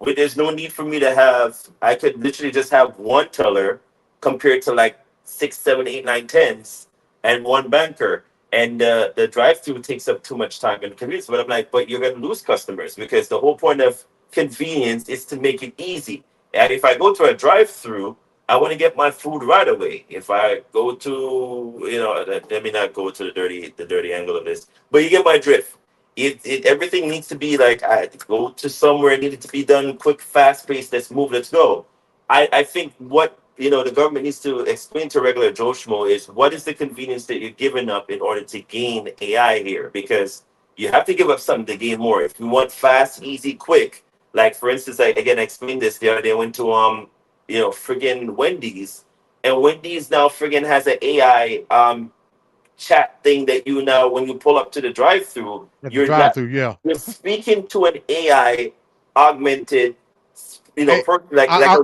But there's no need for me to I could literally just have one teller compared to like 6, 7, 8, 9, 10s and one banker. And the drive-through takes up too much time and convenience. But I'm like, but you're going to lose customers because the whole point of convenience is to make it easy. And if I go to a drive-through, I want to get my food right away. If I go to, let me not go to the dirty angle of this, but you get my drift. Everything needs to be like, I go to somewhere, it needed to be done quick, fast paced, let's move, let's go. I think what, the government needs to explain to regular Joe Schmo is what is the convenience that you're giving up in order to gain AI here? Because you have to give up something to gain more. If you want fast, easy, quick, like for instance, I explained this the other day. I went to friggin' Wendy's, and Wendy's now friggin' has an AI chat thing that you now, when you pull up to the drive-through, you're speaking to an AI augmented, Hey, person,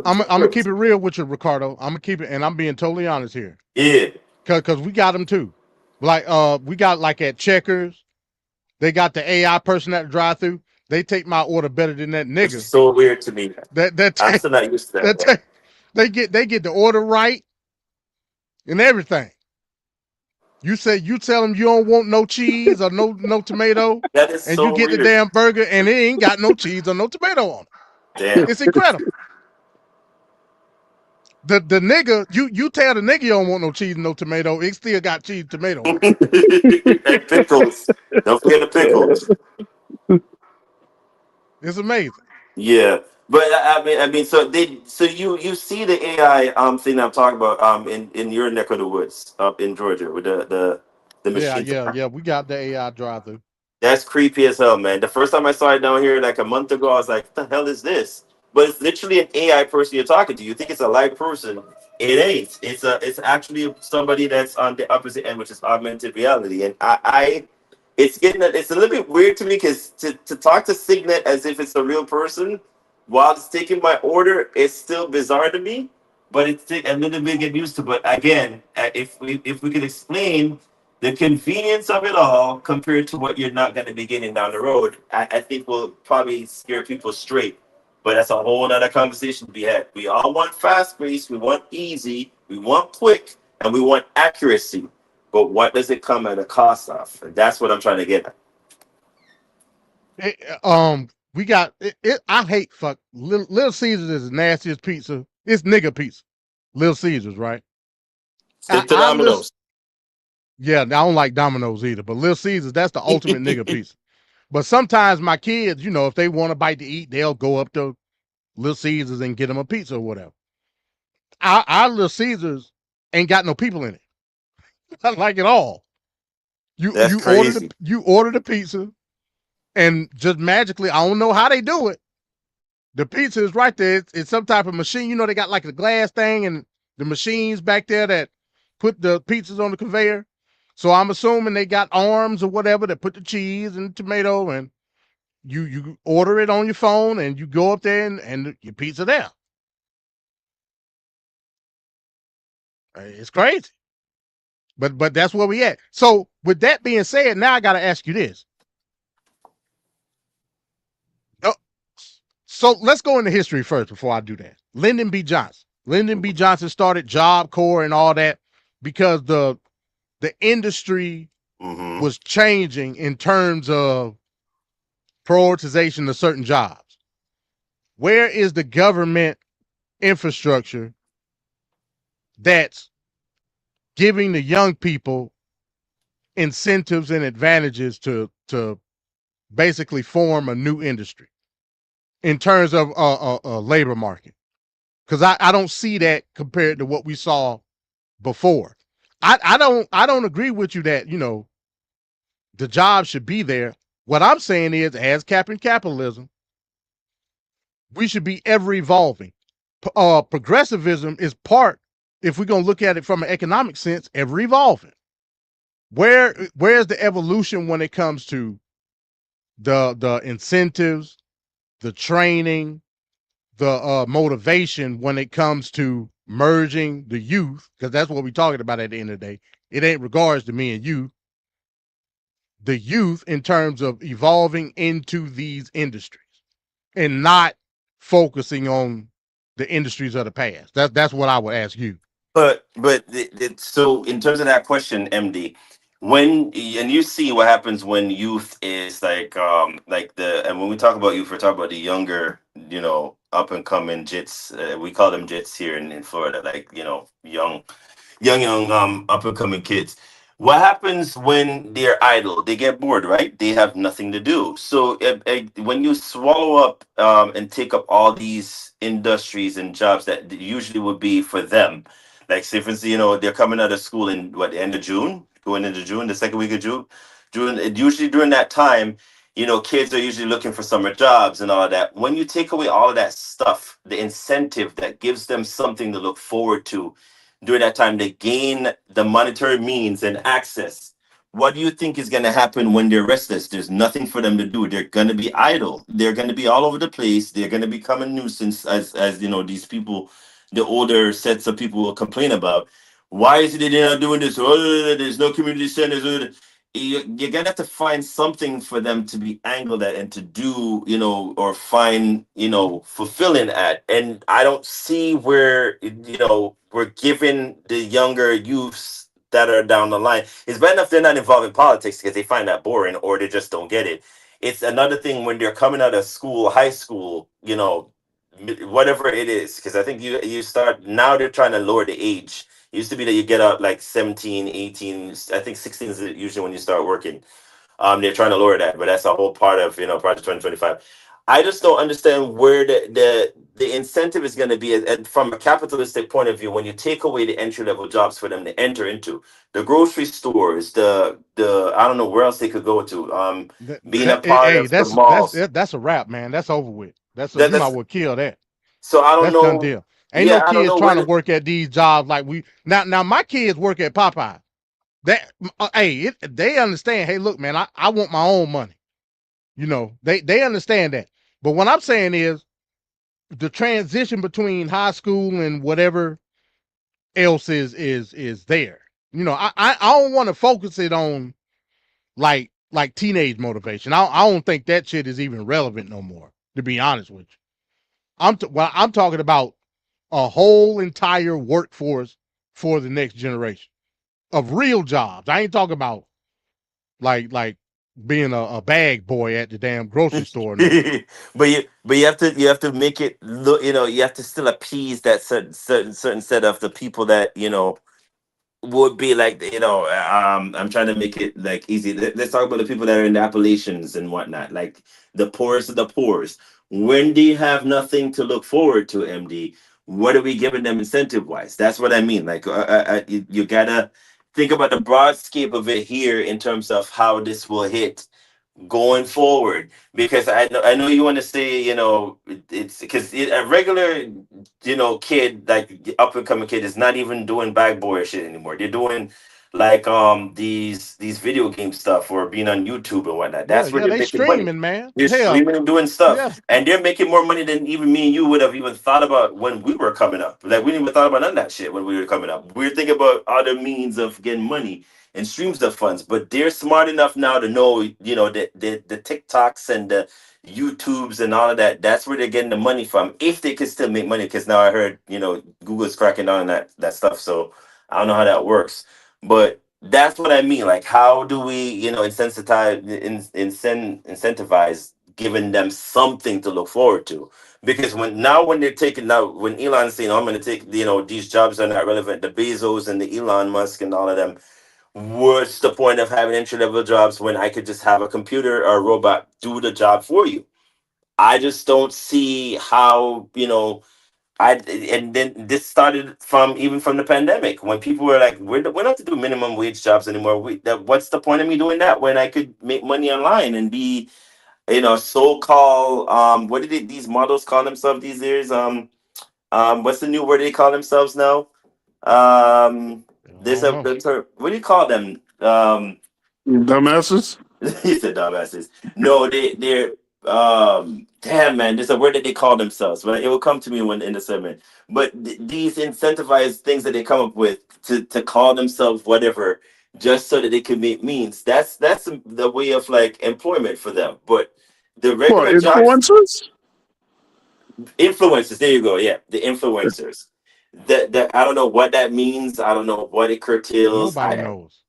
I'm gonna keep it real with you, Ricardo. I'm gonna keep it, and I'm being totally honest here. Yeah, cause we got them too. Like we got like at Checkers, they got the AI person at the drive-through. They take my order better than that nigga. It's so weird to me. I'm still not used to that. They get the order right and everything. You tell them you don't want no cheese or no tomato, That is and so you get weird. the damn burger and it ain't got no cheese or no tomato on it. Damn. It's incredible. The nigga, you tell the nigga you don't want no cheese and no tomato, it still got cheese and tomato on it. And pickles. Don't forget the pickles. It's amazing. Yeah, but I mean, so you see the AI thing I'm talking about in your neck of the woods up in Georgia with the machine. Yeah. We got the AI drive-through. That's creepy as hell, man. The first time I saw it down here like a month ago, I was like, "What the hell is this?" But it's literally an AI person you're talking to. You think it's a live person? It ain't. It's actually somebody that's on the opposite end, which is augmented reality. And it's a little bit weird to me because to talk to Signet as if it's a real person while it's taking my order is still bizarre to me. But it's a little bit get used to. But again, if we could explain the convenience of it all compared to what you're not going to be getting down the road, I think will probably scare people straight. But that's a whole other conversation to be had. We all want fast pace, we want easy, we want quick, and we want accuracy. But what does it come at a cost of? And that's what I'm trying to get at. We got it. I hate Little Caesars is the nastiest pizza. It's nigga pizza. Little Caesars, right? Stick to Domino's. Yeah, I don't like Domino's either, but Little Caesars, that's the ultimate nigga pizza. But sometimes my kids, if they want a bite to eat, they'll go up to Little Caesars and get them a pizza or whatever. Our Little Caesars ain't got no people in it. Not like at all. That's crazy. You order the pizza, and just magically, I don't know how they do it. The pizza is right there. It's some type of machine. They got like the glass thing and the machines back there that put the pizzas on the conveyor. So I'm assuming they got arms or whatever that put the cheese and the tomato, and you order it on your phone and you go up there and your pizza there. It's crazy. But that's where we at. So with that being said, now I got to ask you this. Oh, so let's go into history first before I do that. Lyndon B. Johnson. Lyndon B. Johnson started Job Corps and all that because the industry was changing in terms of prioritization of certain jobs. Where is the government infrastructure that's giving the young people incentives and advantages to basically form a new industry in terms of a labor market? Because I don't see that compared to what we saw before. I don't agree with you that, you know, the job should be there. What I'm saying is, as Captain Capitalism, we should be ever evolving. Progressivism is part, if we're gonna look at it from an economic sense, ever evolving. Where's the evolution when it comes to the incentives, the training, the motivation when it comes to merging the youth, because that's what we're talking about at the end of the day. It ain't regards to me and you, the youth, in terms of evolving into these industries and not focusing on the industries of the past. That's what I would ask you. So in terms of that question, MD, when and you see what happens when youth is like the and when we talk about youth, we're talking about the younger, up and coming jits. We call them jits here in Florida, like young up and coming kids. What happens when they're idle? They get bored, right? They have nothing to do. So when you swallow up and take up all these industries and jobs that usually would be for them, like say for instance, they're coming out of school in the end of June, going into June, the second week of June, usually during that time, kids are usually looking for summer jobs and all of that. When you take away all of that stuff, the incentive that gives them something to look forward to during that time, they gain the monetary means and access. What do you think is going to happen when they're restless? There's nothing for them to do. They're going to be idle. They're going to be all over the place. They're going to become a nuisance, as these people, the older sets of people will complain about. Why is it that they're not doing this? Oh, there's no community centers. You're gonna have to find something for them to be angled at and to do, or find, fulfilling at. And I don't see where, we're giving the younger youths that are down the line. It's bad enough they're not involved in politics because they find that boring or they just don't get it. It's another thing when they're coming out of school, high school, whatever it is, because I think you start now. They're trying to lower the age. It used to be that you get out like 17, 18. I think 16 is usually when you start working. They're trying to lower that, but that's a whole part of Project 2025. I just don't understand where the incentive is going to be, and from a capitalistic point of view, when you take away the entry level jobs for them to enter into the grocery stores, the I don't know where else they could go to. Being a part of the malls. That's a wrap, man. That's over with. You might That's well kill that. so I don't That's done know. deal. Ain't Yeah, no I don't kids know trying where to work at these jobs like we now. My kids work at Popeye. They understand. Hey, look, man, I want my own money. They understand that. But what I'm saying is the transition between high school and whatever else is there. I don't want to focus it on like teenage motivation. I don't think that shit is even relevant no more, to be honest with you. I'm talking about a whole entire workforce for the next generation of real jobs. I ain't talking about like being a bag boy at the damn grocery store. No. but you have to make it look, you have to still appease that certain set of the people that would be like, I'm trying to make it like easy. Let's talk about the people that are in the Appalachians and whatnot, like the poorest of the poorest. When they have nothing to look forward to, MD, what are we giving them incentive wise? That's what I mean. Like, you gotta think about the broad scape of it here in terms of how this will hit going forward, because I know you want to say, it's because a regular, kid, like the up and coming kid, is not even doing bag boy shit anymore. They're doing like these video game stuff or being on YouTube and whatnot. Yeah, That's where yeah, they're they making money. streaming, man. They're Hell, streaming and doing yeah. stuff, and they're making more money than even me and you would have even thought about when we were coming up. Like we didn't even thought about none of that shit when we were coming up. We were thinking about other means of getting money and streams of funds, but they're smart enough now to know, you know, the TikToks and the YouTubes and all of that. That's where they're getting the money from, if they can still make money. Because now I heard, you know, Google's cracking down on that stuff. So I don't know how that works, but that's what I mean. Like, how do we, you know, incentivize giving them something to look forward to? Because when they're taking now, when Elon's saying, I'm going to take, you know, these jobs are not relevant, the Bezos and the Elon Musk and all of them, what's the point of having entry level jobs when I could just have a computer or a robot do the job for you? I just don't see how, you know, and then this started from even from the pandemic when people were like, we're not to do minimum wage jobs anymore. What's the point of me doing that when I could make money online and be, you know, so-called what did these models call themselves these days? What's the new word they call themselves now? There's a what do you call them? Dumbasses. He said dumbasses. No, they're damn man, there's a word that they call themselves, but it will come to me when in the segment. But these incentivized things that they come up with to call themselves whatever just so that they can make means, that's the way of like employment for them. But the What, regular jobs, influencers? influencers, there you go, yeah, the influencers. That I don't know what that means. I don't know what it curtails. Nobody knows.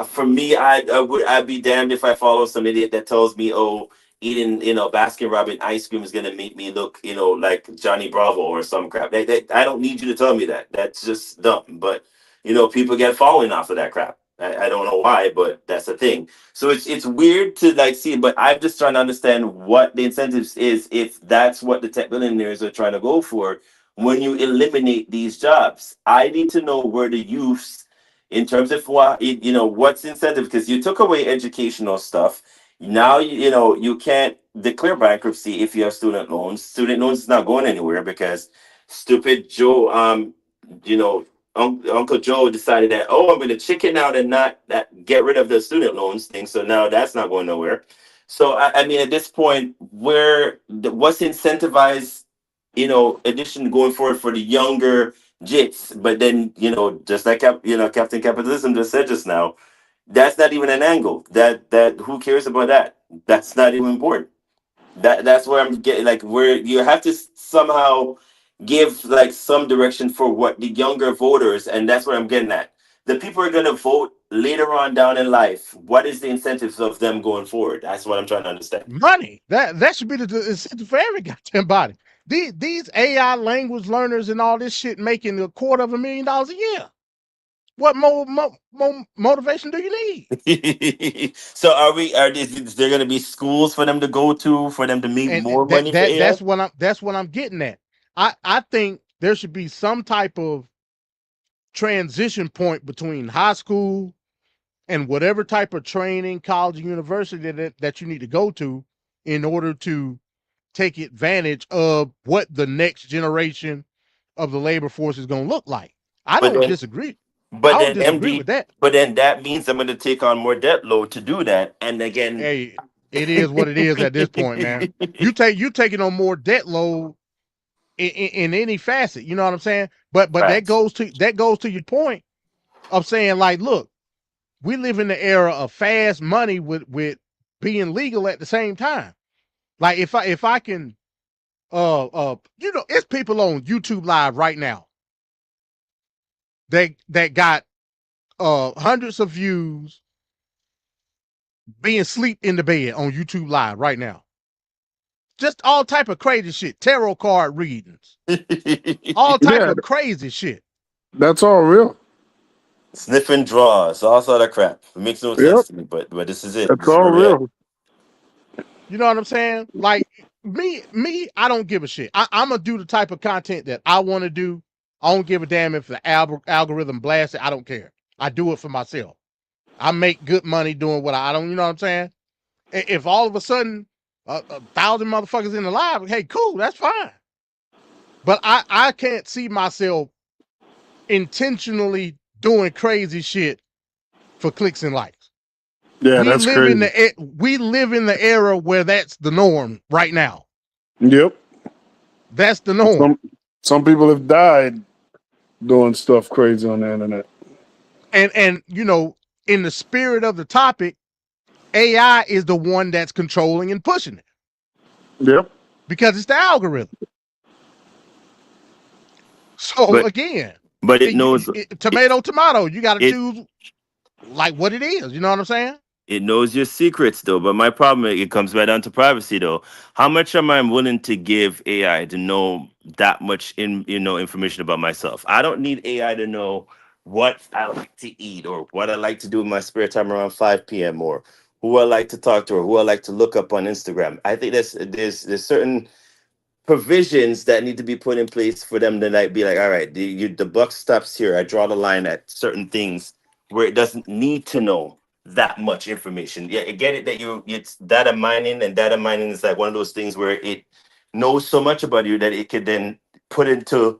For me, I'd be damned if I follow some idiot that tells me, oh, eating, you know, Baskin Robbins ice cream is gonna make me look, you know, like Johnny Bravo or some crap. I don't need you to tell me that. That's just dumb. But you know, people get following off of that crap. I don't know why, but that's the thing. So it's weird to like see, but I'm just trying to understand what the incentives is if that's what the tech billionaires are trying to go for. When you eliminate these jobs, I need to know where the youths in terms of what you know what's incentive, because you took away educational stuff. Now you know you can't declare bankruptcy if you have student loans is not going anywhere because stupid Joe you know Uncle Joe decided that, oh, I'm going to chicken out and not get rid of the student loans thing, so now that's not going nowhere. So I mean at this point, what's incentivized, you know, addition going forward for the younger jits? But then, you know, just like Captain Capitalism just said just now, that's not even an angle. That who cares about that? That's not even important. That's where I'm getting, like, where you have to somehow give like some direction for what the younger voters, and that's what I'm getting at. The people are going to vote later on down in life. What is the incentives of them going forward? That's what I'm trying to understand. Money. That should be the incentive for every goddamn body. These AI language learners and all this shit making $250,000 a year. What more motivation do you need? So is there going to be schools for them to go to for them to make And more money for AI? that's what I'm getting at. I think there should be some type of transition point between high school and whatever type of training, college, and university that you need to go to in order to take advantage of what the next generation of the labor force is going to look like. I But don't then, disagree. but I don't then disagree MD, with that. but then that means I'm going to take on more debt load to do that. And again, Hey, it is what it is at this point, man. You taking on more debt load in any facet. You know what I'm saying? But that goes to your point of saying, like, look, we live in the era of fast money with being legal at the same time. Like if I can you know, it's people on YouTube Live right now that got hundreds of views being sleep in the bed on YouTube Live right now. Just all type of crazy shit, tarot card readings, all type Yeah, of crazy shit. that's all real. sniffing draws, all sort of crap. It makes no Yep, sense to me, but this is it. that's This is all where we're at. real. You know what I'm saying? Like me, I don't give a shit. I'm gonna do the type of content that I want to do. I don't give a damn if the algorithm blasts it. I don't care. I do it for myself. I make good money doing what I don't. You know what I'm saying? If all of a sudden 1,000 motherfuckers in the live, hey, cool, that's fine. But I can't see myself intentionally doing crazy shit for clicks and likes. Yeah, that's crazy. We live in the era where that's the norm right now. Yep. That's the norm. Some people have died doing stuff crazy on the internet. And you know, in the spirit of the topic, AI is the one that's controlling and pushing it. Yep. Because it's the algorithm. So But again, it knows tomato. You got to choose like what it is. You know what I'm saying? It knows your secrets though. But my problem, it comes right down to privacy though. How much am I willing to give AI to know that much information about myself? I don't need AI to know what I like to eat or what I like to do in my spare time around 5 p.m. or who I like to talk to or who I like to look up on Instagram. I think there's certain provisions that need to be put in place for them to like be like, all right, the buck stops here. I draw the line at certain things where it doesn't need to know that much information. Yeah, I get it that it's data mining, and data mining is like one of those things where it knows so much about you that it could then put into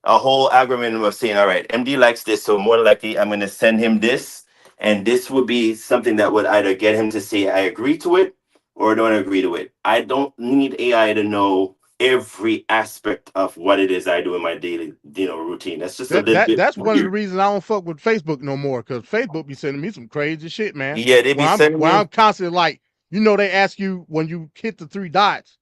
a whole algorithm of saying, all right, MD likes this, so more likely I'm going to send him this, and this would be something that would either get him to say I agree to it or don't agree to it. I don't need AI to know every aspect of what it is I do in my daily, routine. That's just a little bit That's one of the weird. reasons I don't fuck with Facebook no more, because Facebook be sending me some crazy shit, man. Yeah, they be sending me. I'm constantly like, they ask you when you hit the 3 dots,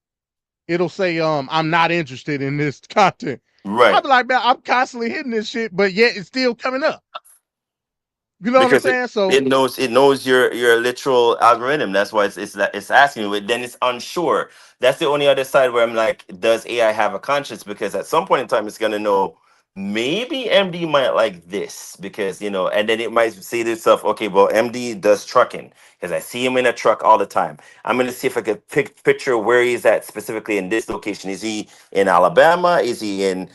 it'll say, I'm not interested in this content. Right. I'm like, man, I'm constantly hitting this shit, but yet it's still coming up. You know Because what I'm saying? it knows your literal algorithm. That's why it's asking you. But then it's unsure. That's the only other side where I'm like, does AI have a conscience? Because at some point in time, it's gonna know maybe MD might like this because and then it might say to itself, okay, well, MD does trucking because I see him in a truck all the time. I'm gonna see if I could picture where he's at specifically in this location. Is he in Alabama? Is he in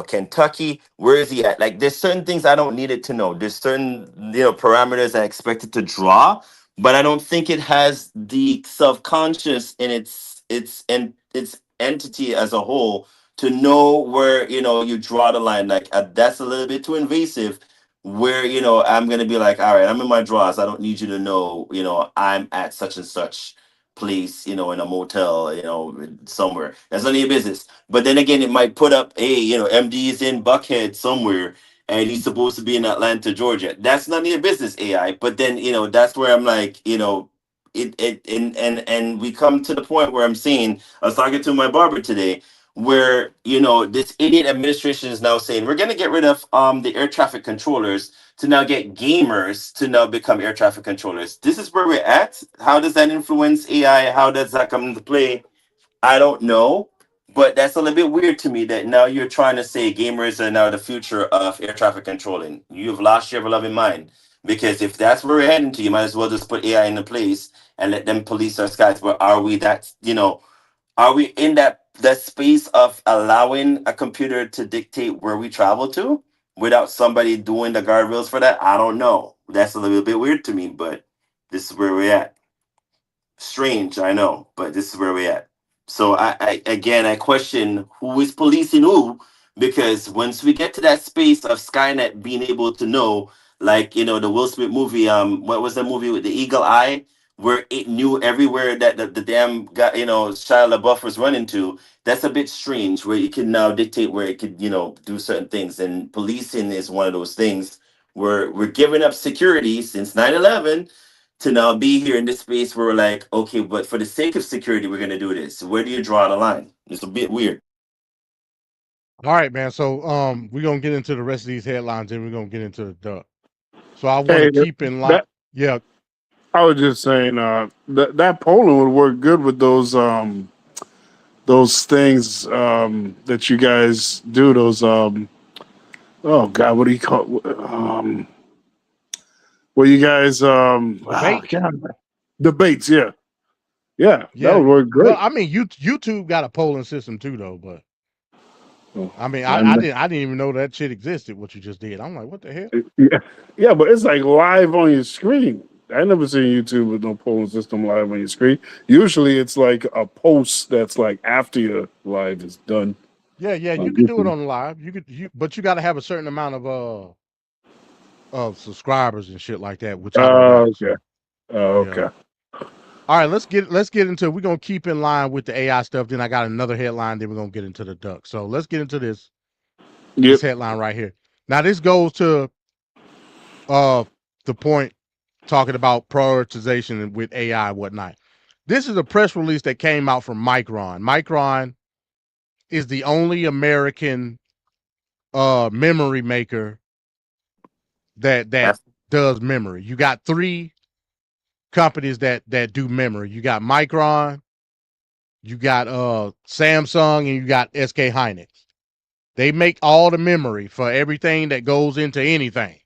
Kentucky? Where is he at? Like, there's certain things I don't need it to know. There's certain, parameters I expect it to draw, but I don't think it has the self-conscious in its entity as a whole to know where, you draw the line. Like, that's a little bit too invasive where, I'm going to be like, all right, I'm in my drawers. I don't need you to know, I'm at such and such place, in a motel, somewhere. That's none of your business. But then again, it might put up, hey, MD is in Buckhead somewhere and he's supposed to be in Atlanta, Georgia. That's none of your business, AI. But then, that's where I'm like, and we come to the point where I'm saying, I was talking to my barber today, where, this idiot administration is now saying we're going to get rid of the air traffic controllers to now get gamers to now become air traffic controllers. This is where we're at. How does that influence AI? How does that come into play? I don't know. But that's a little bit weird to me that now you're trying to say gamers are now the future of air traffic controlling. You've lost your beloved mind. Because if that's where we're heading to, you might as well just put AI into place and let them police our skies. But are we are we in that space of allowing a computer to dictate where we travel to without somebody doing the guardrails for that? I don't know. That's a little bit weird to me, but this is where we're at. Strange, I know, but this is where we're at. So I question who is policing who, because once we get to that space of Skynet being able to know, like the Will Smith movie, what was the movie with the eagle eye, where it knew everywhere that the damn guy, Shia LaBeouf was running to. That's a bit strange, where it can now dictate where it could, do certain things. And policing is one of those things where we're giving up security since 9/11 to now be here in this space where we're like, okay, but for the sake of security, we're going to do this. Where do you draw the line? It's a bit weird. All right, man. So we're gonna get into the rest of these headlines and we're gonna get into the duck. So I want to keep in line. Yeah. I was just saying that polling would work good with those things that you guys do. Those oh God, what do you call well, you guys debates, yeah. That would work great. Well, I mean, YouTube got a polling system too, though. But I mean, I didn't even know that shit existed. What you just did, I'm like, what the hell? Yeah, but it's like live on your screen. I never seen YouTube with no polling system live on your screen. Usually, it's like a post that's like after your live is done. Yeah, you can do it on live. But you got to have a certain amount of of subscribers and shit like that, which I don't want. Okay. Okay. All right, let's get into. We're gonna keep in line with the AI stuff. Then I got another headline. Then we're gonna get into the duck. So let's get into this. This headline right here. Now this goes to the point talking about prioritization with AI and whatnot. This is a press release that came out from Micron. Micron is the only American memory maker that does memory. You got 3 companies that do memory. You got Micron, you got Samsung, and you got SK Hynix. They make all the memory for everything that goes into anything.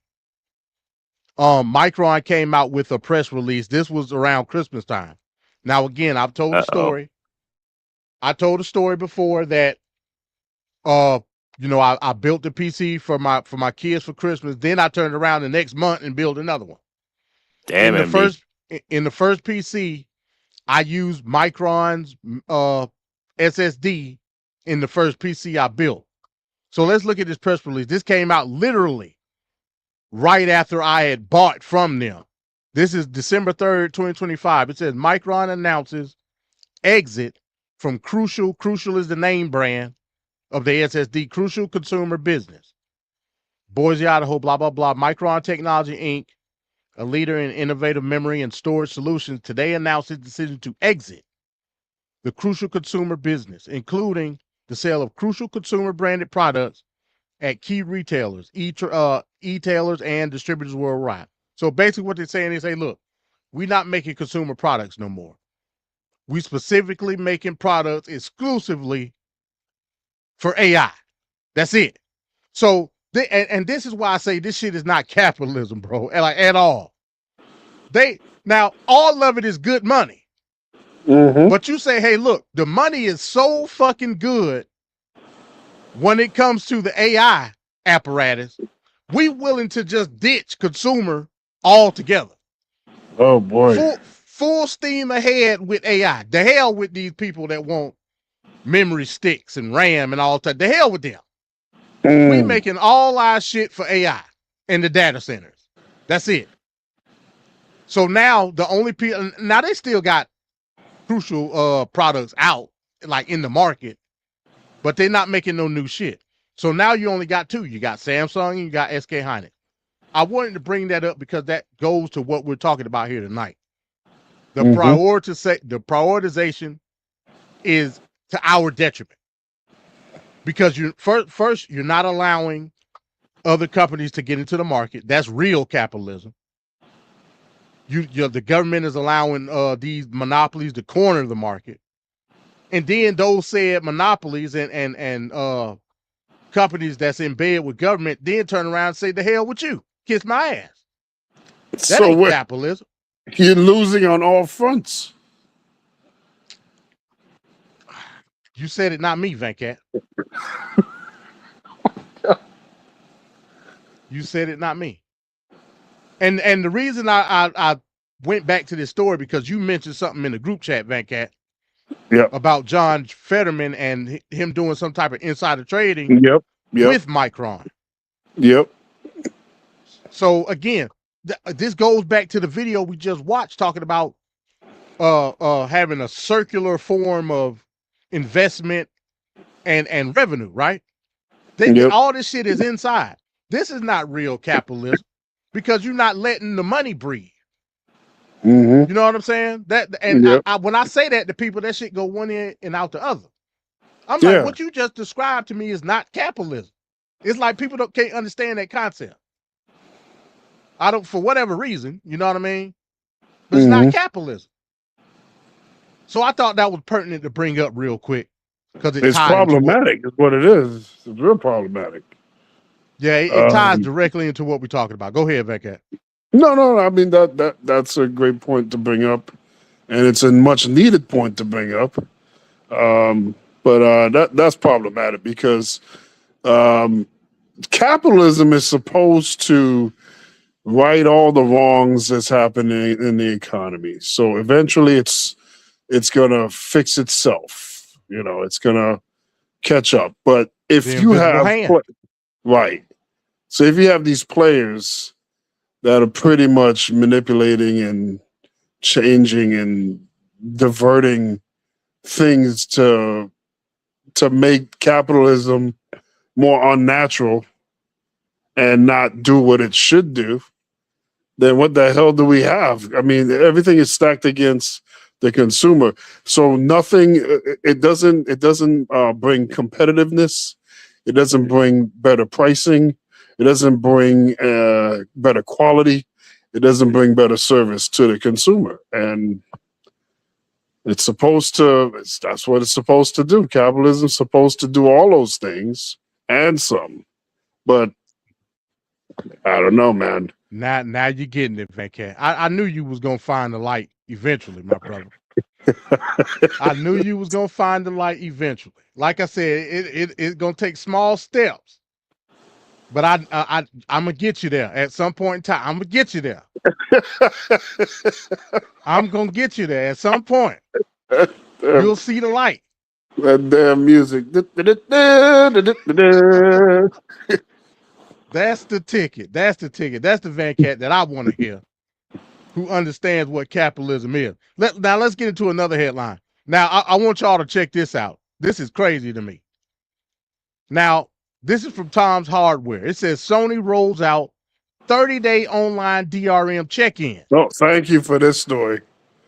Micron came out with a press release. This was around Christmas time. Now again, I've told the story. I told a story before that I built the PC for my kids for Christmas. Then I turned around the next month and built another one. Damn, in the first PC, I used Micron's SSD in the first PC I built. So let's look at this press release. This came out literally right after I had bought from them. This is December 3rd, 2025. It says Micron announces exit from Crucial. Crucial is the name brand of the SSD, Crucial Consumer Business. Boise, Idaho, blah, blah, blah. Micron Technology, Inc., a leader in innovative memory and storage solutions, today announced its decision to exit the Crucial Consumer Business, including the sale of Crucial Consumer branded products at key retailers, e-tailers, and distributors worldwide. So basically what they're saying is, hey, look, we're not making consumer products no more. We specifically making products exclusively for AI. That's it. So, and this is why I say this shit is not capitalism, bro, like at all. Now, all of it is good money. But you say, hey, look, the money is so fucking good when it comes to the AI apparatus, we willing to just ditch consumer altogether. Oh boy. Full steam ahead with AI. The hell with these people that want memory sticks and RAM and all that. The hell with them. We making all our shit for AI in the data centers. That's it. So now the only people, now they still got Crucial products out, like in the market, but they're not making no new shit. So now you only got 2. You got Samsung and you got SK Hynix. I wanted to bring that up because that goes to what we're talking about here tonight. The prioritization is to our detriment because you first you're not allowing other companies to get into the market. That's real capitalism. The government is allowing these monopolies to corner the market, and then those said monopolies and companies that's in bed with government then turn around and say, "The hell with you, kiss my ass." That ain't capitalism. You're losing on all fronts. You said it, not me, Venkat. You said it, not me. And the reason I went back to this story because you mentioned something in the group chat, Venkat, about John Fetterman and him doing some type of insider trading with Micron. So again, this goes back to the video we just watched talking about having a circular form of investment and revenue, right? All this shit is inside. This is not real capitalism because you're not letting the money breathe. You know what I'm saying? When I say that to people, that shit go one end and out the other. I'm like, what you just described to me is not capitalism. It's like people can't understand that concept. For whatever reason, you know what I mean? But it's not capitalism. So I thought that was pertinent to bring up real quick because it's problematic. Is what it is. It's real problematic. Yeah, it ties directly into what we're talking about. Go ahead, Venkat. No. I mean that's a great point to bring up, and it's a much needed point to bring up. But that's problematic because capitalism is supposed to right all the wrongs that's happening in the economy. So eventually, it's gonna fix itself. You know, it's gonna catch up. But if you have right. So if you have these players that are pretty much manipulating and changing and diverting things to make capitalism more unnatural and not do what it should do, then what the hell do we have? I mean, everything is stacked against the consumer. So nothing, it doesn't bring competitiveness. It doesn't bring better pricing. It doesn't bring better quality. It doesn't bring better service to the consumer. And it's supposed to, that's what it's supposed to do. Capitalism's supposed to do all those things and some. But I don't know, man. Now you're getting it, Van Cat. I knew you was gonna find the light eventually, my brother. I knew you was gonna find the light eventually. Like I said, it's gonna take small steps, but I'm gonna get you there at some point in time. I'm gonna get you there. I'm gonna get you there at some point. You'll see the light. That damn music. That's the ticket. That's the ticket. That's the Van Cat that I want to hear, who understands what capitalism is. Now let's get into another headline. Now I want y'all to check this out. This is crazy to me. Now, this is from Tom's Hardware. It says Sony rolls out 30-day online DRM check-in. Oh, thank you for this story.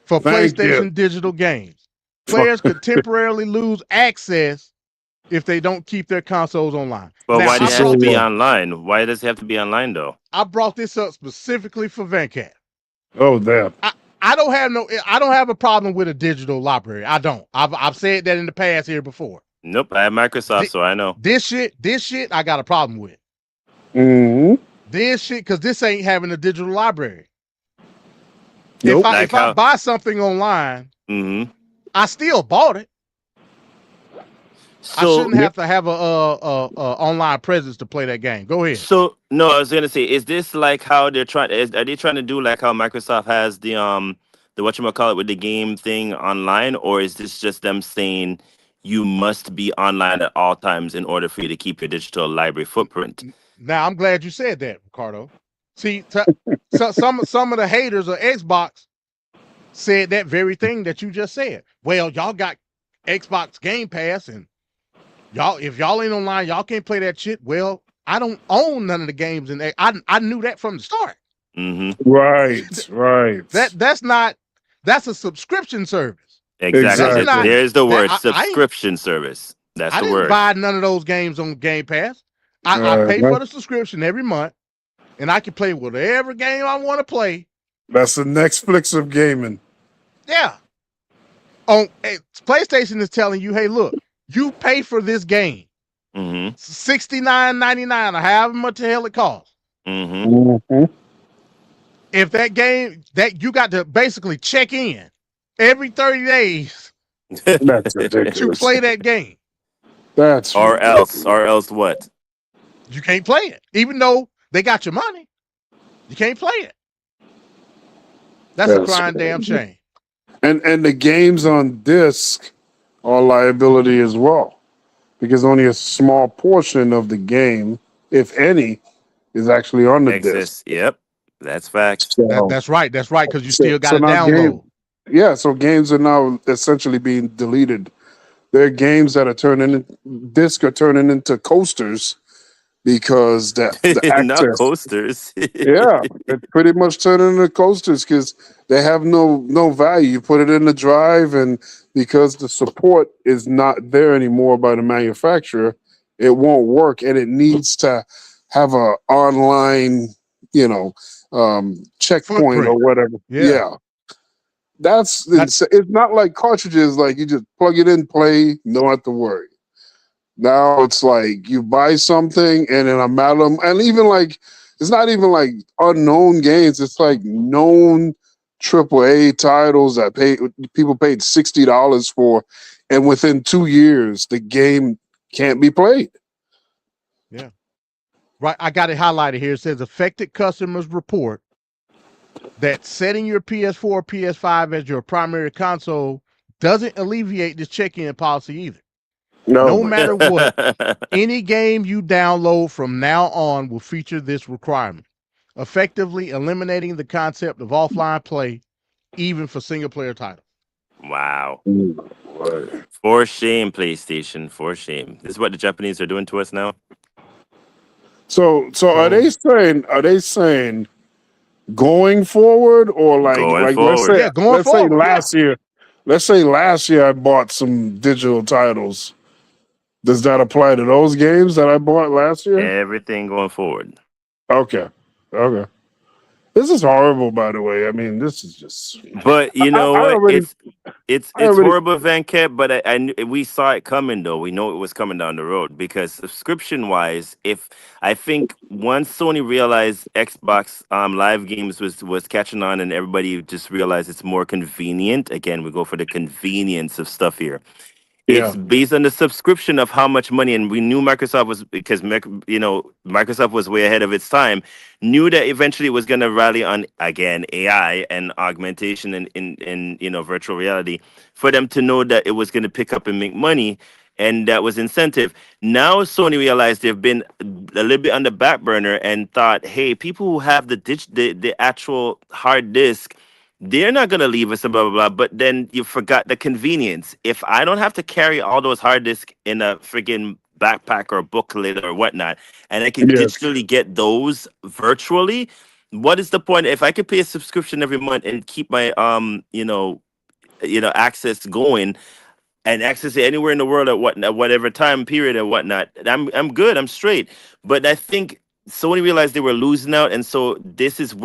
For Thank PlayStation you. digital games. Players could temporarily lose access if they don't keep their consoles online. But Now, why does it have to be online? Why does it have to be online though? I brought this up specifically for Venkat. Oh, damn. I don't have a problem with a digital library. I don't. I've said that in the past here before. Nope, I have Microsoft, so I know. This shit, I got a problem with. Mm-hmm. This shit, because this ain't having a digital library. Nope. If I buy something online, I still bought it. I shouldn't have to have a online presence to play that game. Go ahead. So no, I was gonna say, is this like how they're trying? Are they trying to do like how Microsoft has the whatchamacallit with the game thing online, or is this just them saying you must be online at all times in order for you to keep your digital library footprint? Now I'm glad you said that, Ricardo. See, some of the haters of Xbox said that very thing that you just said. Well, y'all got Xbox Game Pass, and if y'all ain't online, y'all can't play that shit. Well, I don't own none of the games, and I knew that from the start. Right. That's a subscription service. Exactly. There's the word subscription service. That's the word. I didn't buy none of those games on Game Pass. I pay for the subscription every month, and I can play whatever game I want to play. That's the Netflix of gaming. Yeah. PlayStation is telling you, hey, look, you pay for this game. $69.99 or however much the hell it costs. If that game that you got to basically check in every 30 days That's ridiculous. to play that game. That's or else what? You can't play it. Even though they got your money, you can't play it. That's a crying damn shame. And the games on disc are liability as well, because only a small portion of the game, if any, is actually on the disc. Yep, that's fact. So, that's right. That's right, because you still got to download. So games are now essentially being deleted. There are games that are turning into coasters because the access, not coasters. yeah, it's pretty much turning into coasters because they have no value. You put it in the drive, and because the support is not there anymore by the manufacturer, it won't work, and it needs to have a online, checkpoint or whatever. Yeah. It's not like cartridges, like you just plug it in, play, don't have to worry. Now it's like you buy something and in a matter of, and even like, it's not even like unknown games. It's like known AAA titles that people paid $60 for, and within 2 years, the game can't be played. Yeah. Right. I got it highlighted here. It says affected customers report that setting your PS4 or PS5 as your primary console doesn't alleviate this check-in policy either. No matter what, any game you download from now on will feature this requirement. effectively eliminating the concept of offline play, even for single-player titles. Wow. For shame, PlayStation. For shame. This is what the Japanese are doing to us now. So are they saying going forward, or Going like forward. Yeah, going let's say forward. last year I bought some digital titles. Does that apply to those games that I bought last year? Everything going forward. Okay. This is horrible, by the way. I mean, this is just. But you know I what? already. It's horrible, Venkat. But we saw it coming, though. We know it was coming down the road because subscription wise, if I think once Sony realized Xbox Live games was catching on, and everybody just realized it's more convenient. Again, we go for the convenience of stuff here. It's Yeah. based on the subscription of how much money, and we knew Microsoft was because Microsoft was way ahead of its time. Knew that eventually it was going to rally on again AI and augmentation and in virtual reality for them to know that it was going to pick up and make money, and that was incentive. Now Sony realized they've been a little bit on the back burner and thought, hey, people who have the actual hard disk, they're not going to leave us and blah, blah, blah. But then you forgot the convenience. If I don't have to carry all those hard disks in a freaking backpack or booklet or whatnot, and I can Yes. digitally get those virtually, what is the point? If I could pay a subscription every month and keep my access going and access it anywhere in the world at whatever time period or whatnot, I'm good. I'm straight. But I think Sony realized they were losing out, and so this is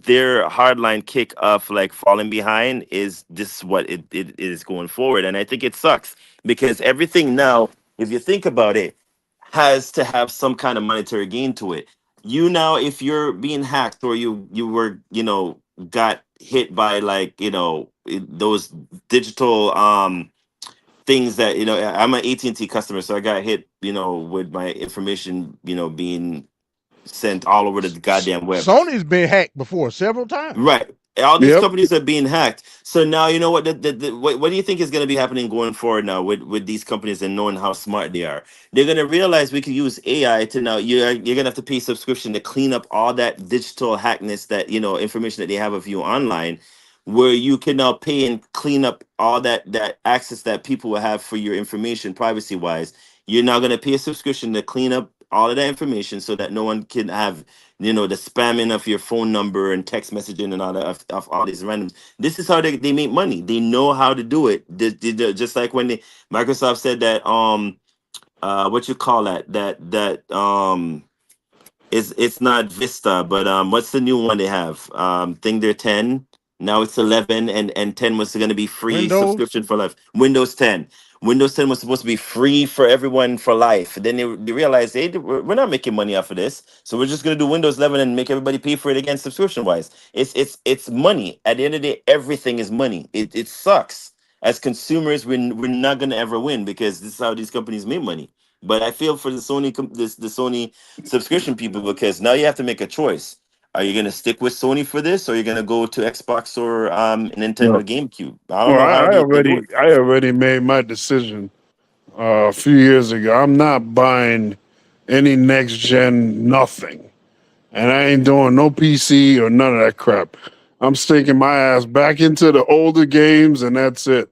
their hardline kick of like falling behind. Is this what it is going forward? And I think it sucks because everything now, if you think about it, has to have some kind of monetary gain to it. You now, if you're being hacked or you were got hit by those digital things that I'm an AT&T customer, so I got hit with my information being sent all over the goddamn web. Sony's been hacked before several times. Right. All these Yep. companies are being hacked. So now you know what what do you think is going to be happening going forward now with these companies and knowing how smart they are? They're going to realize we can use AI to now you're going to have to pay subscription to clean up all that digital hackness that information that they have of you online, where you can now pay and clean up all that access that people will have for your information privacy wise. You're now going to pay a subscription to clean up all of that information so that no one can have the spamming of your phone number and text messaging and all that of all these randoms. This is how they make money. They know how to do it. Just like when Microsoft said that what you call that it's not Vista, but what's the new one they have? Think they're 10. Now it's 11, and 10 was going to be free Windows? subscription for life. Windows 10. Windows 10 was supposed to be free for everyone for life. Then they realized, hey, we're not making money off of this, so we're just going to do Windows 11 and make everybody pay for it again subscription wise. It's money. At the end of the day, everything is money. It sucks. As consumers, we're not going to ever win because this is how these companies make money. But I feel for the Sony subscription people because now you have to make a choice. Are you going to stick with Sony for this, or are you going to go to Xbox or Nintendo GameCube? I don't know how they do it. I already made my decision a few years ago. I'm not buying any next gen nothing, and I ain't doing no PC or none of that crap. I'm sticking my ass back into the older games, and that's it.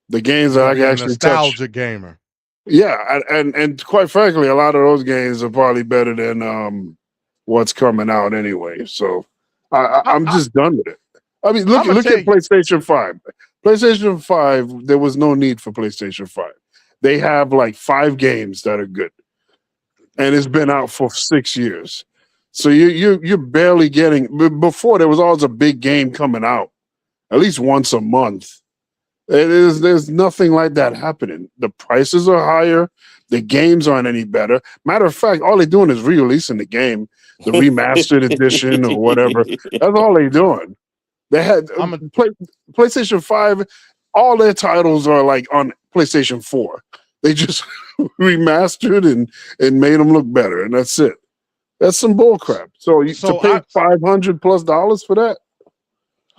The games that I can You're a actually touch. nostalgia gamer. Yeah, and quite frankly, a lot of those games are probably better than what's coming out anyway. So I'm just done with it. I mean, look at PlayStation 5. PlayStation 5, there was no need for PlayStation 5. They have like 5 games that are good, and it's been out for 6 years. So you're barely getting. Before there was always a big game coming out, at least once a month. There's nothing like that happening. The prices are higher. The games aren't any better. Matter of fact, all they're doing is re-releasing the game, the remastered edition or whatever. That's all they're doing. They had PlayStation 5. All their titles are like on PlayStation 4. They just remastered and made them look better, and that's it. That's some bullcrap. So to pay $500+ for that?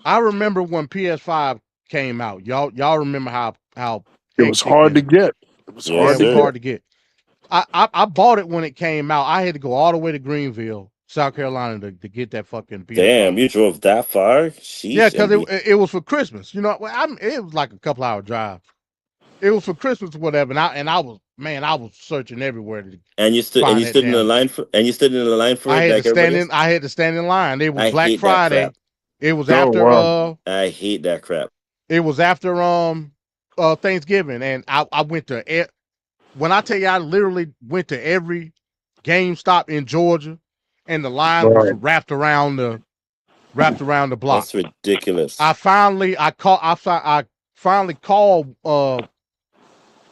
I remember when PS5 came out. Y'all remember how it was hard to get. It was hard to get. I bought it when it came out. I had to go all the way to Greenville South Carolina to get that fucking PS5. Damn, you drove that far? Yeah, Sheesh, because MB. it was for Christmas. You know, it was like a couple hour drive. It was for Christmas or whatever, and I was searching everywhere to And you find that stood in the damn. line for I it had to like stand everybody in. else? I had to stand in line. It was I Black hate that Friday. crap. It was Oh after wow. I hate that crap. It was after Thanksgiving, and I went to when I tell you I literally went to every GameStop in Georgia, and the line was Right. wrapped around the block. That's ridiculous. I finally called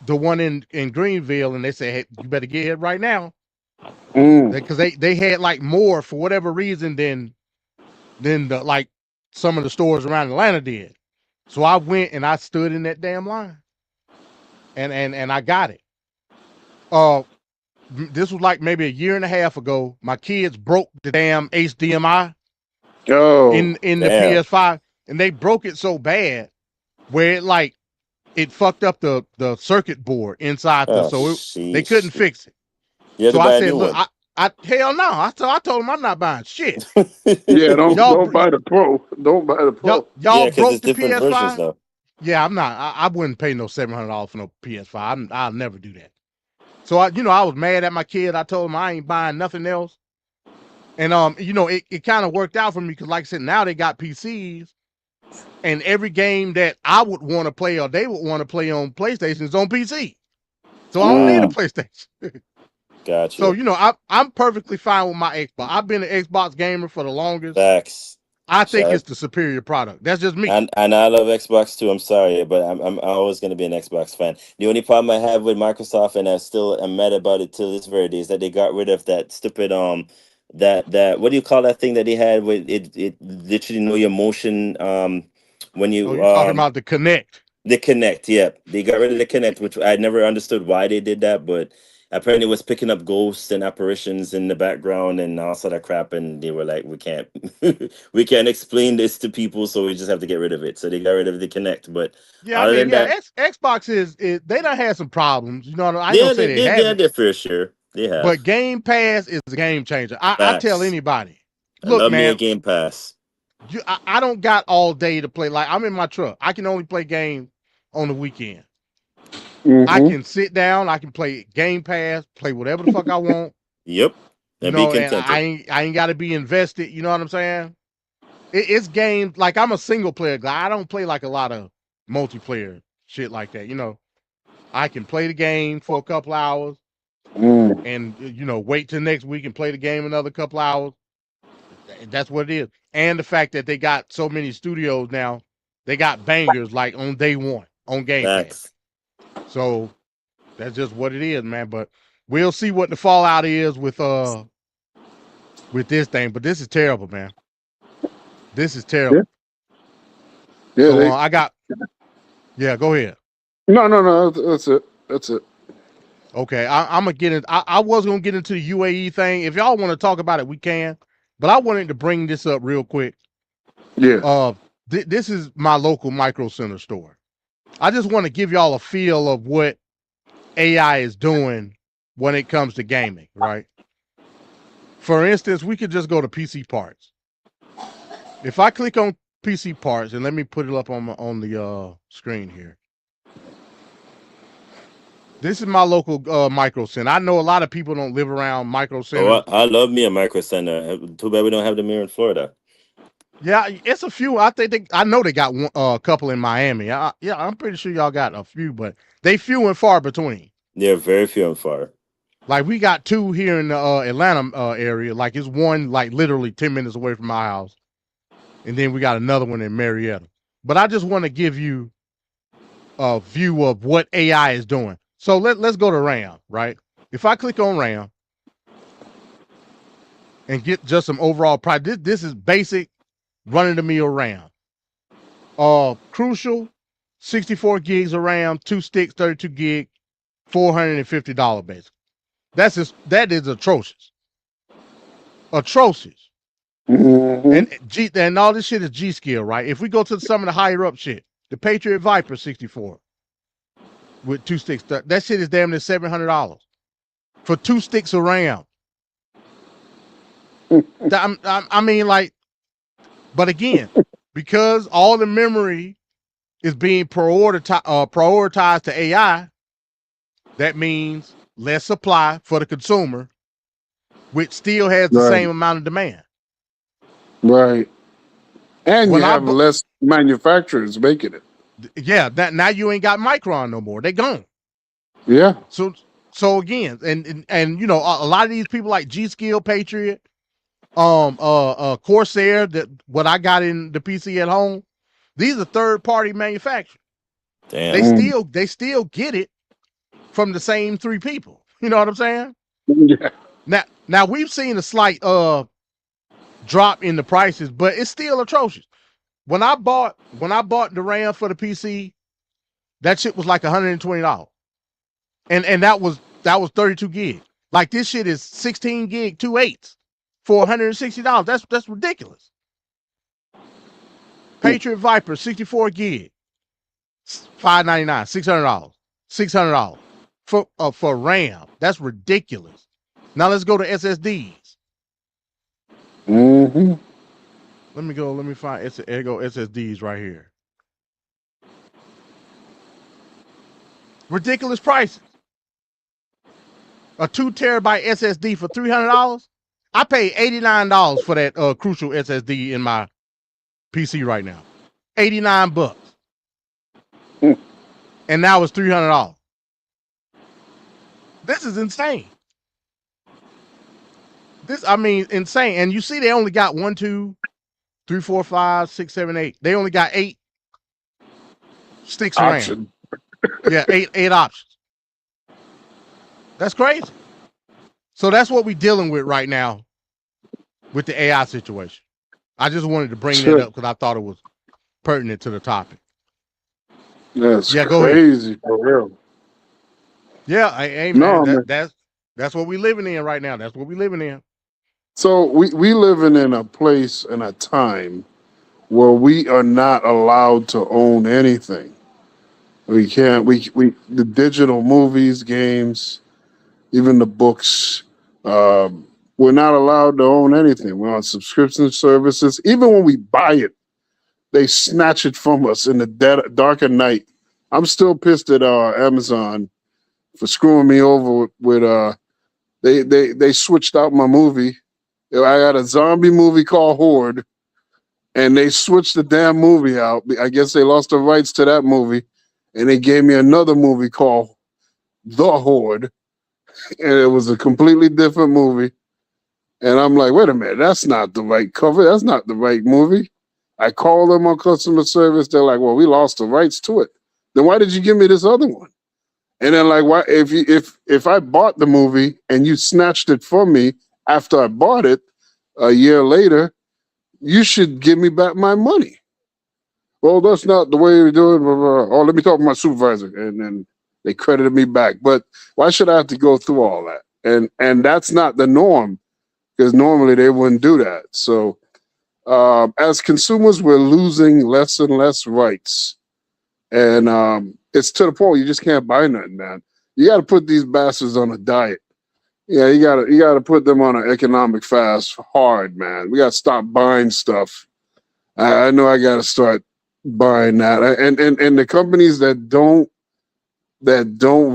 the one in Greenville, and they said, "Hey, you better get here right now," because they had like more for whatever reason than the like some of the stores around Atlanta did. So I went and I stood in that damn line, and I got it. This was like maybe a year and a half ago. My kids broke the damn HDMI Oh, in the damn. PS5, and they broke it so bad where it fucked up the circuit board inside Oh, they couldn't sheesh. fix it. You have So to I buy a said, new look, one. I told them I'm not buying shit. yeah. Y'all Don't buy the Pro. Don't buy the Pro. y'all Yeah, because broke it's the different versions PS5. now. Yeah, I'm not. I wouldn't pay no $700 for no PS5. I'll never do that. So I was mad at my kid. I told him I ain't buying nothing else. And it kind of worked out for me because, like I said, now they got PCs, and every game that I would want to play or they would want to play on PlayStation is on PC. So I don't need a PlayStation. Gotcha. So I'm perfectly fine with my Xbox. I've been an Xbox gamer for the longest. Facts. I think So it's the superior product. That's just me. and I love Xbox too. I'm sorry, but I'm always going to be an Xbox fan. The only problem I have with Microsoft, and I'm mad about it till this very day, is that they got rid of that stupid that what do you call that thing that they had with it literally know your motion when Oh, you you're talking about the Kinect. the Connect. Yeah, they got rid of the Connect, which I never understood why they did that, but apparently it was picking up ghosts and apparitions in the background and all sort of crap, and they were like, we can't we can't explain this to people, so we just have to get rid of it. So they got rid of the Connect. But Yeah, I other mean, than that, Xbox they done had some problems. I ain't yeah, gonna say they they had haven't, their fair share. They have. but Game Pass is a game changer. I tell Facts. anybody, I look, love me a man, Game Pass. I don't got all day to play. Like, I'm in my truck. I can only play games on the weekend. I can sit down. I can play Game Pass, play whatever the fuck I want. Yep. And be And contented. I ain't got to be invested. You know what I'm saying? It's games like I'm a single player guy. I don't play like a lot of multiplayer shit like that. I can play the game for a couple hours and wait till next week and play the game another couple hours. That's what it is. And the fact that they got so many studios now, they got bangers like on day one on Game Pass. So that's just what it is, man. But we'll see what the fallout is with this thing. But this is terrible, man. This is terrible. Yeah, so I got. Yeah, go ahead. No. That's it. Okay, I'm gonna get in. I was gonna get into the UAE thing. If y'all want to talk about it, we can. But I wanted to bring this up real quick. Yeah. This is my local Micro Center store. I just want to give y'all a feel of what AI is doing when it comes to gaming, right? For instance, we could just go to PC parts. If I click on PC parts, and let me put it up on the screen here. This is my local Micro Center. I know a lot of people don't live around Micro Center. Oh, I love me a Micro Center. Too bad we don't have them here in Florida. Yeah, it's a few. I know they got a couple in Miami. I'm pretty sure y'all got a few, but they few and far between. They're very few and far. Like, we got two here in the Atlanta area. Like, it's one like literally 10 minutes away from my house, and then we got another one in Marietta. But I just want to give you a view of what AI is doing. So let's go to RAM, right? If I click on RAM and get just some overall price, this is basic run-of-the-mill RAM. Crucial, 64 gigs of RAM, 2 sticks, 32 gig, $450 basically. That is atrocious. Atrocious. And all this shit is G skill, right? If we go to some of the higher up shit, the Patriot Viper 64 with 2 sticks, that shit is damn near $700 for 2 sticks of RAM. I mean, like, but again, because all the memory is being prioritized to AI, that means less supply for the consumer, which still has the same amount of demand. Right. And When you have less manufacturers making it. Yeah, that now you ain't got Micron no more. They gone. Yeah. So again, and you know, a lot of these people like G Skill, Patriot, Corsair, that what I got in the PC at home, these are third-party manufacturers. Damn. They still get it from the same three people. You know what I'm saying? Yeah. Now we've seen a slight drop in the prices, but it's still atrocious. When I bought the RAM for the PC, that shit was like $120. And that was 32 gig. Like this shit is 16 gig 2.8s for $160. That's ridiculous. Patriot Viper 64 gig, $599, $600, $600 for RAM. That's ridiculous. Now let's go to SSDs. Mm-hmm. Let me find SSDs right here. Ridiculous prices. A 2 terabyte SSD for $300. I paid $89 for that Crucial SSD in my PC right now. $89. And now it's $300. This is insane. Insane. And you see, they only got 1, 2, 3, 4, 5, 6, 7, 8. They only got 8 sticks of RAM. Yeah, eight options. That's crazy. So that's what we're dealing with right now with the AI situation. I just wanted to bring that up because I thought it was pertinent to the topic. That's go crazy ahead. for real. Yeah, hey man, that's what we're living in right now. That's what we're living in. So we living in a place and a time where we are not allowed to own anything. We can't. We the digital movies, games, even the books. We're not allowed to own anything. We're on subscription services. Even when we buy it, they snatch it from us in the dark of night. I'm still pissed at Amazon for screwing me over with. They switched out my movie. I got a zombie movie called Horde, and they switched the damn movie out. I guess they lost the rights to that movie, and they gave me another movie called The Horde, and it was a completely different movie. And I'm like, wait a minute, that's not the right cover. That's not the right movie. I called them on customer service. They're like, well, we lost the rights to it. Then why did you give me this other one? And then like, why if I bought the movie and you snatched it from me after I bought it a year later, you should give me back my money. Well, that's not the way we do it. Oh, let me talk to my supervisor. And then they credited me back. But why should I have to go through all that? And that's not the norm, because normally they wouldn't do that. So as consumers, we're losing less and less rights. And it's to the point where you just can't buy nothing, man. You got to put these bastards on a diet. Yeah, you gotta put them on an economic fast hard, man. We gotta stop buying stuff. I know I gotta start buying that. And the companies that don't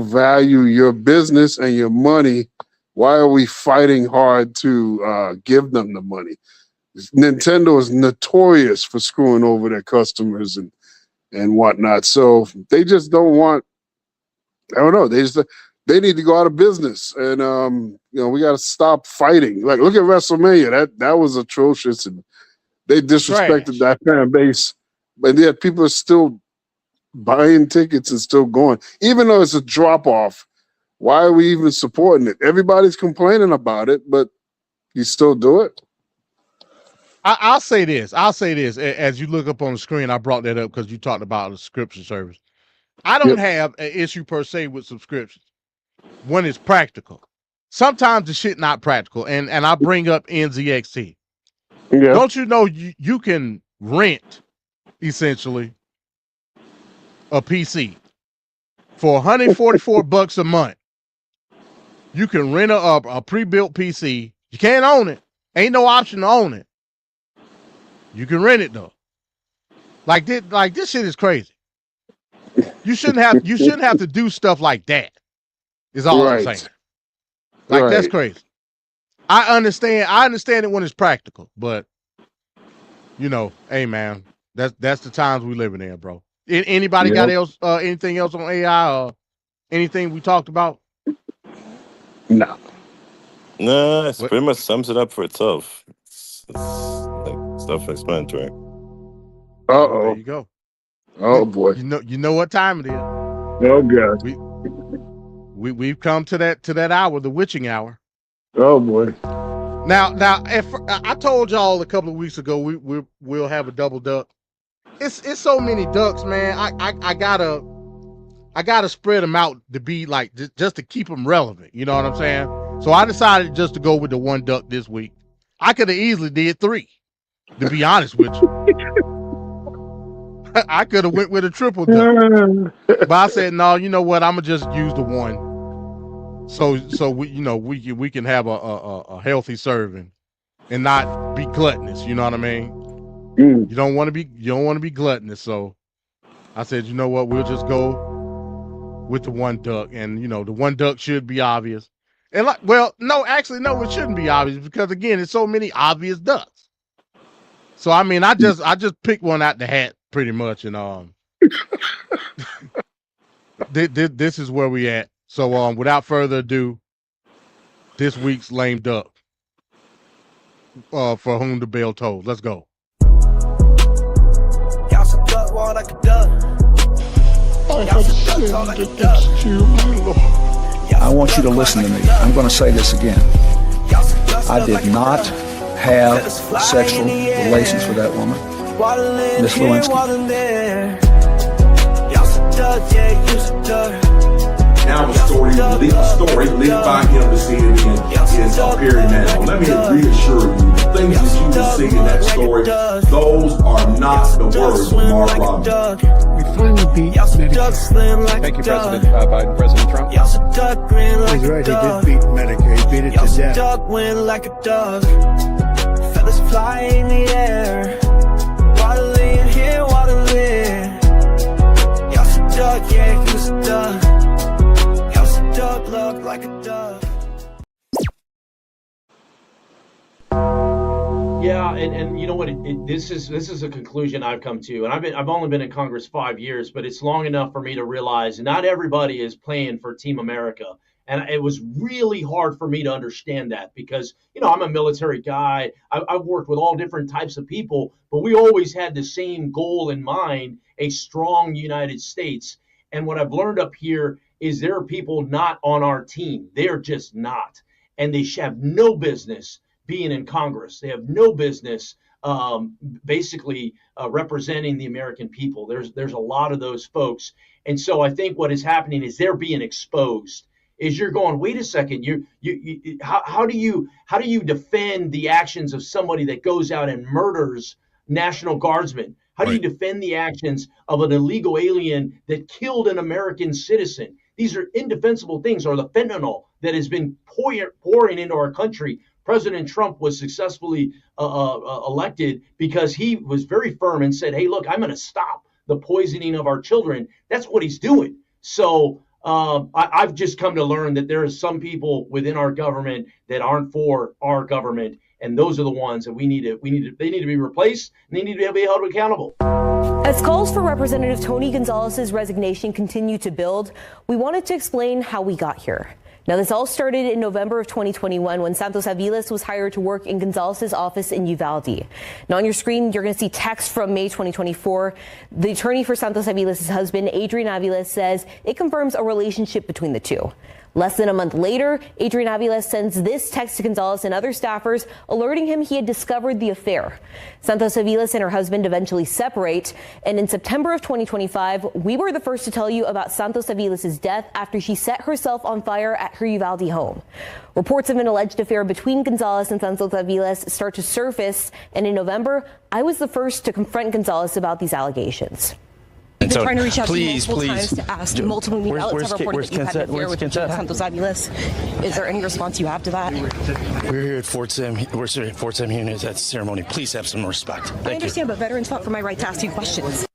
value your business and your money, why are we fighting hard to give them the money? Nintendo is notorious for screwing over their customers and whatnot. So they just don't want. I don't know. They need to go out of business, and we got to stop fighting. Like, look at WrestleMania. That was atrocious, and they disrespected that fan base. But yet, people are still buying tickets and still going, even though it's a drop off. Why are we even supporting it? Everybody's complaining about it, but you still do it. I'll say this. As you look up on the screen, I brought that up because you talked about a subscription service. I don't have an issue per se with subscriptions when it's practical. Sometimes the shit not practical, and I bring up NZXT. Yeah. Don't you know you can rent essentially a PC for $144 a month? You can rent a pre-built PC. You can't own it, Ain't no option to own it. You can rent it though. Like this shit is crazy. You shouldn't have to do stuff like that. Is all I'm saying. Like that's crazy. I understand it when it's practical, but hey man, that's the times we living in, bro. Anybody got anything else on AI or anything we talked about? No. No, it pretty much sums it up for itself. It's like self-explanatory. Uh-oh. There you go. Oh boy. You know what time it is. Oh god. We've come to that hour, the witching hour. Oh boy. Now, if I told y'all a couple of weeks ago we'll have a double duck. It's so many ducks, man. I gotta spread them out to be like just to keep them relevant. You know what I'm saying? So I decided just to go with the one duck this week. I could have easily did 3, to be honest with you. I could have went with a triple duck, but I said no. You know what? I'm gonna just use the one. So we can have a healthy serving and not be gluttonous. You know what I mean? You don't want to be gluttonous. So I said, you know what? We'll just go with the one duck, and the one duck should be obvious. And no, it shouldn't be obvious because again, it's so many obvious ducks. So I mean, I just picked one out the hat pretty much, and this is where we at. So without further ado, this week's lame duck. For whom the bell tolls. Let's go. I want you to listen to me. I'm going to say this again. I did not have sexual relations with that woman, Miss Lewinsky. Now a story leaked by him to CNN is appearing now. Let me reassure you, the things that you will see in that story, those are not the words of Mark Robinson. We finally beat Medicaid. Thank you, President Biden. President Trump. He's right, he did beat Medicaid, beat it to death. Duck went like a dove. Feathers fly in the air. Waddling here, waddling. Y'all should duck, yeah, you should duck. Duck look like a dove. Yeah, and you know what? This is a conclusion I've come to, and I've only been in Congress 5 years, but it's long enough for me to realize not everybody is playing for Team America, and it was really hard for me to understand that because I'm a military guy. I've worked with all different types of people, but we always had the same goal in mind: a strong United States. And what I've learned up here is there are people not on our team. They're just not. And they have no business being in Congress. They have no business basically representing the American people. There's a lot of those folks. And so I think what is happening is they're being exposed. Is you're going, wait a second, how do you defend the actions of somebody that goes out and murders National Guardsmen? How do you defend the actions of an illegal alien that killed an American citizen? These are indefensible things, or the fentanyl that has been pouring into our country. President Trump was successfully elected because he was very firm and said, hey, look, I'm going to stop the poisoning of our children. That's what he's doing. So I've just come to learn that there are some people within our government that aren't for our government. And those are the ones that they need to be replaced, and they need to be held accountable. As calls for Representative Tony Gonzalez's resignation continue to build, we wanted to explain how we got here. Now, this all started in November of 2021 when Santos Aviles was hired to work in Gonzalez's office in Uvalde. Now, on your screen, you're going to see text from May 2024. The attorney for Santos Aviles' husband, Adrian Aviles, says it confirms a relationship between the two. Less than a month later, Adrian Aviles sends this text to Gonzalez and other staffers, alerting him he had discovered the affair. Santos Aviles and her husband eventually separate, and in September of 2025, we were the first to tell you about Santos Aviles' death after she set herself on fire at her Uvalde home. Reports of an alleged affair between Gonzalez and Santos Aviles start to surface, and in November, I was the first to confront Gonzalez about these allegations. And been so, trying to reach out please, to you multiple times to ask. Multiple media outlets have reported that you had an affair with Santos Aviles. Is there any response you have to that? We're here at Fort Sam. We're here at Fort Sam Unit at the ceremony. Please have some respect. I understand, but veterans fought for my right to ask you questions.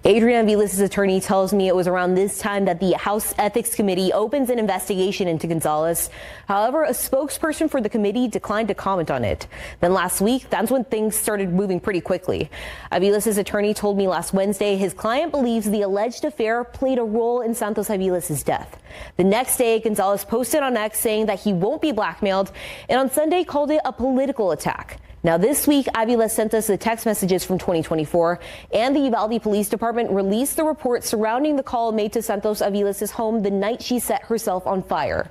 Adrian Aviles' attorney tells me it was around this time that the House Ethics Committee opens an investigation into Gonzalez. However, a spokesperson for the committee declined to comment on it. Then last week, that's when things started moving pretty quickly. Aviles' attorney told me last Wednesday his client believes the alleged affair played a role in Santos Aviles' death. The next day, Gonzalez posted on X saying that he won't be blackmailed, and on Sunday called it a political attack. Now, this week, Aviles sent us the text messages from 2024, and the Uvalde Police Department released the report surrounding the call made to Santos Aviles' home the night she set herself on fire.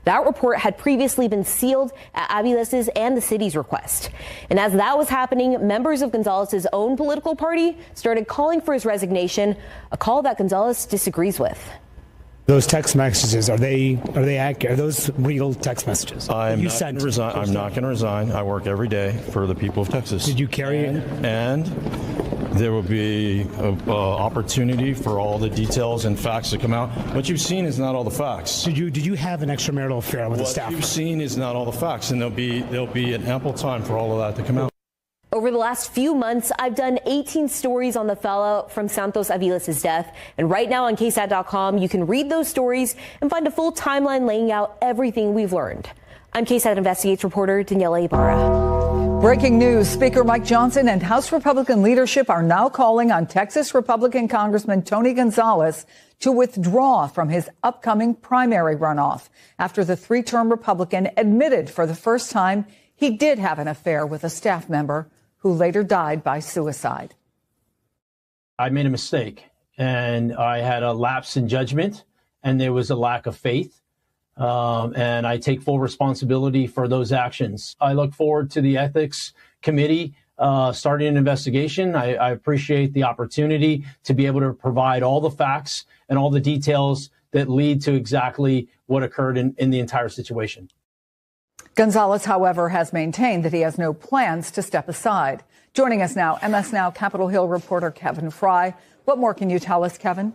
That report had previously been sealed at Aviles' and the city's request. And as that was happening, members of Gonzalez' own political party started calling for his resignation, a call that Gonzalez disagrees with. Those text messages, are they accurate? Are those real text messages? I'm not going to resign. I work every day for the people of Texas. Did you carry it? And there will be an opportunity for all the details and facts to come out. What you've seen is not all the facts. Did you have an extramarital affair with a staff? What you've seen is not all the facts, and there'll be an ample time for all of that to come out. Over the last few months, I've done 18 stories on the fallout from Santos Aviles' death. And right now on KSAT.com, you can read those stories and find a full timeline laying out everything we've learned. I'm KSAT Investigates reporter Daniela Ibarra. Breaking news. Speaker Mike Johnson and House Republican leadership are now calling on Texas Republican Congressman Tony Gonzalez to withdraw from his upcoming primary runoff after the three-term Republican admitted for the first time he did have an affair with a staff member who later died by suicide. I made a mistake, and I had a lapse in judgment, and there was a lack of faith. And I take full responsibility for those actions. I look forward to the ethics committee starting an investigation. I appreciate the opportunity to be able to provide all the facts and all the details that lead to exactly what occurred in the entire situation. Gonzalez, however, has maintained that he has no plans to step aside. Joining us now, MS Now Capitol Hill reporter Kevin Fry. What more can you tell us, Kevin?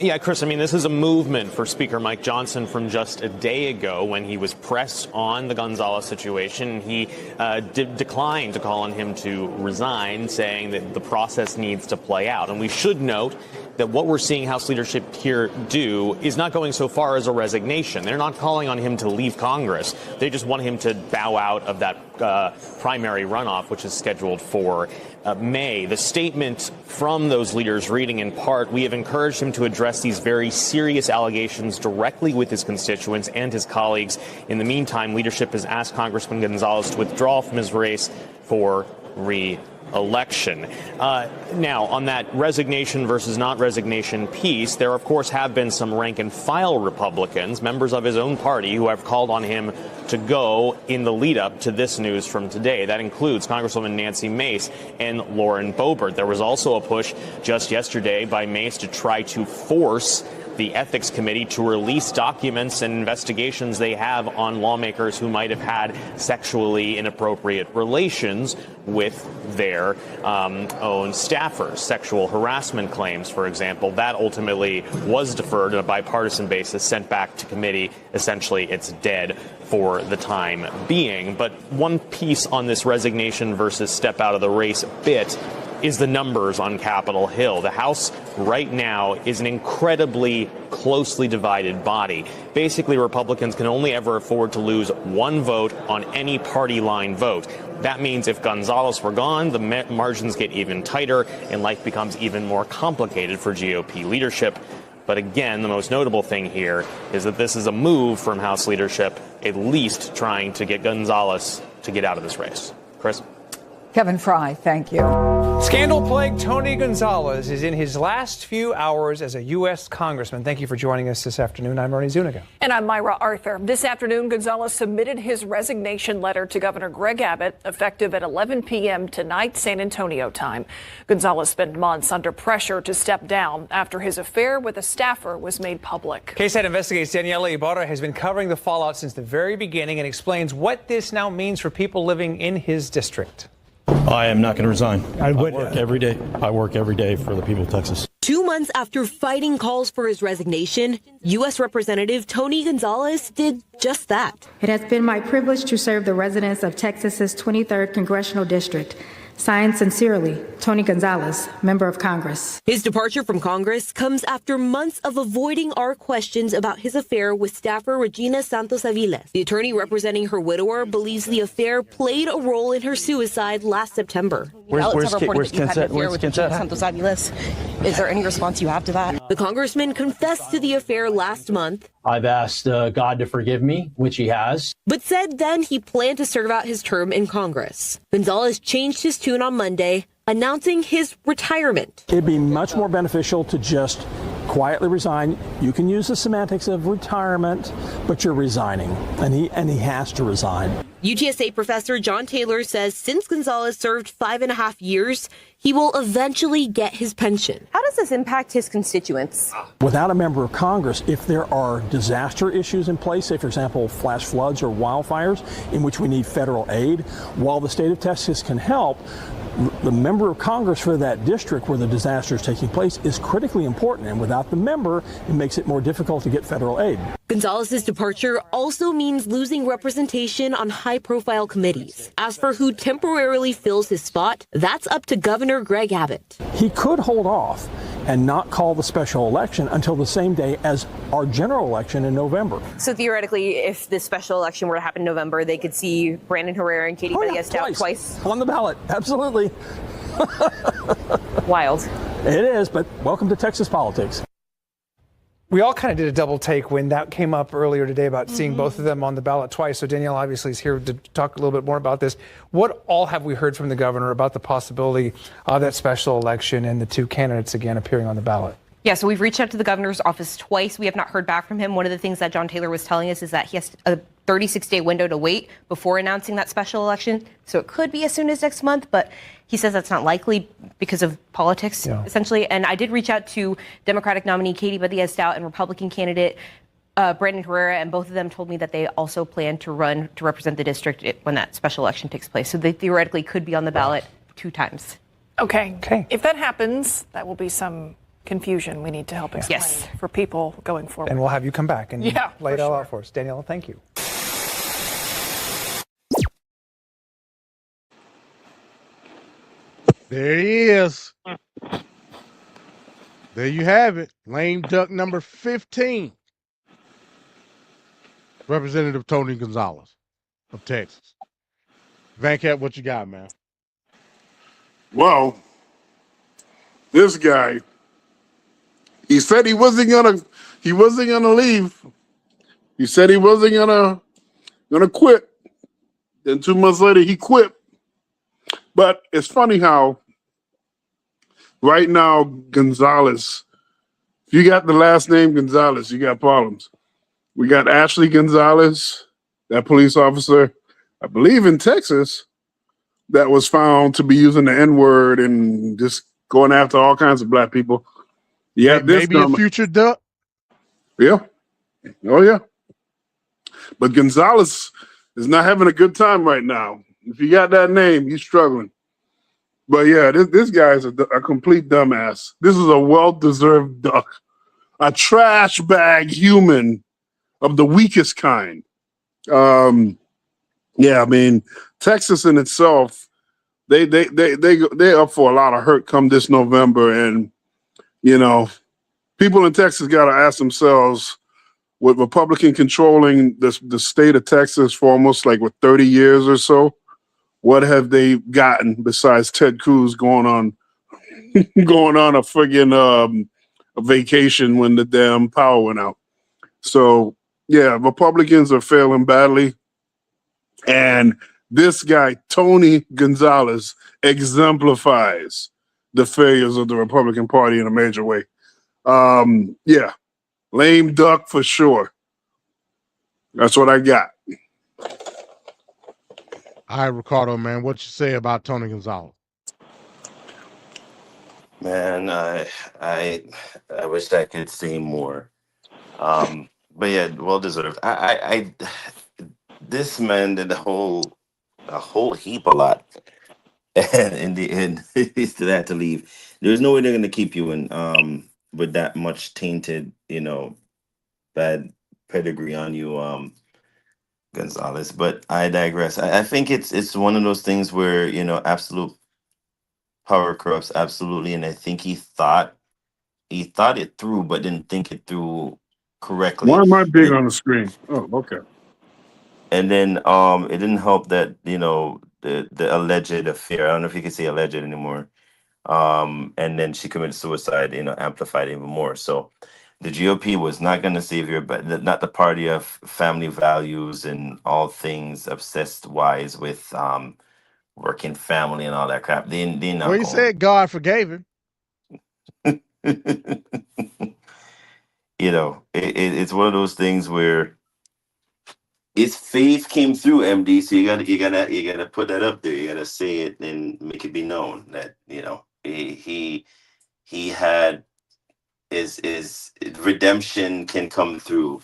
Yeah, Chris, I mean, this is a movement for Speaker Mike Johnson from just a day ago when he was pressed on the Gonzalez situation. He declined to call on him to resign, saying that the process needs to play out. And we should note that what we're seeing House leadership here do is not going so far as a resignation. They're not calling on him to leave Congress. They just want him to bow out of that primary runoff, which is scheduled for May. The statement from those leaders reading in part, we have encouraged him to address these very serious allegations directly with his constituents and his colleagues. In the meantime, leadership has asked Congressman Gonzalez to withdraw from his race for re-election. Now, on that resignation versus not resignation piece, there, of course, have been some rank-and-file Republicans, members of his own party, who have called on him to go in the lead-up to this news from today. That includes Congresswoman Nancy Mace and Lauren Boebert. There was also a push just yesterday by Mace to try to force the Ethics Committee to release documents and investigations they have on lawmakers who might have had sexually inappropriate relations with their own staffers. Sexual harassment claims, for example, that ultimately was deferred on a bipartisan basis, sent back to committee. Essentially, it's dead for the time being. But one piece on this resignation versus step out of the race bit is the numbers on Capitol Hill. The House right now is an incredibly closely divided body. Basically, Republicans can only ever afford to lose one vote on any party line vote. That means if Gonzalez were gone, the margins get even tighter and life becomes even more complicated for GOP leadership. But again, the most notable thing here is that this is a move from House leadership, at least trying to get Gonzalez to get out of this race. Chris? Kevin Fry, thank you. Scandal-plagued Tony Gonzalez is in his last few hours as a U.S. congressman. Thank you for joining us this afternoon. I'm Ernie Zuniga. And I'm Myra Arthur. This afternoon, Gonzalez submitted his resignation letter to Governor Greg Abbott, effective at 11 p.m. tonight, San Antonio time. Gonzalez spent months under pressure to step down after his affair with a staffer was made public. KSAT Investigates' Daniela Ibarra has been covering the fallout since the very beginning and explains what this now means for people living in his district. I am not going to resign. I work every day. I work every day for the people of Texas. 2 months after fighting calls for his resignation, U.S. Representative Tony Gonzalez did just that. It has been my privilege to serve the residents of Texas's 23rd Congressional District. Signed sincerely, Tony Gonzalez, Member of Congress. His departure from Congress comes after months of avoiding our questions about his affair with staffer Regina Santos Aviles. The attorney representing her widower believes the affair played a role in her suicide last September. Where's Santos Aviles? Is there any response you have to that? The congressman confessed to the affair last month. I've asked God to forgive me, which he has. But said then he planned to serve out his term in Congress. Gonzalez changed his tune on Monday, announcing his retirement. It'd be much more beneficial to just quietly resign. You can use the semantics of retirement, but you're resigning, and he has to resign. UTSA professor John Taylor says since Gonzalez served 5.5 years, he will eventually get his pension. How does this impact his constituents? Without a member of Congress, if there are disaster issues in place, say, for example, flash floods or wildfires in which we need federal aid, while the state of Texas can help, the member of Congress for that district where the disaster is taking place is critically important. And without the member, it makes it more difficult to get federal aid. Gonzalez's departure also means losing representation on high-profile committees. As for who temporarily fills his spot, that's up to Governor Greg Abbott. He could hold off and not call the special election until the same day as our general election in November. So theoretically, if this special election were to happen in November, they could see Brandon Herrera and Katie Ballesteros twice on the ballot. Absolutely. Wild. It is, but welcome to Texas politics. We all kind of did a double take when that came up earlier today about seeing both of them on the ballot twice. So Danielle obviously is here to talk a little bit more about this. What all have we heard from the governor about the possibility of that special election and the two candidates again appearing on the ballot? Yeah, so we've reached out to the governor's office twice. We have not heard back from him. One of the things that John Taylor was telling us is that he has a 36-day window to wait before announcing that special election. So it could be as soon as next month, but he says that's not likely because of politics, essentially. And I did reach out to Democratic nominee Katie Ballesteros and Republican candidate Brandon Herrera, and both of them told me that they also plan to run to represent the district when that special election takes place. So they theoretically could be on the ballot 2 times. Okay. If that happens, that will be some confusion we need to help explain for people going forward. And we'll have you come back and lay it all out for us. Danielle, thank you. There he is. There you have it. Lame duck number 15. Representative Tony Gonzalez of Texas. Van Cat, what you got, man? Well, this guy, he said he wasn't gonna leave. He said he wasn't gonna quit. Then 2 months later he quit. But it's funny how right now Gonzalez, if you got the last name Gonzalez, you got problems. We got Ashley Gonzalez, that police officer, I believe in Texas, that was found to be using the N-word and just going after all kinds of black people. Yeah, maybe a future duck. Yeah. Oh, yeah. But Gonzalez is not having a good time right now. If you got that name, he's struggling. But yeah, this guy is a complete dumbass. This is a well-deserved duck. A trash bag human of the weakest kind. Yeah, I mean, Texas in itself, they're up for a lot of hurt come this November. And, you know, people in Texas got to ask themselves, with Republican controlling the state of Texas for almost 30 years or so, what have they gotten besides Ted Cruz going on a friggin' a vacation when the damn power went out? So, yeah, Republicans are failing badly. And this guy, Tony Gonzalez, exemplifies the failures of the Republican Party in a major way. Yeah, lame duck for sure. That's what I got. All right, Ricardo, man, what you say about Tony Gonzalez? Man, I wish I could say more. But yeah, well deserved. This man did a whole heap a lot. And in the end, he still had to leave. There's no way they're going to keep you in with that much tainted, bad pedigree on you, Gonzalez. But I digress. I think it's one of those things where absolute power corrupts absolutely, and I think he thought it through, but didn't think it through Why correctly. am I big on the screen? Oh, okay. And then it didn't help that the alleged affair. I don't know if you can say alleged anymore. And then she committed suicide. Amplified even more. So the GOP was not going to save her, but not the party of family values and all things obsessed wise with working family and all that crap. They Well, not he going. said God forgave him. It's one of those things where its faith came through, MD. So you gotta put that up there. You gotta say it and make it be known that he had his redemption can come through.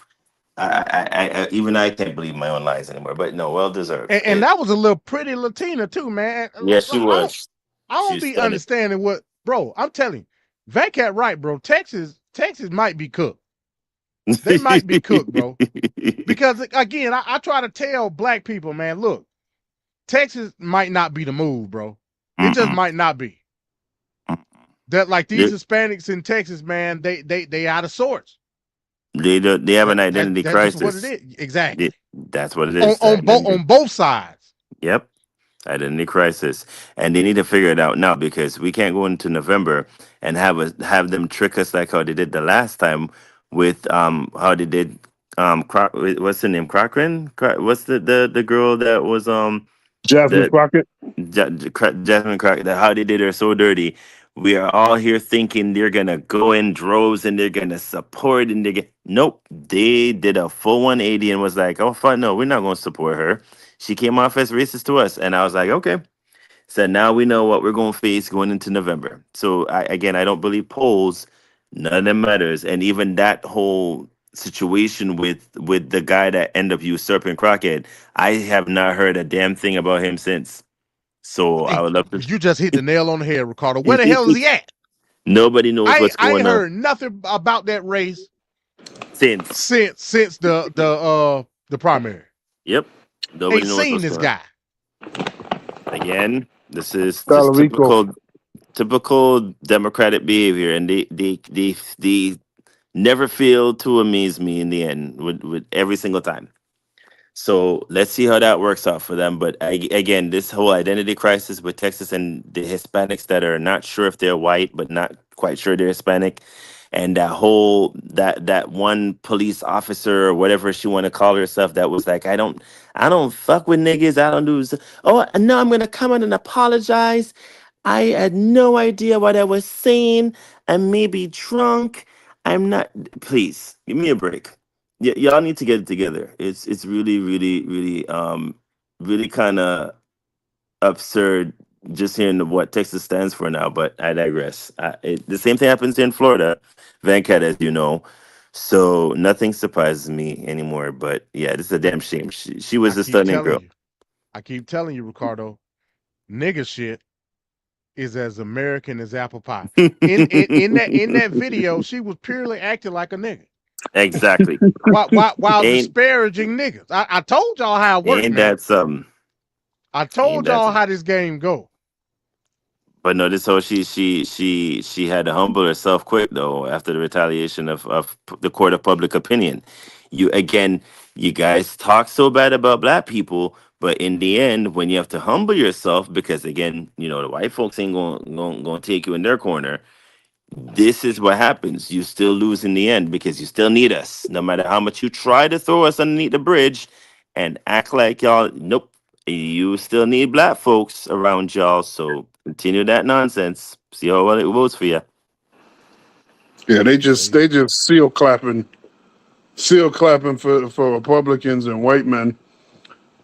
Even I can't believe my own lies anymore. But no, well deserved. And that was a little pretty Latina too, man. Yes, she was. I don't She's be stunning. understanding what, bro. I'm telling you, Vancat right, bro. Texas might be cooked. They might be cooked, bro. Because again, I try to tell black people, man, look, Texas might not be the move, bro. It just might not be. That like these Hispanics in Texas, man, they out of sorts. They have an identity That's crisis. just what it is. Exactly. That's what it is. On both sides. Yep. Identity crisis. And they need to figure it out now, because we can't go into November and have them trick us like how they did the last time with how they did what's the name? Cochran? What's the girl that was Jasmine Crockett. Jasmine Crockett, how they did her so dirty. We are all here thinking they're gonna go in droves and they're gonna support and nope. They did a full 180 and was like, oh fuck no, we're not gonna support her. She came off as racist to us, and I was like, okay. So now we know what we're gonna face going into November. So I don't believe polls. None of them matters, and even that whole situation with the guy that ended up usurping Crockett, I have not heard a damn thing about him since. So I would love to. You just hit the nail on the head, Ricardo. Where the hell is he at? Nobody knows what's I going ain't on heard nothing about that race since the primary. Yep. Nobody Ain't knows seen what's this going on. guy. Again, this is just typical Democratic behavior, and they never fail to amaze me in the end with every single time. So let's see how that works out for them. But again, this whole identity crisis with Texas and the Hispanics that are not sure if they're white, but not quite sure they're Hispanic, and that one police officer or whatever she want to call herself that was like, I don't fuck with niggas. I don't do. Oh no, I'm gonna come in and apologize. I had no idea what I was saying. I may be drunk. I'm not. Please give me a break. Y'all need to get it together. It's really, really, really kind of absurd just hearing what Texas stands for now. But I digress. The same thing happens here in Florida, Vancat, as you know. So nothing surprises me anymore. But yeah, this is a damn shame. She was a stunning girl. I keep telling you, Ricardo, nigga shit is as American as apple pie. In that video, she was purely acting like a nigga. Exactly. While disparaging niggas. I told y'all how it works, ain't man. that something? I told y'all how this game go. But no, this whole she had to humble herself quick though after the retaliation of the court of public opinion. You guys talk so bad about black people, but in the end, when you have to humble yourself, because again, the white folks ain't gonna take you in their corner. This is what happens. You still lose in the end because you still need us. No matter how much you try to throw us underneath the bridge and act like y'all, nope, you still need black folks around y'all. So continue that nonsense. See how well it votes for you. Yeah, they just seal clapping for Republicans and white men,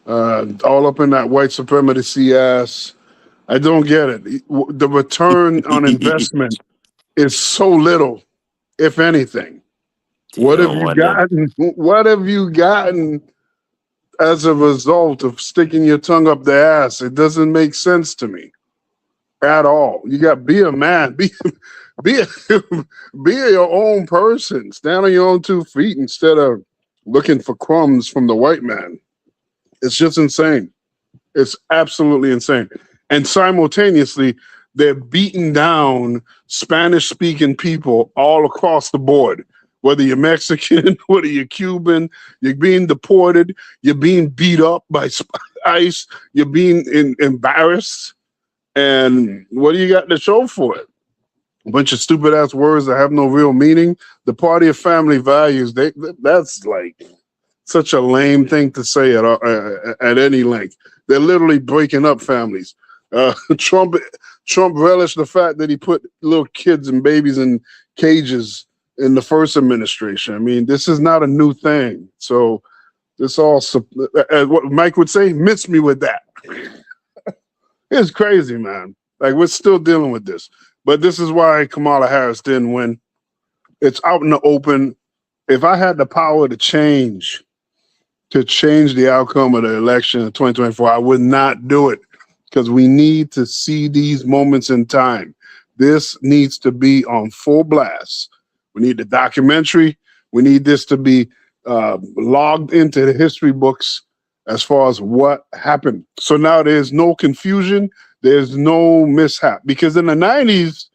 all up in that white supremacy ass. I don't get it. The return on investment is so little, if anything. What have you gotten as a result of sticking your tongue up the ass? It doesn't make sense to me. at all. You got be a man, be be your own person. Stand on your own 2 feet instead of looking for crumbs from the white man. It's just insane. It's absolutely insane. And simultaneously, they're beating down Spanish-speaking people all across the board. Whether you're Mexican, whether you're Cuban, you're being deported, you're being beat up by ICE, you're being embarrassed. And what do you got to show for it? A bunch of stupid-ass words that have no real meaning. The party of family values, that's like such a lame thing to say at any length. They're literally breaking up families. Trump relished the fact that he put little kids and babies in cages in the first administration. I mean, this is not a new thing. So this all, as what Mike would say, miss me with that. It's crazy, man. Like, we're still dealing with this. But this is why Kamala Harris didn't win. It's out in the open. If I had the power to change the outcome of the election in 2024, I would not do it, because we need to see these moments in time. This needs to be on full blast. We need the documentary. We need this to be logged into the history books as far as what happened. So now there's no confusion. There's no mishap. Because in the 90s,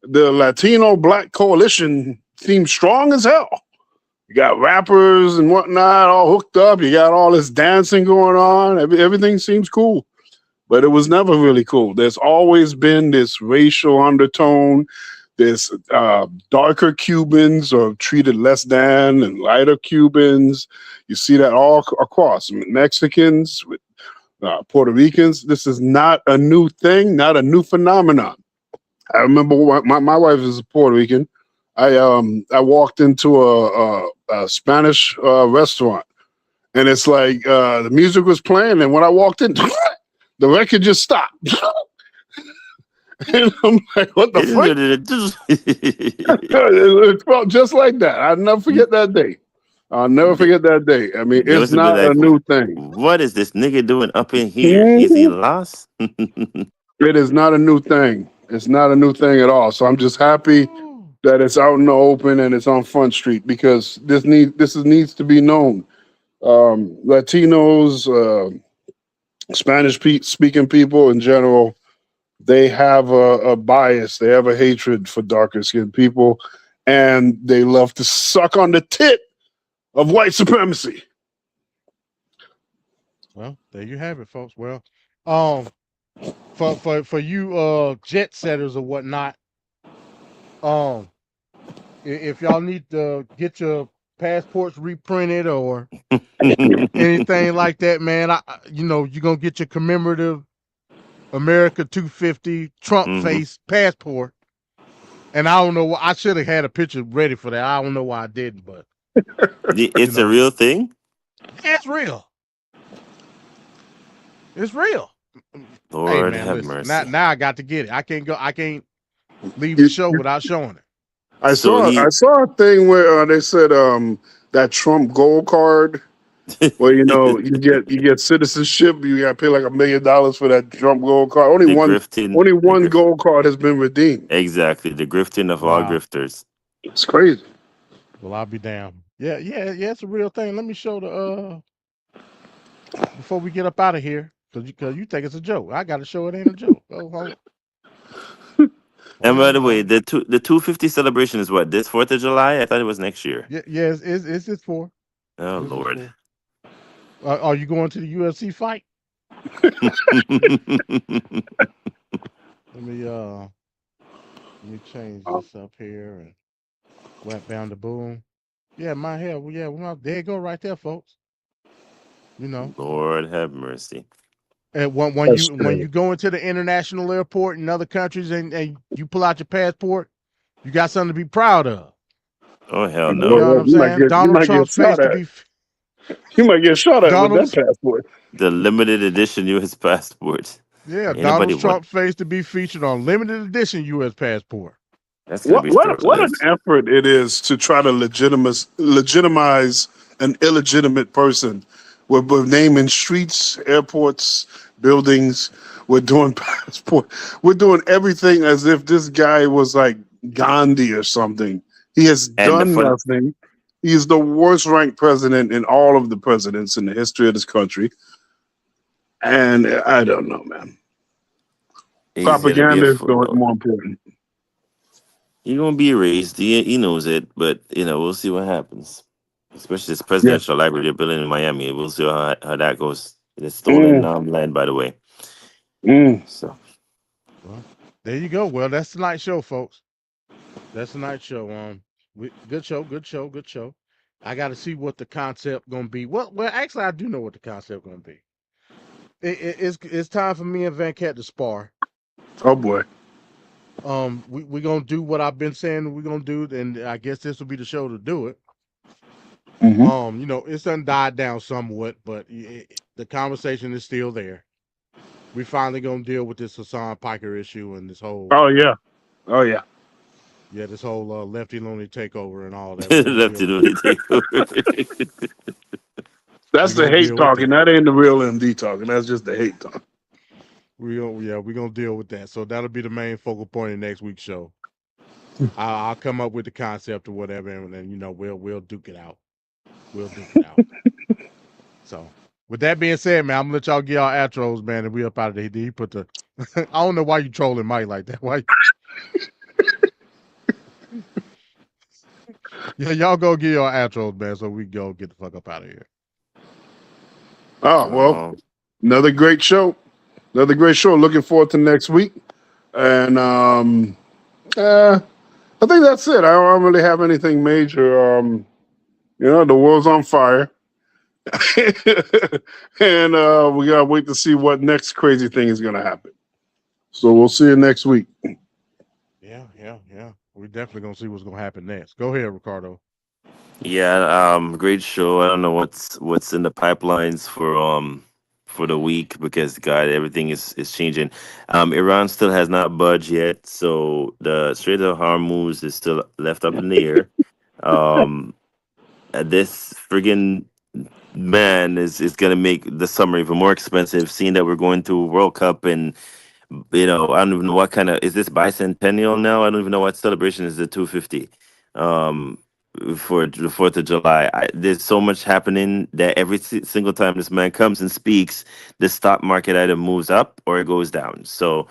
the Latino Black coalition seemed strong as hell. You got rappers and whatnot all hooked up. You got all this dancing going on. Everything seems cool. But it was never really cool. There's always been this racial undertone. This darker Cubans are treated less than, and lighter Cubans. You see that all across. Mexicans, with Puerto Ricans. This is not a new thing, not a new phenomenon. I remember my wife is Puerto Rican. I walked into a Spanish restaurant, and it's like the music was playing, and when I walked in, the record just stopped. And I'm like, what the fuck? It felt just like that. I'll never forget that day. I'll never forget that day. I mean, it's not a new thing. What is this nigga doing up in here? Is he lost? It is not a new thing. It's not a new thing at all. So I'm just happy that it's out in the open and it's on Front Street, because this needs to be known. Latinos, Spanish-speaking people in general, they have a bias. They have a hatred for darker-skinned people, and they love to suck on the tit of white supremacy. Well, there you have it, folks. Well, for you jet setters or whatnot, if y'all need to get your passports reprinted or anything like that, man, you're gonna get your commemorative America 250 Trump face passport. And I don't know why I should have had a picture ready for that. I don't know why I didn't, but it's a real thing. It's real. It's real. Lord hey, man, have listen, mercy. now I got to get it. I can't leave the show without showing it. I saw a thing where they said that Trump gold card, where you get citizenship, you got to pay like $1 million for that Trump gold card. Only one gold card has been redeemed. Exactly, the grifting of all grifters. It's crazy. Well, I'll be damned. Yeah, it's a real thing. Let me show the before we get up out of here, because you think it's a joke. I got to show it ain't a joke. Oh, hold on. And by the way, the 250 celebration is what, this 4th of July? I thought it was next year. Yeah, it's for. Oh, Lord. Are you going to the UFC fight? Let me change this up here and wrap down the boom. Yeah, my hair. Well, there you go, right there, folks. Lord have mercy. And when you go into the international airport in other countries and you pull out your passport, you got something to be proud of. Oh, hell no. You know what I'm saying? Donald Trump's face to be. You might get shot at with that passport. The limited edition U.S. passport. Yeah, Donald Trump's face to be featured on limited edition U.S. passport. That's what an effort it is to try to legitimize an illegitimate person. We're naming streets, airports, buildings, We're doing passport. We're doing everything as if this guy was like Gandhi or something. He has And the done fun, nothing. He's the worst ranked president in all of the presidents in the history of this country. And I don't know, man. he's gonna be a Propaganda is footnote. more important. He's gonna be erased. He knows it, but we'll see what happens. Especially this Yeah. presidential library they're building in Miami. We'll see how that goes. It's stolen Mm, land, by the way. mm. So Well, there you go. Well, that's tonight's show, folks. That's tonight's show. Good show, good show, good show. I got to see what the concept gonna be. Well, actually, I do know what the concept gonna be. It's time for me and Van Cat to spar. Oh boy. We're gonna do what I've been saying we're gonna do, and I guess this will be the show to do it. Mm-hmm. It's done died down somewhat, but the conversation is still there. We finally gonna deal with this Hassan Piker issue and this whole Oh yeah. Oh yeah. this whole lefty loony takeover and all that. left it only take over. That's the hate talking. That ain't the real MD talking. That's just the hate talking. We're gonna deal with that. So that'll be the main focal point in next week's show. I'll come up with the concept or whatever, and then we'll duke it out. We'll duke it out. So with that being said, man, I'm gonna let y'all get y'all outros, man, and we up out of there. He put the I don't know why you trolling Mike like that. Why? Yeah, y'all go get your outros, man, so we can go get the fuck up out of here. Oh well, another great show. Another great show. Looking forward to next week. And I think that's it. I don't really have anything major. The world's on fire. And we gotta wait to see what next crazy thing is gonna happen. So we'll see you next week. Yeah. We're definitely gonna see what's gonna happen next. Go ahead, Ricardo. Yeah, great show. I don't know what's in the pipelines for the week because God, everything is changing. Iran still has not budged yet, so the Strait of Hormuz is still left up in the air. This friggin' man is gonna make the summer even more expensive, seeing that we're going through World Cup and I don't even know what kind of is this bicentennial now. I don't even know what celebration is the 250 for the 4th of July. There's so much happening that every single time this man comes and speaks, the stock market either moves up or it goes down. So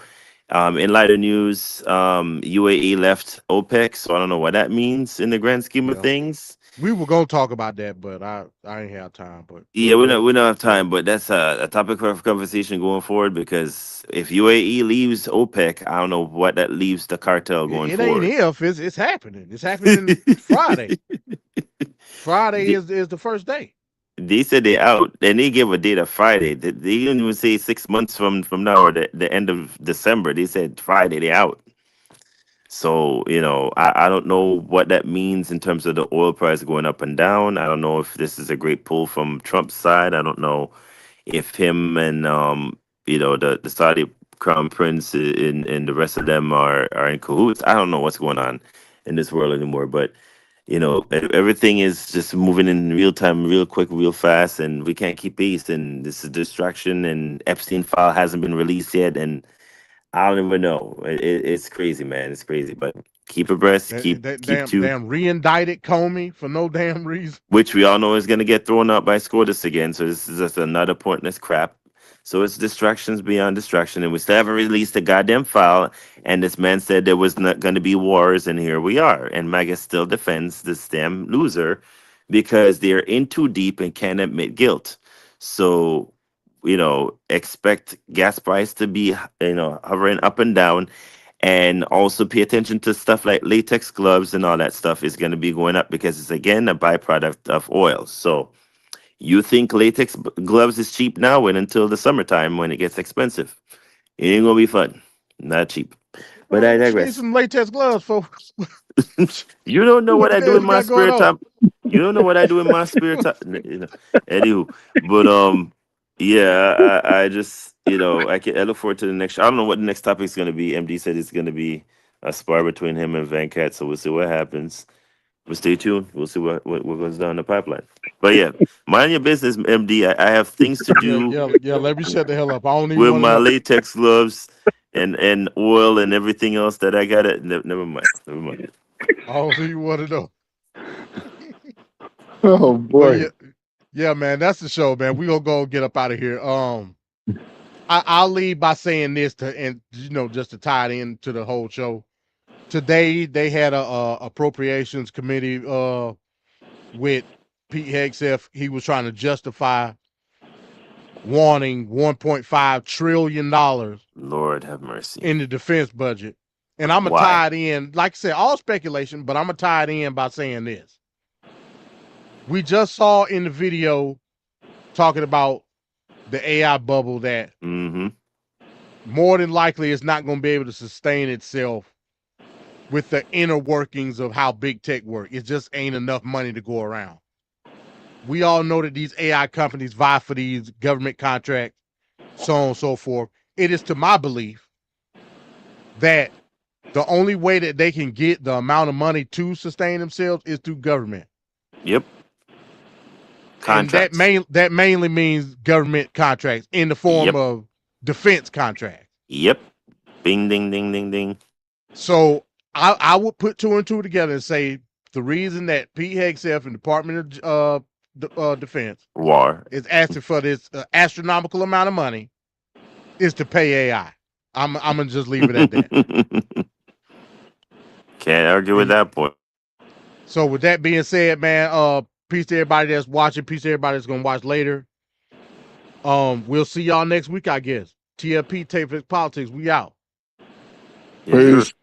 in lighter news, UAE left OPEC, so I don't know what that means in the grand scheme of things. We were gonna talk about that, but I ain't have time. But Yeah, we don't have time, but that's a topic for conversation going forward because if UAE leaves OPEC, I don't know what that leaves the cartel going it forward. ain't if it's happening. It's happening Friday. Friday is the first day. They said they out, and they gave a date of Friday. They didn't even say 6 months from now or the end of December. They said Friday they out. So, I don't know what that means in terms of the oil price going up and down. I don't know if this is a great pull from Trump's side. I don't know if him and, the Saudi crown prince and the rest of them are in cahoots. I don't know what's going on in this world anymore. But, everything is just moving in real time, real quick, real fast, and we can't keep pace. And this is a distraction, and Epstein file hasn't been released yet. And I don't even know. It's crazy, man. It's crazy, but keep abreast. Keep Damn re-indicted Comey for no damn reason. which we all know is going to get thrown out by SCOTUS again. So this is just another pointless crap. So it's distractions beyond distraction, and we still haven't released the goddamn file. And this man said there was not going to be wars, and here we are. And MAGA still defends this damn loser because they're in too deep and can't admit guilt. So expect gas price to be, hovering up and down, and also pay attention to stuff like latex gloves and all that stuff is going to be going up because it's again a byproduct of oil. So you think latex gloves is cheap now and until the summertime when it gets expensive. It ain't going to be fun. Not cheap. But I Need digress. some latex gloves, folks. You don't know what I do in my got going spare on? time. You don't know what I do in my spare time. Anywho, but yeah, I just I look forward to the next show. I don't know what the next topic is going to be. MD said it's going to be a spar between him and Van Cat, so we'll see what happens. But stay tuned. We'll see what goes down the pipeline. But yeah, mind your business, MD. I have things to do Yeah. Let me shut the hell up. I don't even with want to my know. latex gloves and oil and everything else that I got. Never mind. Never mind. I don't even want to know. Oh But boy. yeah, man, that's the show, man. We gonna go get up out of here. I'll leave by saying this just to tie it into the whole show. Today they had a appropriations committee with Pete Hegseth. He was trying to justify wanting $1.5 trillion Lord have mercy in the defense budget. And I'm gonna Why? tie it in, like I said, all speculation, but I'm gonna tie it in by saying this. We just saw in the video talking about the AI bubble that more than likely is not going to be able to sustain itself with the inner workings of how big tech work. It just ain't enough money to go around. We all know that these AI companies vie for these government contracts, so on and so forth. It is to my belief that the only way that they can get the amount of money to sustain themselves is through government. Yep. Contracts. And that mainly means government contracts in the form of defense contracts. Yep. Bing, ding, ding, ding, ding. So I would put two and two together and say the reason that Pete Hegseth and Department of Defense is asking for this astronomical amount of money is to pay AI. I'm gonna just leave it at that. Can't argue with that point. So with that being said, man, peace to everybody that's watching. Peace to everybody that's gonna watch later. We'll see y'all next week, I guess. TFP Tape Politics. We out. Peace.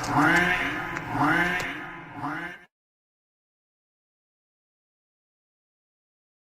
All right.